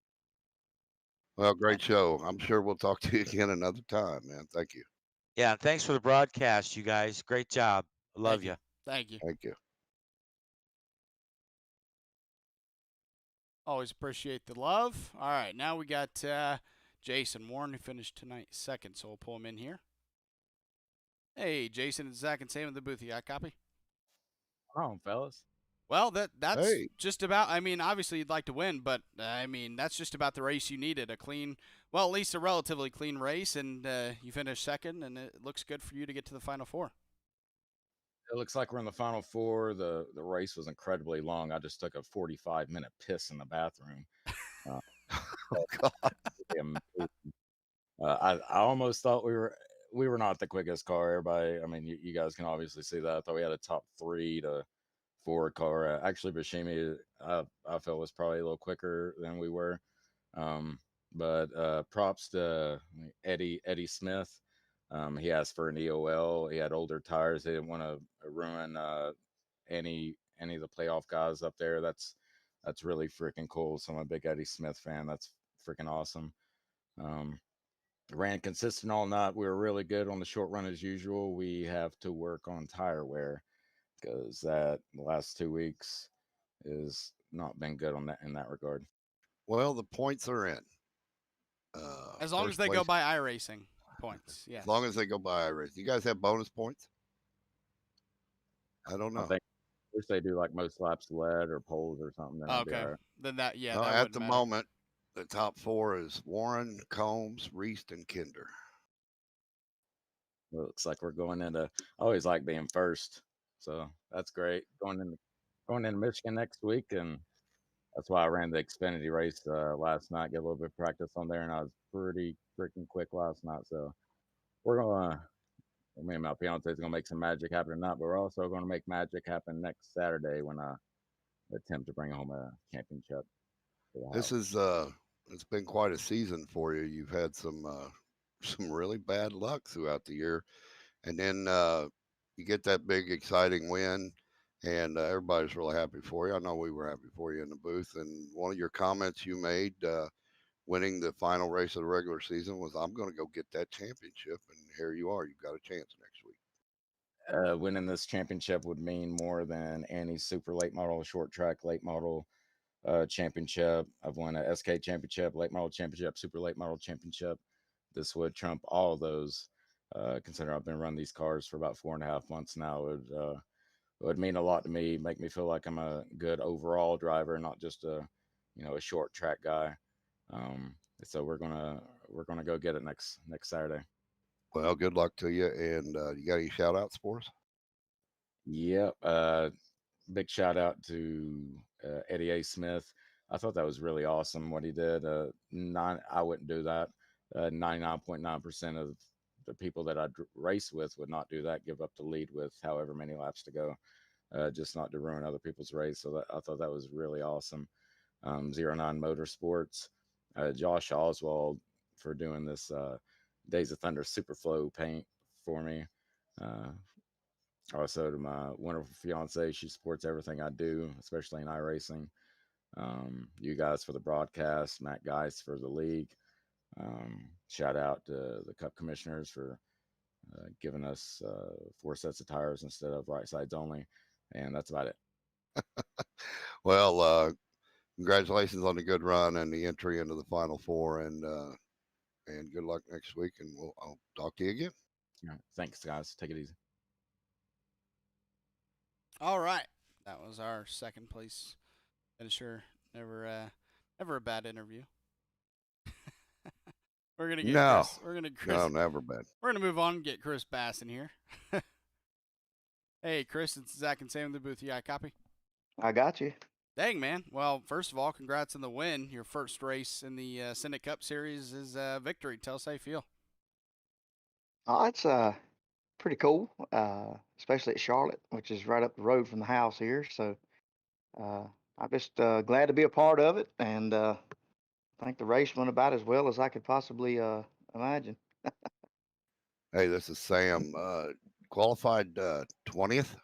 Well, Uh, great show. I'm sure we'll talk to you again another time, man. Thank you. Yeah, and thanks for the broadcast, you guys. Great job. Thank Love you. you. Thank you. Thank you. Always appreciate the love. All right, now we got Jason Warren, who finished tonight second, so we'll pull him in here. Hey, Jason, it's Zach and Sam in the booth. You got a copy? Come on, fellas. Well, that's Hey. just about. I mean, obviously you'd like to win, but I mean that's just about the race you needed. A clean, well, at least a relatively clean race, and you finished second, and it looks good for you to get to the final four. It looks like we're in the final four. The race was incredibly long. I just took a 45-minute piss in the bathroom. Uh, Oh, God. I almost thought we were not the quickest car. Everybody, I mean, you guys can obviously see that. I thought we had a top 3 to 4 car. Actually, Bashimi, I felt was probably a little quicker than we were. But props to Eddie Smith. He asked for an EOL. He had older tires. He didn't want to ruin any of the playoff guys up there. That's really freaking cool. So I'm a big Eddie Smith fan. That's freaking awesome. Ran consistent all night. We were really good on the short run as usual. We have to work on tire wear because the last 2 weeks is not been good on that in that regard. Well, the points are in. As long as First they go place, by iRacing points, yes. as long as they go by iRace. You guys have bonus points? I don't I know. think wish they do like most laps led or poles or something. Then it'd be Okay, all right. then that No, that at wouldn't the matter. moment, the top 4 is Warren, Combs, Reese, and Kinder. Looks like we're going into. I always like being first, so that's great. Going into Michigan next week, and that's why I ran the Xfinity race last night. Get a little bit of practice on there, and I was pretty freaking quick last night. So we're gonna. Me and my fiance is gonna make some magic happen tonight, but we're also gonna make magic happen next Saturday when I attempt to bring home a championship to the This house. is it's been quite a season for you. You've had some some really bad luck throughout the year, and then you get that big exciting win, and everybody's really happy for you. I know we were happy for you in the booth. And one of your comments you made, winning the final race of the regular season, was, "I'm going to go get that championship," and here you are. You've got a chance next week. Winning this championship would mean more than any super late model, short track late model championship. I've won a SK championship, late model championship, super late model championship. This would trump all of those. Considering I've been running these cars for about 4.5 months now, it would mean a lot to me. Make me feel like I'm a good overall driver, not just a a short track guy. So we're gonna go get it next Saturday. Well, good luck to you. And you got any shout outs for us? Yep. Big shout out to Eddie A. Smith. I thought that was really awesome what he did. I wouldn't do that. 99.9% of the people that I race with would not do that. Give up the lead with however many laps to go, just not to ruin other people's race. So I thought that was really awesome. 09 Motorsports, Josh Oswald for doing this Days of Thunder Superflow paint for me. Also to my wonderful fiance, she supports everything I do, especially in iRacing. You guys for the broadcast, Matt Geis for the league. Shout out to the Cup commissioners for giving us 4 sets of tires instead of right sides only, and that's about it. Well, congratulations on the good run and the entry into the Final Four, and good luck next week. And I'll talk to you again. Yeah, thanks, guys. Take it easy. All right, that was our second place finisher. Never a bad interview. We're gonna get No, Chris. We're gonna no, never bad. We're gonna move on and get Chris Bass in here. Hey, Chris, it's Zach and Sam in the booth. You got a copy? I got you. Dang, man. Well, first of all, congrats on the win. Your first race in the Senate Cup Series is a victory. Tell us how you feel. It's pretty cool, especially at Charlotte, which is right up the road from the house here. So I'm just glad to be a part of it, and I think the race went about as well as I could possibly imagine. Hey, this is Sam. Qualified 20th,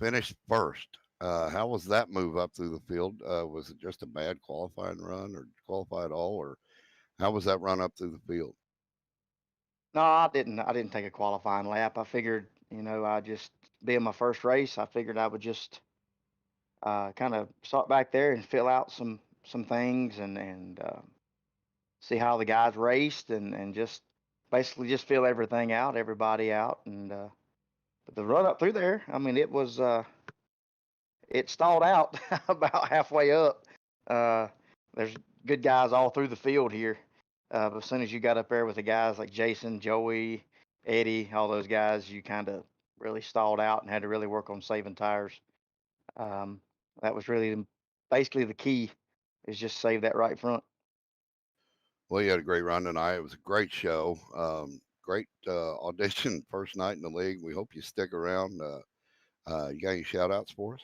finished first. How was that move up through the field? Was it just a bad qualifying run, or qualify at all, or how was that run up through the field? No, I didn't. I didn't take a qualifying lap. I figured, I just being my first race, I figured I would just kind of start back there and fill out some things and see how the guys raced and just basically just fill everything out, everybody out, and but the run up through there, I mean, it stalled out about halfway up. Uh, there's good guys all through the field here. But as soon as you got up there with the guys like Jason, Joey, Eddie, all those guys, you kind of really stalled out and had to really work on saving tires. Um, that was really basically the key is just save that right front. Well, you had a great run tonight. It was a great show. Great audition first night in the league. We hope you stick around. You got any shout outs for us?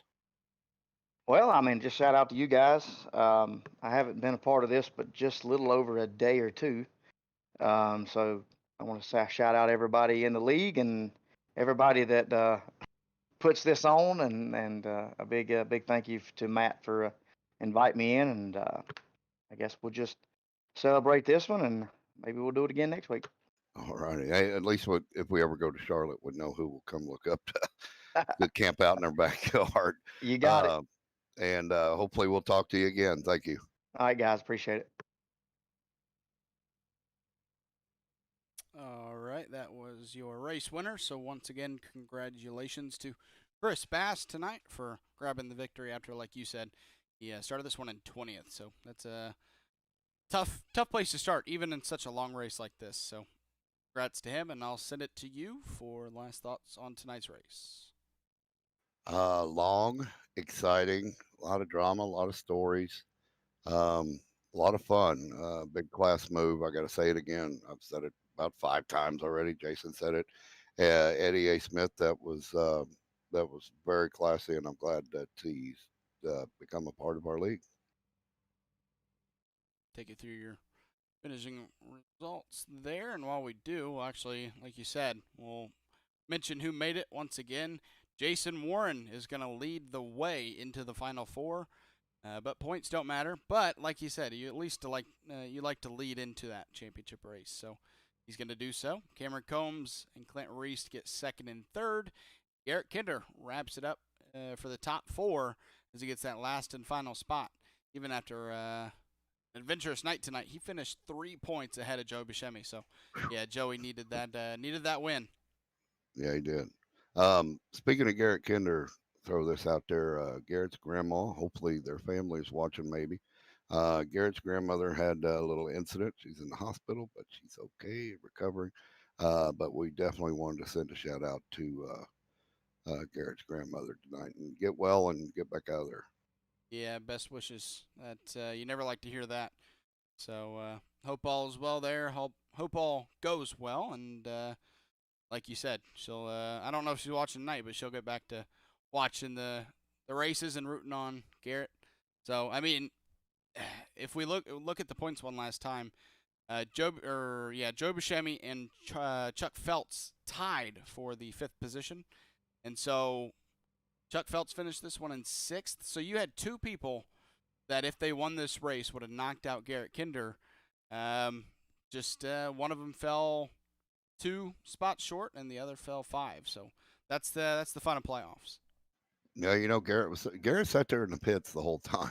Well, I mean, just shout out to you guys. I haven't been a part of this, but just a little over a day or two. So I want to shout out everybody in the league and everybody that puts this on, and a big thank you to Matt for inviting me in. And I guess we'll just celebrate this one, and maybe we'll do it again next week. All righty. Hey, at least if we ever go to Charlotte, we'd know who will come look up to camp out in our backyard. You got it. And hopefully we'll talk to you again. Thank you. All right, guys, appreciate it. All right, that was your race winner. So once again, congratulations to Chris Bass tonight for grabbing the victory after, like you said, he started this one in 20th. So that's a tough place to start, even in such a long race like this. So congrats to him, and I'll send it to you for last thoughts on tonight's race. Long, exciting, a lot of drama, a lot of stories, a lot of fun. Big class move. I got to say it again. I've said it about 5 times already. Jason said it. Eddie A. Smith. That was very classy, and I'm glad that he's become a part of our league. Take you through your finishing results there, and while we do, we'll actually, like you said, we'll mention who made it once again. Jason Warren is going to lead the way into the Final Four, but points don't matter. But like you said, you at least you like to lead into that championship race, so he's going to do so. Cameron Combs and Clint Reese get second and third. Garrett Kinder wraps it up for the top 4 as he gets that last and final spot. Even after an adventurous night tonight, he finished 3 points ahead of Joe Buscemi. So, yeah, Joey needed that win. Yeah, he did. Speaking of Garrett Kinder, throw this out there. Garrett's grandma, hopefully their family is watching maybe. Garrett's grandmother had a little incident. She's in the hospital, but she's okay, recovering. But we definitely wanted to send a shout out to Garrett's grandmother tonight, and get well and get back out of there. Yeah, best wishes. That you never like to hear that. So hope all is well there. Hope all goes well, and like you said, she'll. I don't know if she's watching tonight, but she'll get back to watching the races and rooting on Garrett. So I mean, if we look at the points one last time, Joe Buscemi and Chuck Phelps tied for the 5th position, and so Chuck Phelps finished this one in 6th. So you had 2 people that, if they won this race, would have knocked out Garrett Kinder. Just one of them fell 2 spots short, and the other fell 5. So that's the fun of playoffs. Yeah, Garrett sat there in the pits the whole time.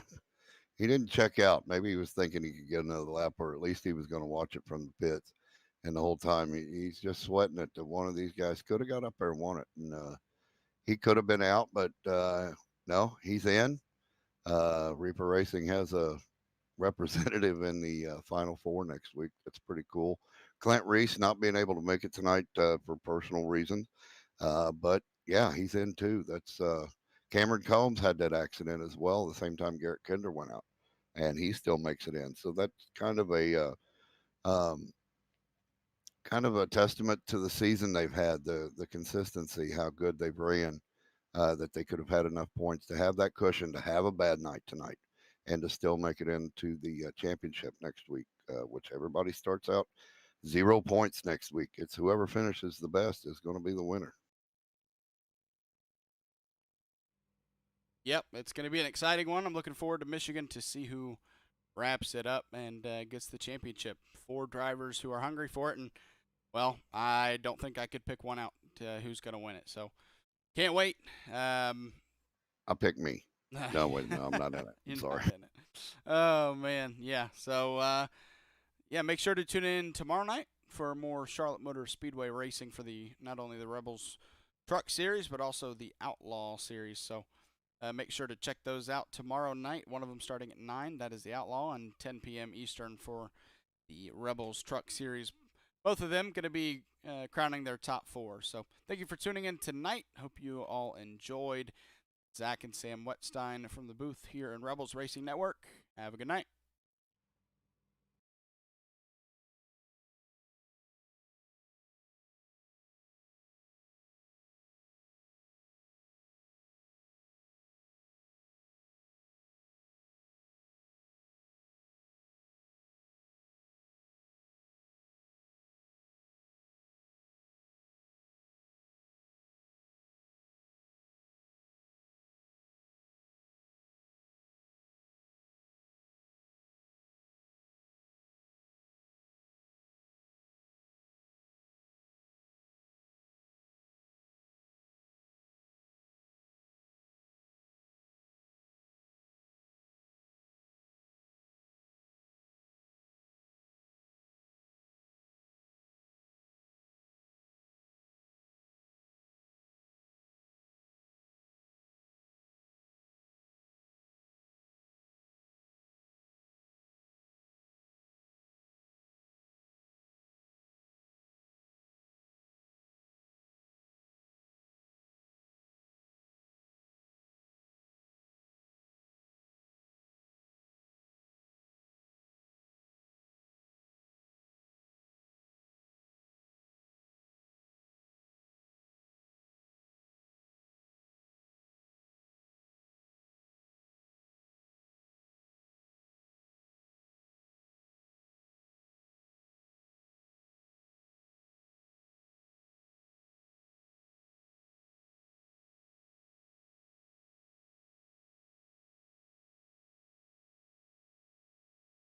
He didn't check out. Maybe he was thinking he could get another lap, or at least he was going to watch it from the pits. And the whole time he's just sweating it that one of these guys could have got up there and won it. And he could have been out, but no, he's in. Reaper Racing has a representative in the Final Four next week. That's pretty cool. Clint Reese not being able to make it tonight for personal reasons. But yeah, he's in too. That's Cameron Combs had that accident as well. The same time Garrett Kinder went out, and he still makes it in. So that's kind of a testament to the season they've had, the consistency, how good they've ran. that they could have had enough points to have that cushion to have a bad night tonight and to still make it into the championship next week, which everybody starts out 0 points next week. It's whoever finishes the best is going to be the winner. Yep, it's going to be an exciting one. I'm looking forward to Michigan to see who wraps it up and gets the championship. 4 drivers who are hungry for it, and well, I don't think I could pick one out to who's going to win it. So can't wait. I pick me. No, wait, no, I'm not in it. I'm sorry. Not in it. Oh man, yeah. So yeah, make sure to tune in tomorrow night for more Charlotte Motor Speedway racing for the not only the Rebels Truck Series but also the Outlaw Series. So make sure to check those out tomorrow night. One of them starting at 9. That is the Outlaw, and 10 p.m. Eastern for the Rebels Truck Series. Both of them going to be crowning their top 4. So thank you for tuning in tonight. Hope you all enjoyed. Zach and Sam Wetstein from the booth here in Rebels Racing Network. Have a good night.